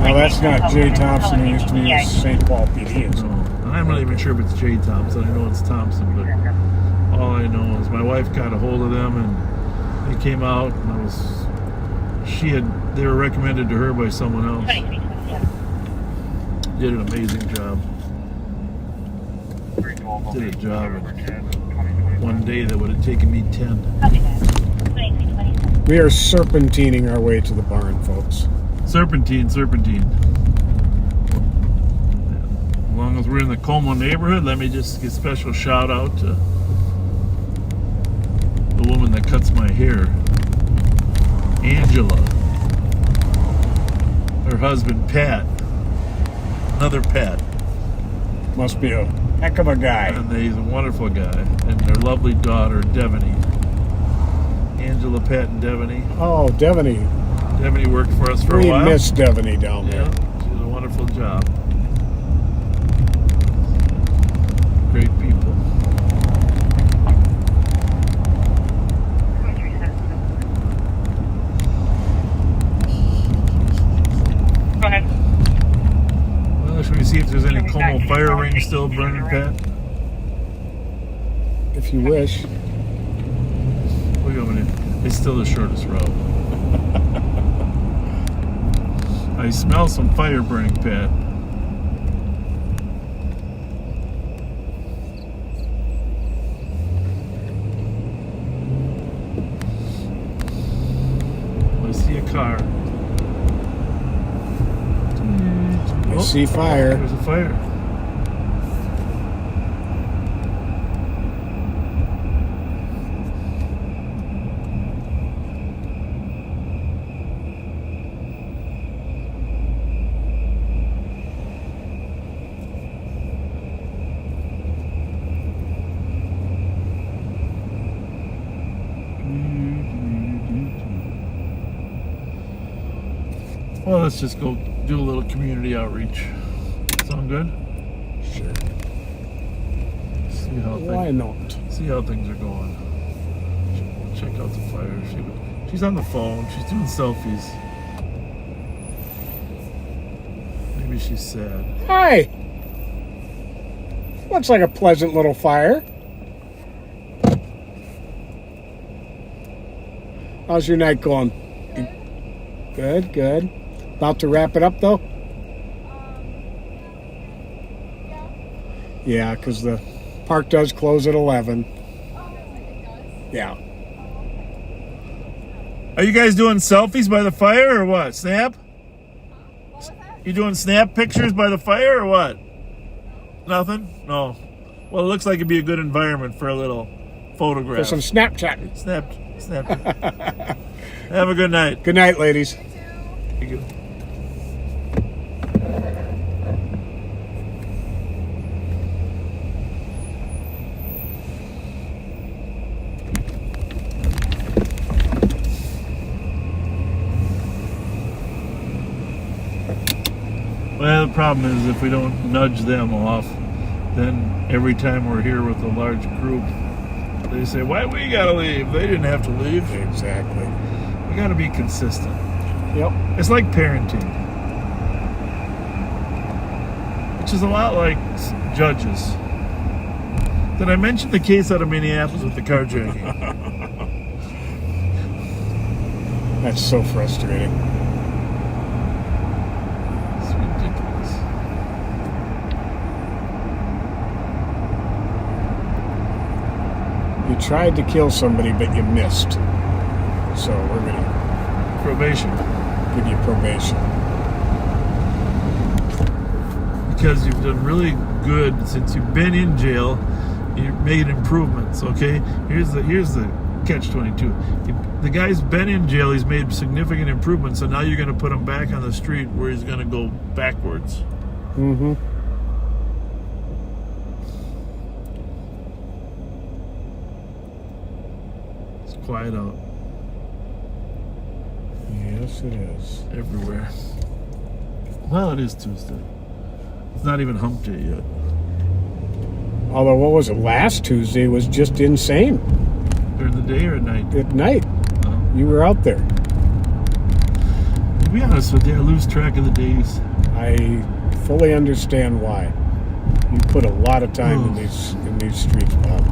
Well, that's not J. Thompson, who used to be St. Paul PD. So. I'm not even sure if it's J. Thompson. I know it's Thompson, but all I know is my wife got a hold of them and they came out, and they were recommended to her by someone else. Did an amazing job. Did a job in one day that would have taken me 10. We are serpentining our way to the barn, folks. Serpentine. As long as we're in the Como neighborhood, let me just give a special shout out to the woman that cuts my hair, Angela. Her husband, Pat. Another Pat. Must be a heck of a guy. And he's a wonderful guy. And their lovely daughter, Devaney. Angela, Pat, and Devaney. Oh, Devaney. Devaney worked for us for a while. We miss Devaney down there. Yeah, she did a wonderful job. Great people. Well, should we see if there's any Como fire rings still burning, Pat? If you wish. We're going in. It's still the shortest route. I smell some fire burning, Pat. I see a car. I see fire. There's a fire. Well, let's just go do a little community outreach. Sound good? Sure. See how Why not? See how things are going. Check out the fire. She's on the phone. She's doing selfies. Maybe she's sad. Hi. Looks like a pleasant little fire. How's your night going? Good, good. About to wrap it up, though? Yeah, because the park does close at 11. Yeah. Are you guys doing selfies by the fire or what? Snap? You doing snap pictures by the fire or what? Nothing? No. Well, it looks like it'd be a good environment for a little photograph. For some Snapchat. Snap. Have a good night. Good night, ladies. Thank you. Well, the problem is if we don't nudge them off, then every time we're here with a large group, they say, why we gotta leave? They didn't have to leave. Exactly. We gotta be consistent. Yep. It's like parenting, which is a lot like judges. Did I mention the case out of Minneapolis with the carjacking? That's so frustrating. It's ridiculous. You tried to kill somebody, but you missed. So we're going to Probation. give you probation. because you've done really good since you've been in jail. You've made improvements. Okay, here's the catch-22. The guy's been in jail. He's made significant improvements, so now you're going to put him back on the street where he's going to go backwards. Mm-hmm. It's quiet out. Yes, it is. Everywhere. Well, it is Tuesday. It's not even hump day yet. Although, what was it? Last Tuesday was just insane. During the day or at night? At night. Oh. You were out there. To be honest with you, I lose track of the days. I fully understand why. You put a lot of time in these streets, Bob.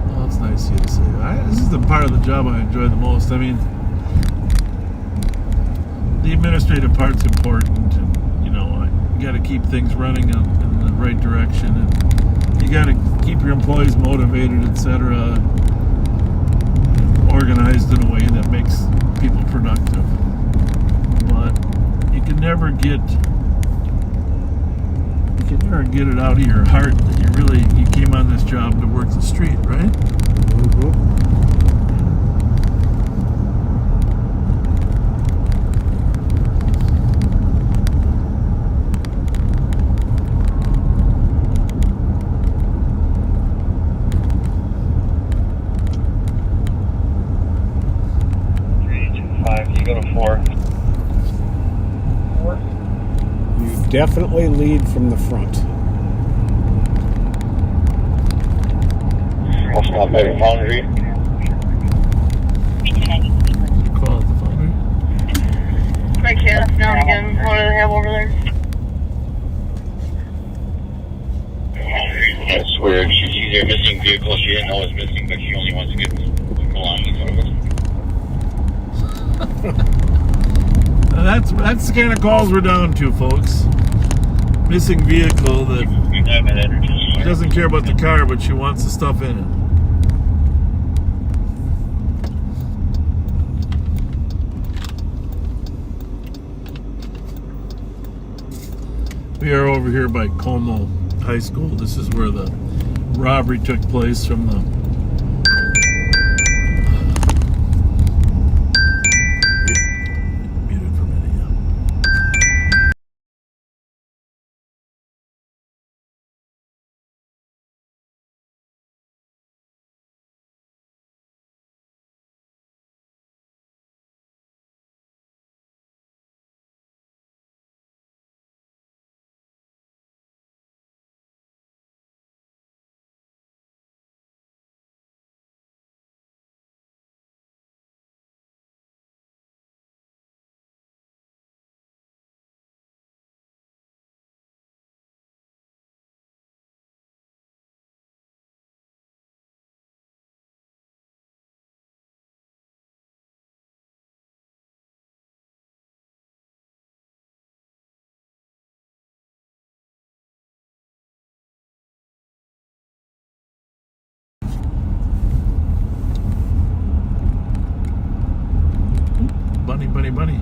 Well, it's nice of you to say. This is the part of the job I enjoy the most. I mean, the administrative part's important, and you got to keep things running in the right direction, and you got to keep your employees motivated, etc., organized in a way that makes people productive. But you can never get it out of your heart that you came on this job to work the street, right? Mm-hmm. 5, you go to 4. You definitely lead from the front. I'll stop by the foundry. Call it the foundry. My kids now and again, what do they have over there? That's weird. She sees their missing vehicle. She didn't know it was missing, but she only wants to get the belongings out of it. That's the kind of calls we're down to, folks. Missing vehicle that she doesn't care about the car, but she wants the stuff in it. We are over here by Como High School. This is where the robbery took place from the muted for a minute, yeah. Bunny.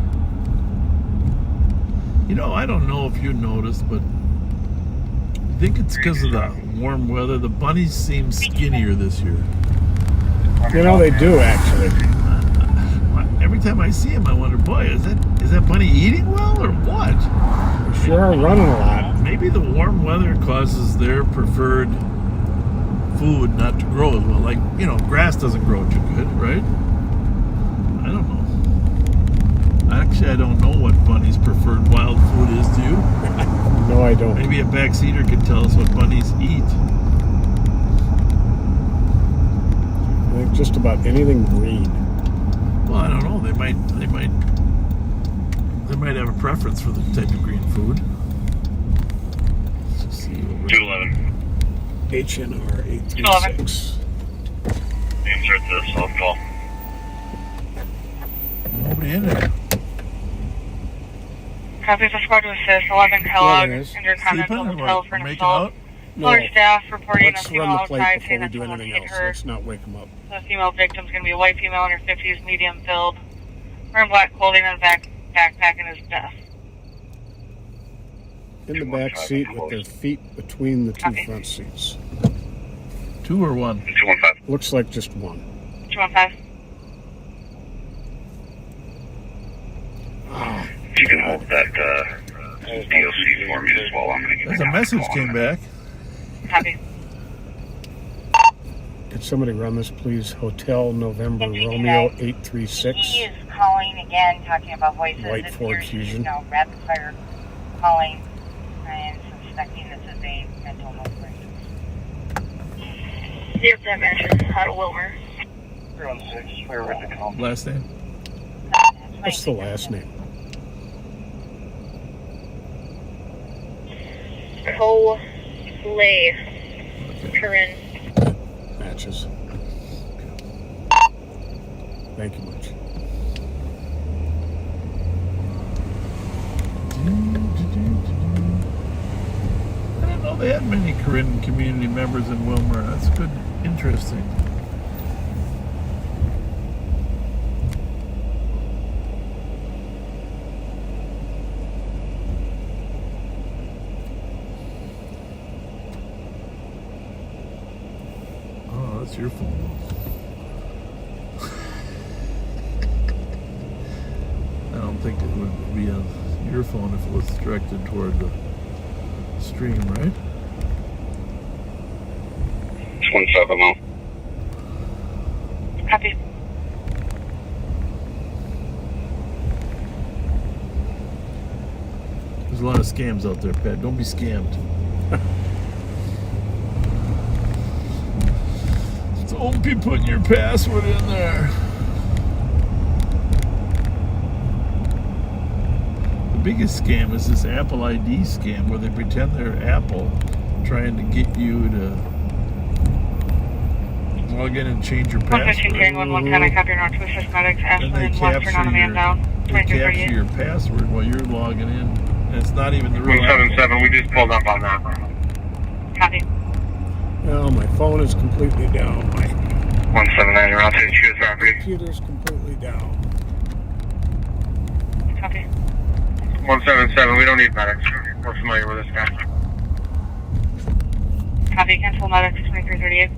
I don't know if you noticed, but I think it's because of the warm weather. The bunnies seem skinnier this year. They do, actually. Every time I see them, I wonder, boy, is that bunny eating well or what? They sure are running a lot. Maybe the warm weather causes their preferred food not to grow as well. Like, grass doesn't grow too good, right? I don't know. Actually, I don't know what bunnies' preferred wild food is. Do you? No, I don't. Maybe a backseater could tell us what bunnies eat. I think just about anything green. Well, I don't know. They might have a preference for the type of green food. Let's just see. 211. HNR 836. Insert the soft call. Nobody in there. Copy for squad to assist. 11 Kellogg, Intercontinental Hotel for an assault. Floor staff reporting a Let's female run the plate outside before saying we that do someone anything hit else. her. Let's not wake them up. The female victim is going to be a white female in her 50s, medium build, wearing black clothing and a backpack in his desk. in the back seat with their feet between the two front seats. 2 or 1? 215. Looks like just one. 215. If you can hold that DLC for me as well, I'm going to get There's a message came back. Copy. Could somebody run this, please? Hotel November Romeo 836. He is calling again, talking about voices. White It Ford appears Fusion. Now, rapid fire calling and suspecting this is a mental health crisis. 07 matches, out of Wilmer. 316, where was it called? Last name? What's the last name? Coley. Corinne. Matches. Thank you much. I didn't know they had many Corinne community members in Wilmer. That's good, interesting. Oh, that's your phone. I don't think it would be on your phone if it was directed toward the stream, right? 27 out. Copy. There's a lot of scams out there, Pat. Don't be scammed. Don't be putting your password in there. The biggest scam is this Apple ID scam where they pretend they're Apple, trying to get you to log in and change your password. 115 I copy Northwest Cosmetics, And they Ashland, Western on a man down. capture your password while you're logging in. And it's not even the real 177, we just pulled up on that. Copy. Oh, my phone is completely down. My 179, you're on to choose property. computer's completely down. Copy. 177, we don't need medics. We're familiar with this guy. Copy, cancel medics, 2338.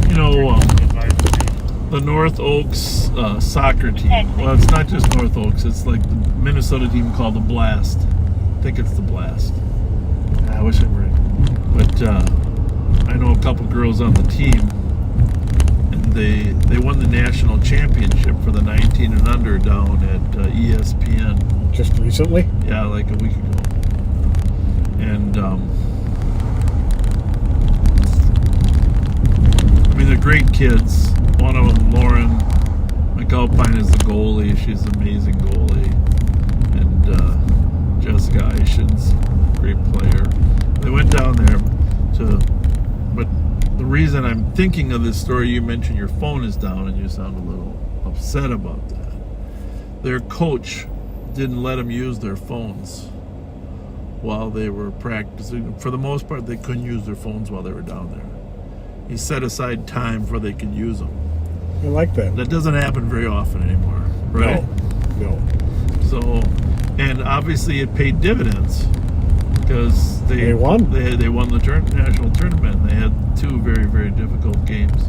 You know, the North Oaks soccer team. Well, it's not just North Oaks. It's like the Minnesota team called the Blast. I think it's the Blast. I wish I were right. But I know a couple girls on the team, and they won the national championship for the 19 and under down at ESPN. Just recently? Yeah, like a week ago. And I mean, they're great kids. One of them, Lauren McAlpine, is the goalie. She's an amazing goalie. And Jessica Eishen's great player. They went down there but the reason I'm thinking of this story, you mentioned your phone is down and you sound a little upset about that. Their coach didn't let them use their phones while they were practicing. For the most part, they couldn't use their phones while they were down there. He set aside time where they could use them. I like that. That doesn't happen very often anymore, right? No. So, and obviously it paid dividends because they won. They won the national tournament. They had 2 very, very difficult games.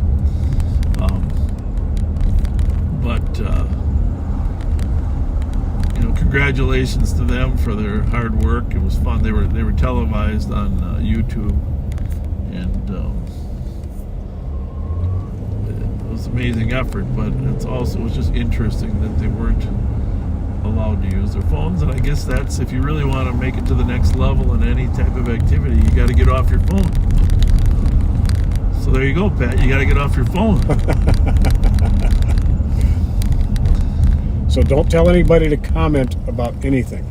You know, congratulations to them for their hard work. It was fun. They were televised on YouTube, and it was an amazing effort. But it was just interesting that they weren't allowed to use their phones. And I guess that's, if you really want to make it to the next level in any type of activity, you got to get off your phone. So there you go, Pat. You got to get off your phone. So don't tell anybody to comment about anything,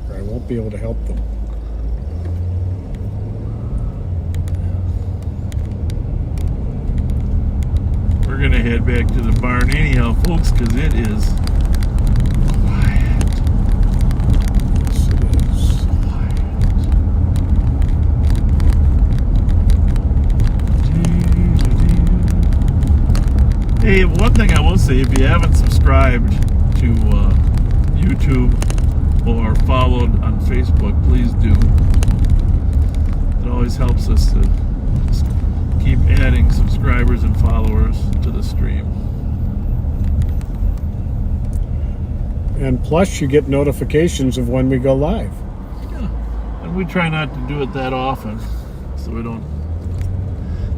or I won't be able to help them. We're going to head back to the barn anyhow, folks, because it is quiet. Yes, it is. Hey, one thing I will say, if you haven't subscribed to YouTube or followed on Facebook, please do. It always helps us to keep adding subscribers and followers to the stream. And plus, you get notifications of when we go live. Yeah. And we try not to do it that often, so we don't.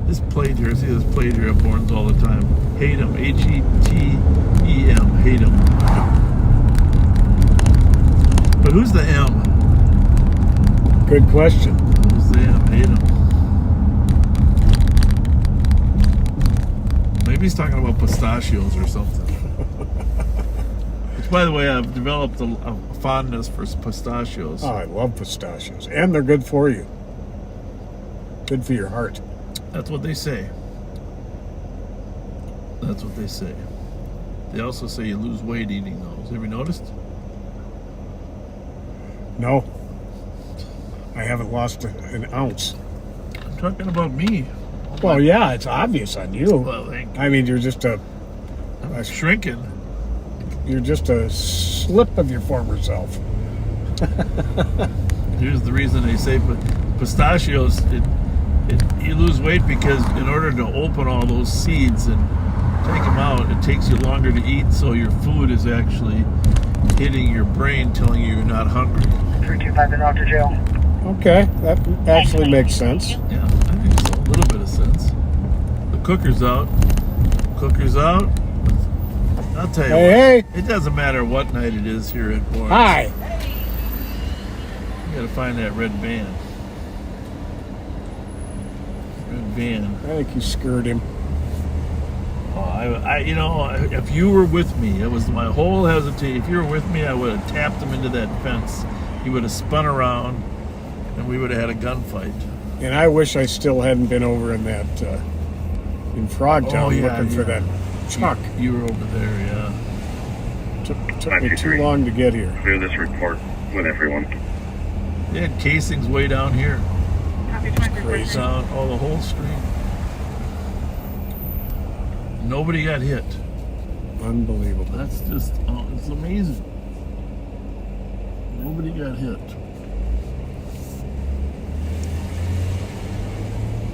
This plate here, see this plate here at Bourne's all the time. Hate 'em, H-E-T-E-M, hate 'em. But who's the M? Good question. Who's the M? Hate 'em. Maybe he's talking about pistachios or something. Which, by the way, I've developed a fondness for pistachios. Oh, I love pistachios. And they're good for you. Good for your heart. That's what they say. That's what they say. They also say you lose weight eating those. Have you noticed? No. I haven't lost an ounce. I'm talking about me. Well, yeah, it's obvious on you. Well, thank you. I mean, you're just a shrinking. You're just a slip of your former self. Here's the reason they say pistachios, you lose weight because in order to open all those seeds and take them out, it takes you longer to eat, so your food is actually hitting your brain, telling you you're not hungry. 325 to Dr. Jail. Okay, that actually makes sense. Yeah, I think so. A little bit of sense. The cooker's out. Cooker's out. I'll tell you Hey, it doesn't matter what night it is here at Bourne's. Hi. You gotta find that red van. Red van. I think you scared him. Oh, you know, if you were with me, it was my whole hesitation. If you were with me, I would have tapped him into that fence. He would have spun around, and we would have had a gunfight. And I wish I still hadn't been over in that in Frogtown looking for that truck. You were over there, yeah. Took me too long to get here. Clear this report with everyone. They had casings way down here. Crazy. Down all the whole street. Nobody got hit. Unbelievable. That's just, it's amazing. Nobody got hit.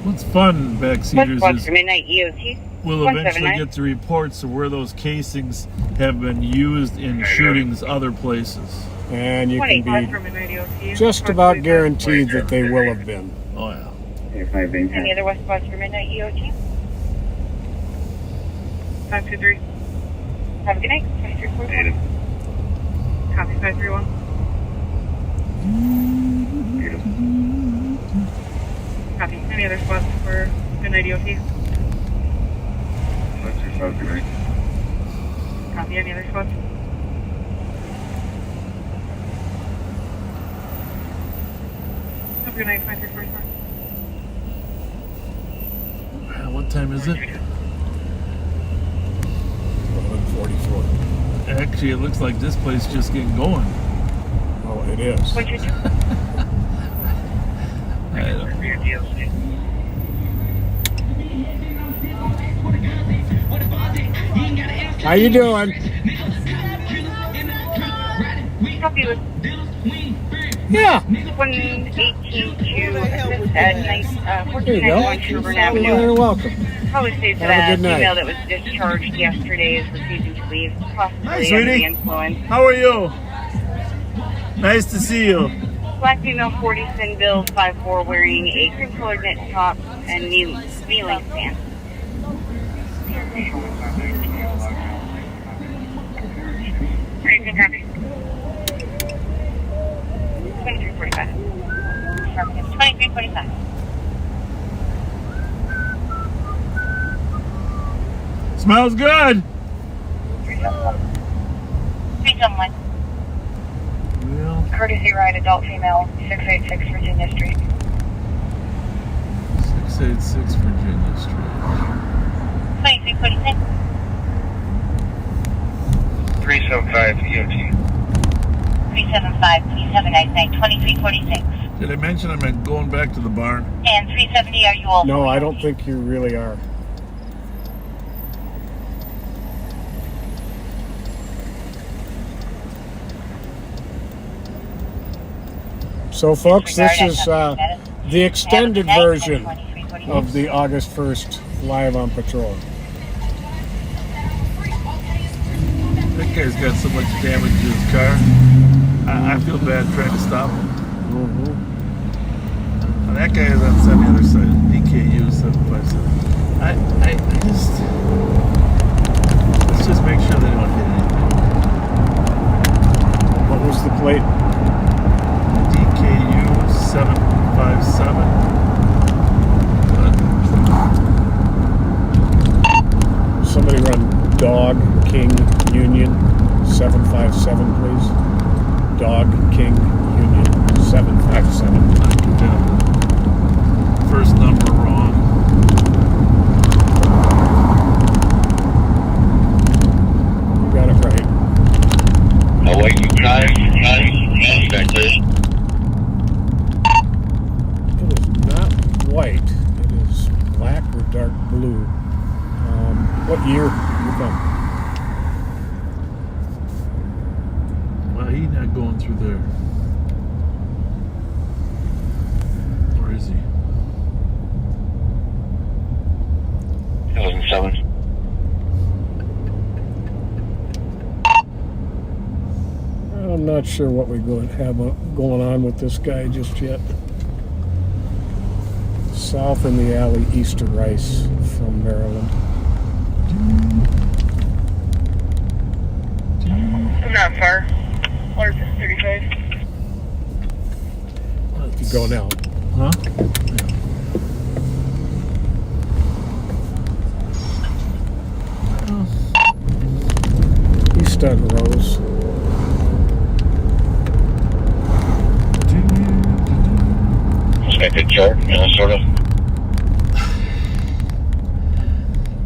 What's fun, backseaters, is midnight EOT. we'll eventually get the reports of where those casings have been used in shootings other places. And you can be just about guaranteed that they will have been. Oh, yeah. Any other west spots for midnight EOT? 523. Have a good night. 2344. Copy 531. Copy. Any other spots for midnight EOT? Copy. Any other spots? Have a good night. 5344. What time is it? 11:44. Actually, it looks like this place just getting going. Oh, it is. What you do? How you doing? Copy with Yeah. 118 at 1491 There you go. Sherburne Avenue. You're welcome. Probably saved Have a that good night. female that was discharged yesterday is refusing to leave, possibly Hi, under the sweetie. influence. How are you? Nice to see you. Black female, 40 thin build, 5'4", wearing a cream-colored knit top and kneeling pants. Anything copy? 2345. 2345. Smells good. 371. Well, Courtesy ride, adult female, 686 Virginia Street. 686 Virginia Street. 2346. 375 EOT. 375, 3799, 2346. Did I mention I'm going back to the barn? And 370, are you all? No, I don't think you really are. So, folks, this is the extended version of the August 1st Live on Patrol. That guy's got so much damage to his car. I feel bad trying to stop him. And that guy is on the other side. DKU 757. I just... Let's just make sure they don't hit anything. What was the plate? DKU 757. Somebody run Dog King Union 757, please. Dog King Union 757. First number wrong. You got it right. Away you guys, back there. It is not white. It is black or dark blue. What year you from? Well, he's not going through there. Where is he? 2007. I'm not sure what we're going to have going on with this guy just yet. South in the alley, east of Rice from Maryland. I'm not far. Large 35. You go now. Huh? East on Rose. Expected chart, Minnesota.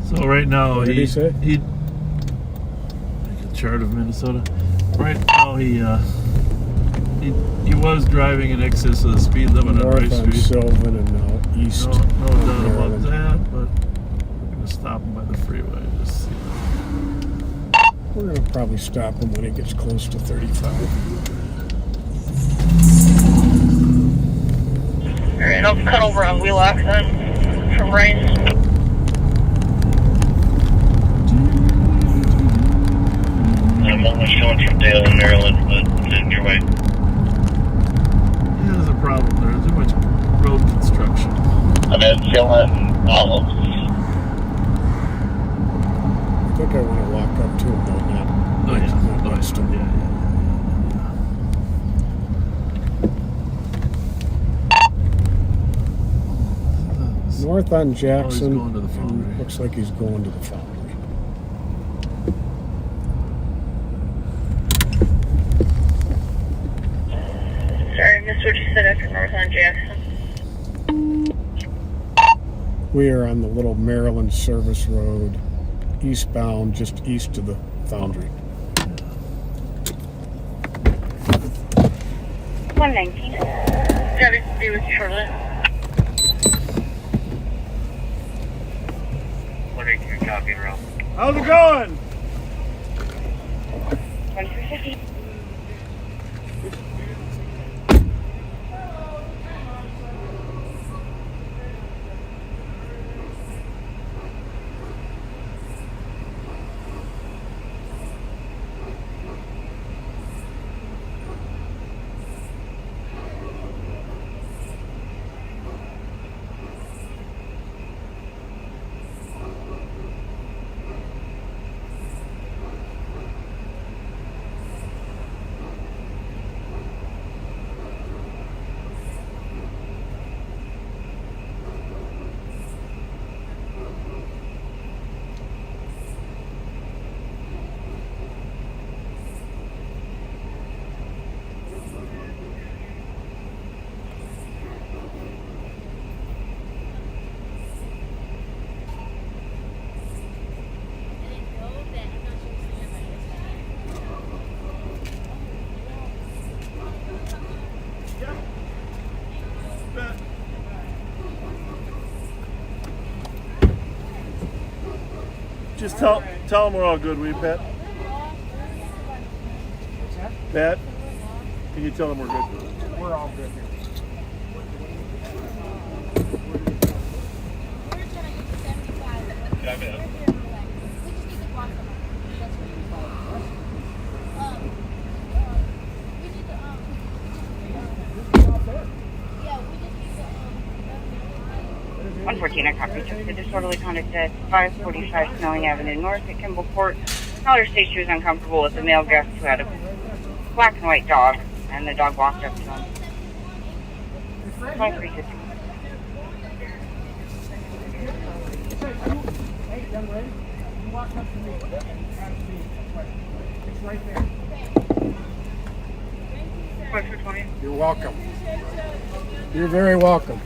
So right now, What did he say? Make a chart of Minnesota. Right now, he was driving in excess of the speed limit on North Rice on Street. Sylvan and east. No doubt about Maryland. that, but we're gonna stop him by the freeway. Just see. We're going to probably stop him when he gets close to 35. Alright, I'll cut over on Wheelock then. From Rice. I'm almost coming from Dale in Maryland, but it's in your way. Yeah, there's a problem there. There's too much road construction. I'm at Philip Olives. I think I want to walk up to him, though, not next to him. North on Jackson. going to the foundry. Looks like he's going to the foundry. Sorry, I missed what you said after North on Jackson. We are on the little Maryland Service Road, eastbound, just east of the foundry. 119. Got it. Be with you shortly. 118, copy, route. How's it going? 150. Just tell them we're all good, will you, Pat? Pat, can you tell them we're good? We're all good here. One 14, I copy. Took the disorderly conduct at 545 Snelling Avenue North at Kimballport. Caller stated she was uncomfortable with the male guest who had a black and white dog, and the dog walked up to him. 5350. Hey, young lady, you walk up to me and ask me a question. It's right there. You're welcome. You're very welcome.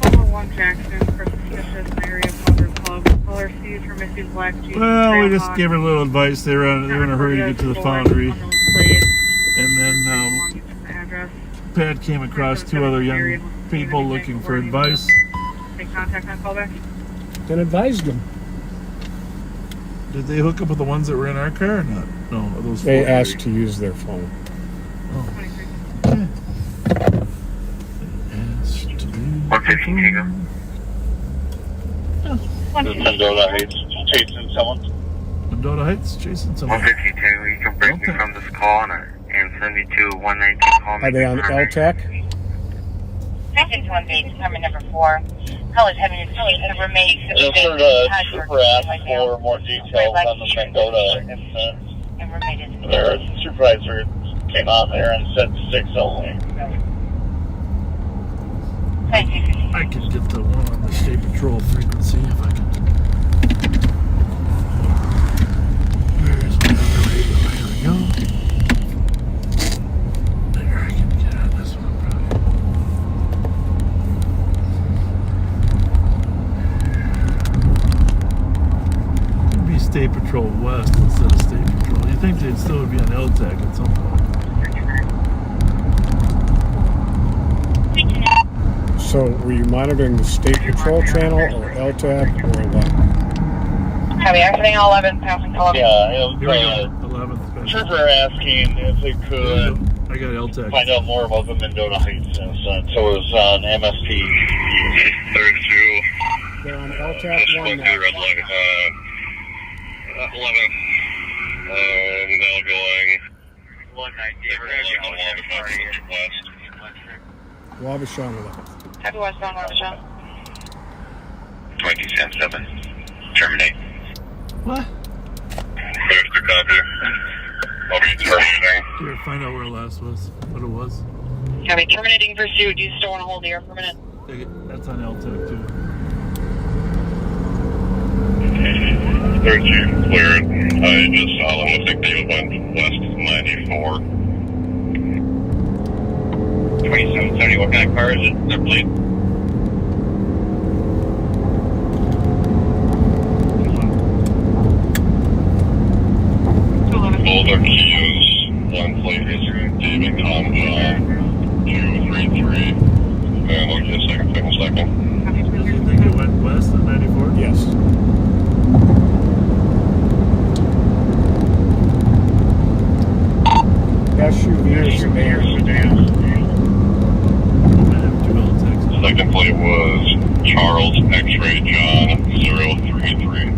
Over 1 Jackson for suspicious area Father Club. Caller sees her missing black jeans. Well, we just gave her a little advice. They were in a hurry to get to the foundry. And then Pat came across 2 other young people looking for advice. Take contact on callback. Then advised them. Did they hook up with the ones that were in our car or not? No, those. They asked to use their phone. Oh. 150 Tingham. Mendota Heights, chasing someone. Mendota Heights, chasing someone. 150 Tingham, you can break me from this call and send me to 119 call. Are they on LTAC? Second to unbait, department number 4. Callers having a dispute with the remains of the Super asked for more details on the Mendota incident. Their supervisor came out there and said 6 only. I can get the one on the state patrol frequency if I can. Where's my radio? Here we go. There, I can get on this one probably. It'd be State Patrol West instead of State Patrol. You think they'd still be on LTAC at some point? So were you monitoring the State Patrol channel or LTAC or what? Heavy exiting 11th, passing Columbia. Yeah, it was 11th. trooper asking if they could I got LTAC. find out more about the Mendota Heights incident. So it was on MSP. 32. They're on LTAC 1 now. 11th. Now going 119. Wabashan 11th. Happy westbound, Wabashan. 20-7. Terminate. What? There's the copy. I'll be terminating. Here, find out where last was. What it was. Heavy terminating pursuit. Do you still want to hold the air for a minute? That's on LTAC too. 13 cleared. I just saw them. Looks like they went west 94. 2770. What kind of car is it? Their plate? Boulder Keys. One plate is David Tom John. 233. And look at a second. Does he think it went west at 94? Yes. SUV or sedan? Second plate was Charles X-Ray John 033.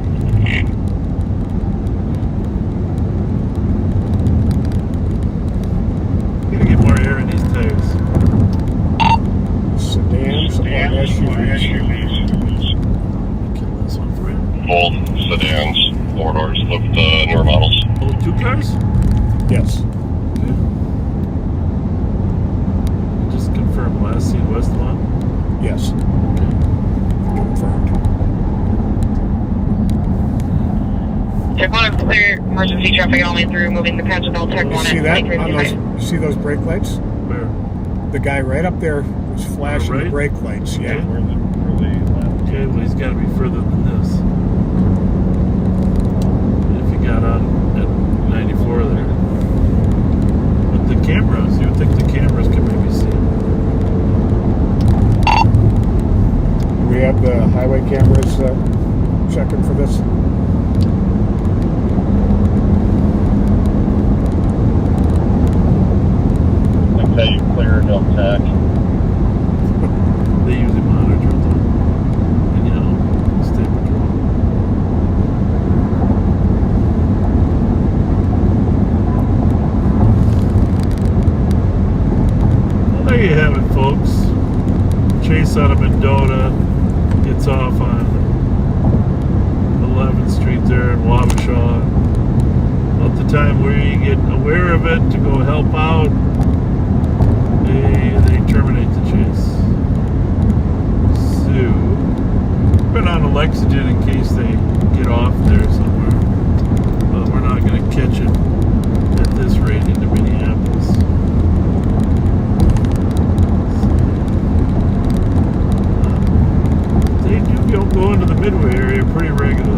Gotta get more air in these tires. Sedans or SUVs? Kill this one for you. Both sedans, 4 doors, with newer models. Oh, 2 cars? Yes. Just confirm last seen west one? Yes. Confirmed. Check 1 is clear. Emergency traffic only through moving the patch of LTAC 1 See at that? 2355. You see those brake lights? Where? The guy right up there was flashing Right? the brake lights. Yeah. Okay, well he's got to be further than this. If he got on at 94 there. But the cameras, you would think the cameras could maybe see him. We have the highway cameras checking for this. detail tech. They usually monitor the, and state patrol. Well, there you have it, folks. Chase out of Mendota gets off on 11th Street there in Wabasha. About the time we get aware of it to go help out, they terminate the chase. So, put on a Lexington in case they get off there somewhere. But we're not going to catch it at this rate into Minneapolis. They do go into the Midway area pretty regularly.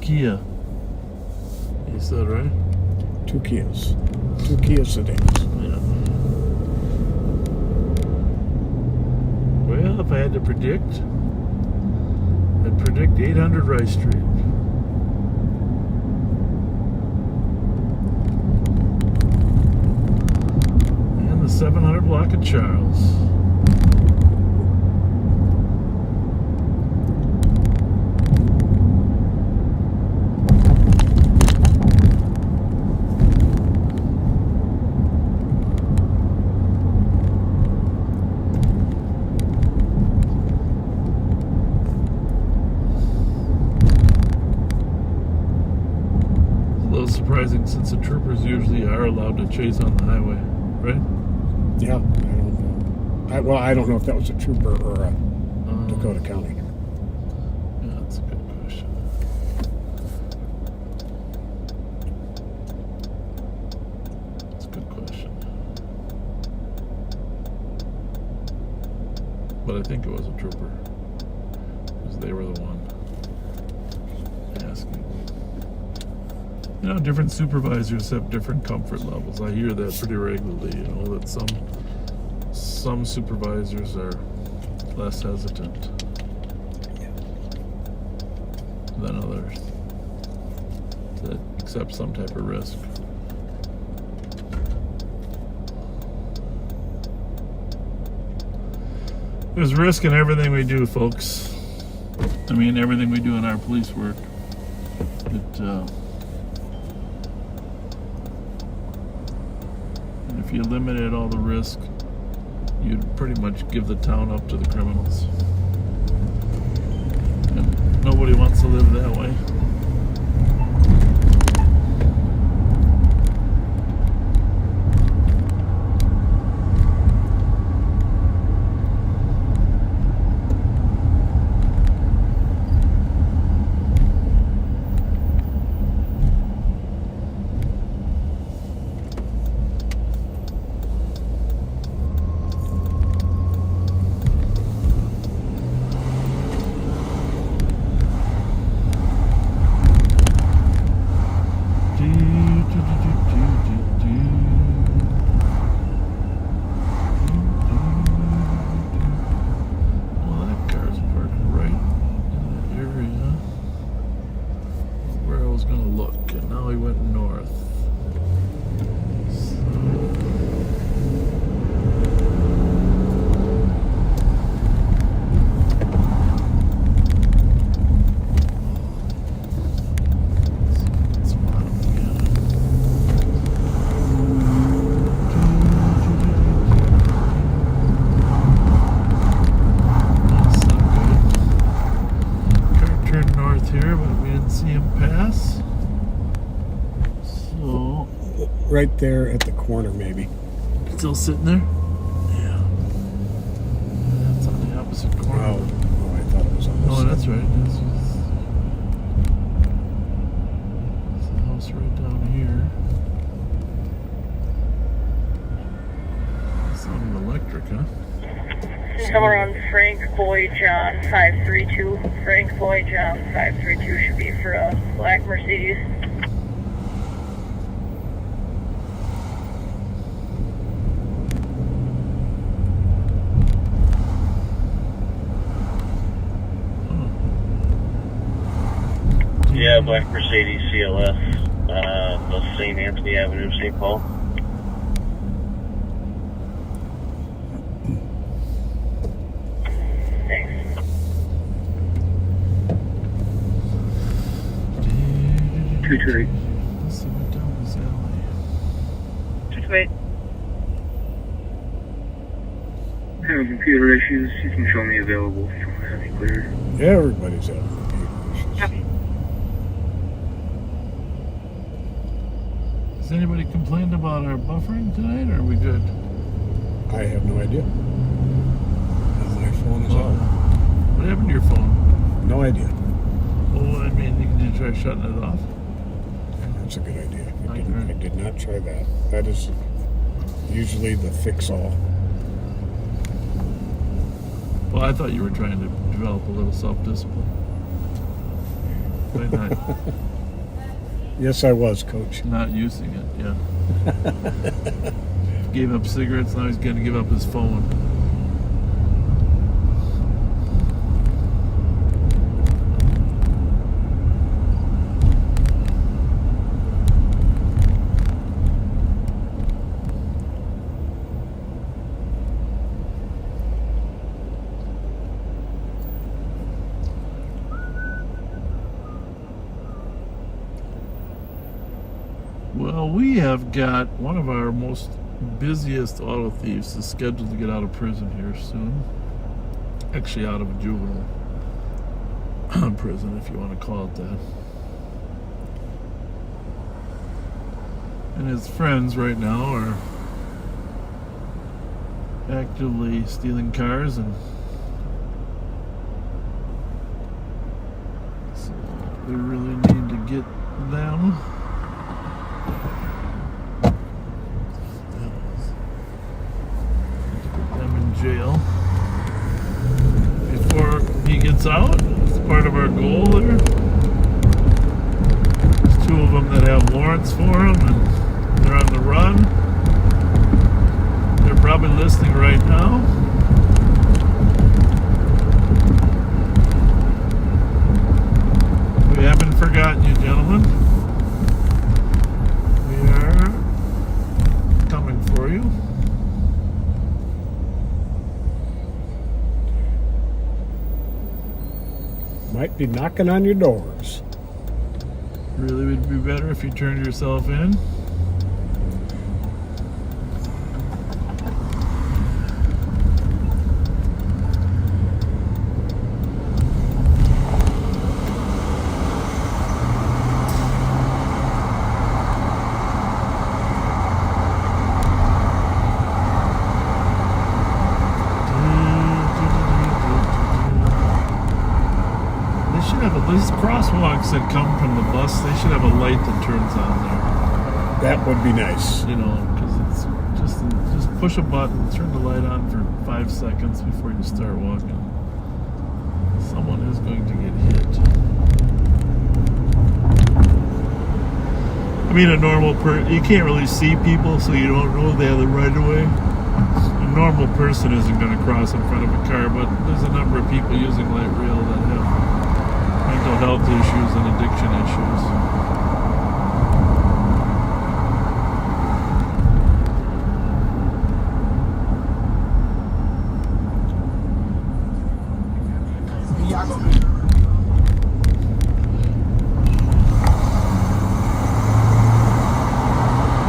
Kia. You said, right? 2 Kias. 2 Kia sedans. Yeah. Well, if I had to predict, I'd predict 800 Rice Street. And the 700 block of Charles. Surprising, since the troopers usually are allowed to chase on the highway, right? Yeah, I don't know. I don't know if that was a trooper or a Dakota County. Yeah, that's a good question. That's a good question. But I think it was a trooper, because they were the one asking. Different supervisors have different comfort levels. I hear that pretty regularly, that some supervisors are less hesitant than others that accept some type of risk. There's risk in everything we do, folks. I mean, everything we do in our police work. If you eliminated all the risk, you'd pretty much give the town up to the criminals. And nobody wants to live that way. right there at the corner, maybe. Still sitting there? Yeah. That's on the opposite corner. Oh, I thought it was on this Oh, side. that's right. That's the house right down here. Sounded electric, huh? Somewhere on Frank Boyd John 532. Frank Boyd John 532 should be for a black Mercedes. Yeah, black Mercedes CLS, St. Anthony Avenue, St. Paul. Thanks. Two-three. Let's see what down this alley. Just wait. Having computer issues, you can show me available for heavy cleared. Everybody's having computer issues. Has anybody complained about our buffering tonight, or are we good? I have no idea. My phone is out. What happened to your phone? No idea. Oh, I mean, did you try shutting it off? That's a good idea. I did not try that. That is usually the fix-all. Well, I thought you were trying to develop a little self-discipline. By not Yes, I was, Coach. not using it, yeah. Gave up cigarettes, now he's going to give up his phone. Well, we have got one of our most busiest auto thieves is scheduled to get out of prison here soon. Actually, out of a juvenile prison, if you want to call it that. And his friends right now are actively stealing cars, and so we really need to get them. Jail before he gets out. It's part of our goal there. There's two of them that have warrants for him, and they're on the run. They're probably listening right now. We haven't forgotten you, gentlemen. We are coming for you. Might be knocking on your doors. Really would be better if you turned yourself in. These crosswalks that come from the bus, they should have a light that turns on there. That would be nice. You know, because it's just push a button, turn the light on for 5 seconds before you start walking. Someone is going to get hit. I mean, a normal you can't really see people, so you don't know they have the right of way. A normal person isn't going to cross in front of a car, but there's a number of people using light rail that have mental health issues and addiction issues.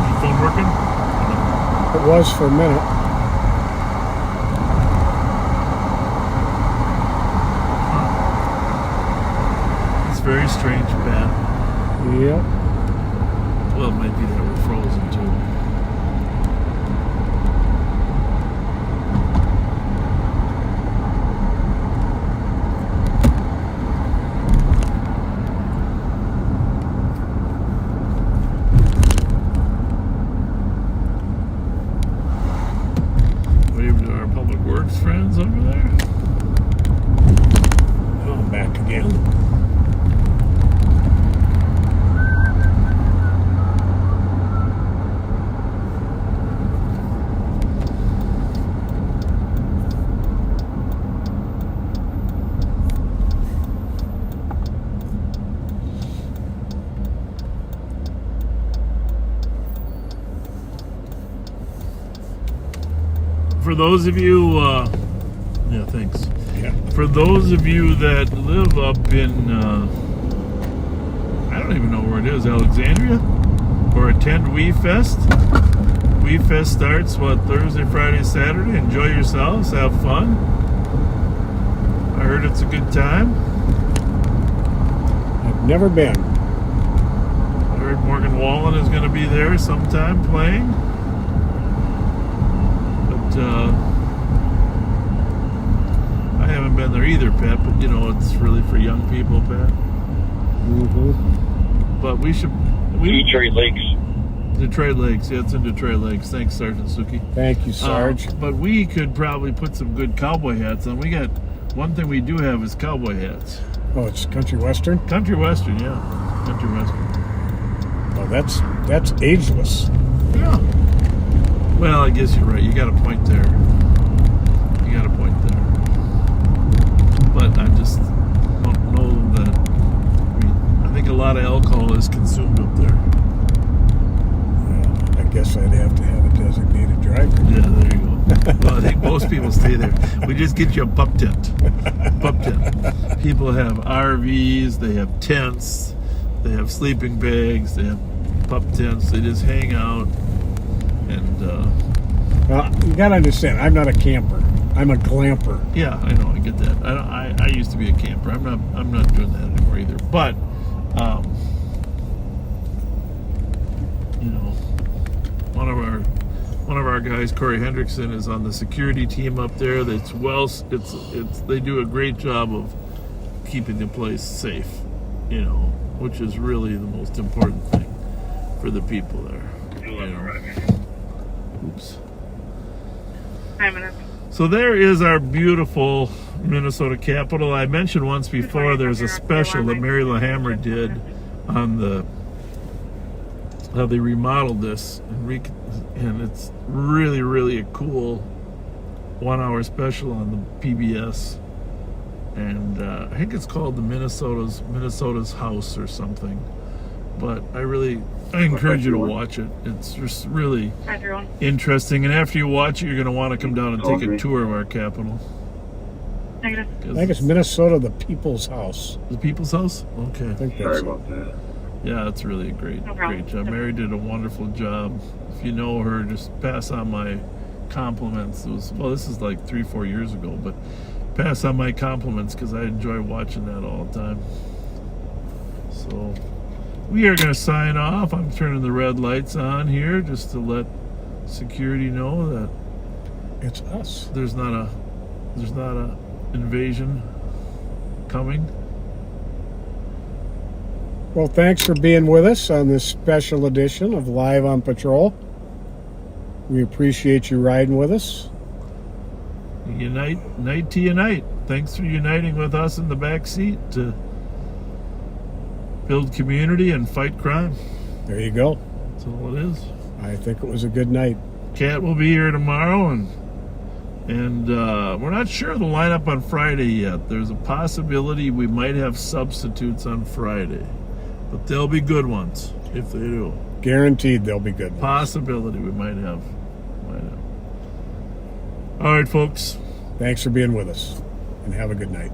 Your phone working? It was for a minute. Very strange, bad. Yep. Well, it might be that we're frozen too. Doug's friends over there. Oh, I'm back again. For those of you, yeah, thanks. Yeah. For those of you that live up in, I don't even know where it is, Alexandria, or attend WeFest. WeFest starts, Thursday, Friday, Saturday. Enjoy yourselves, have fun. I heard it's a good time. I've never been. I heard Morgan Wallen is going to be there sometime playing. I haven't been there either, Pat, but it's really for young people, Pat. Mm-hmm. But we should... Detroit Lakes. Detroit Lakes, yeah, it's in Detroit Lakes. Thanks, Sergeant Suki. Thank you, Sarge. But we could probably put some good cowboy hats on. We got... One thing we do have is cowboy hats. Oh, it's country western? Country western, yeah. Country western. Oh, that's ageless. Yeah. Well, I guess you're right. You got a point there. But I just don't know that. I think a lot of alcohol is consumed up there. I guess I'd have to have a designated driver. Yeah, there you go. Well, I think most people stay there. We just get you a pup tent. People have RVs, they have tents, they have sleeping bags, they have pup tents. They just hang out. And well, you gotta understand, I'm not a camper. I'm a glamper. Yeah, I know. I get that. I used to be a camper. I'm not doing that anymore either. But one of our guys, Corey Hendrickson, is on the security team up there. They do a great job of keeping the place safe. Which is really the most important thing for the people there. Oops. 5 minutes. So there is our beautiful Minnesota Capitol. I mentioned once before there's a special that Mary LaHammer did on how they remodeled this, and it's really, really a cool 1-hour special on the PBS, and I think it's called the Minnesota's House or something. But I encourage you to watch it. It's just really interesting. And after you watch it, you're going to want to come down and take a tour of our capital. I think it's Minnesota, the People's House. The People's House? Okay. I think that's Sorry about that. Yeah, it's really a great job. Mary did a wonderful job. If you know her, just pass on my compliments. This is like 3-4 years ago, but pass on my compliments because I enjoy watching that all the time. So... we are going to sign off. I'm turning the red lights on here just to let security know that it's us. There's not a invasion coming. Well, thanks for being with us on this special edition of Live on Patrol. We appreciate you riding with us. Night to unite. Thanks for uniting with us in the back seat to build community and fight crime. There you go. That's all it is. I think it was a good night. Kat will be here tomorrow, and we're not sure of the lineup on Friday yet. There's a possibility we might have substitutes on Friday, but they'll be good ones if they do. Guaranteed they'll be good ones. Possibility we might have. All right, folks. Thanks for being with us, and have a good night.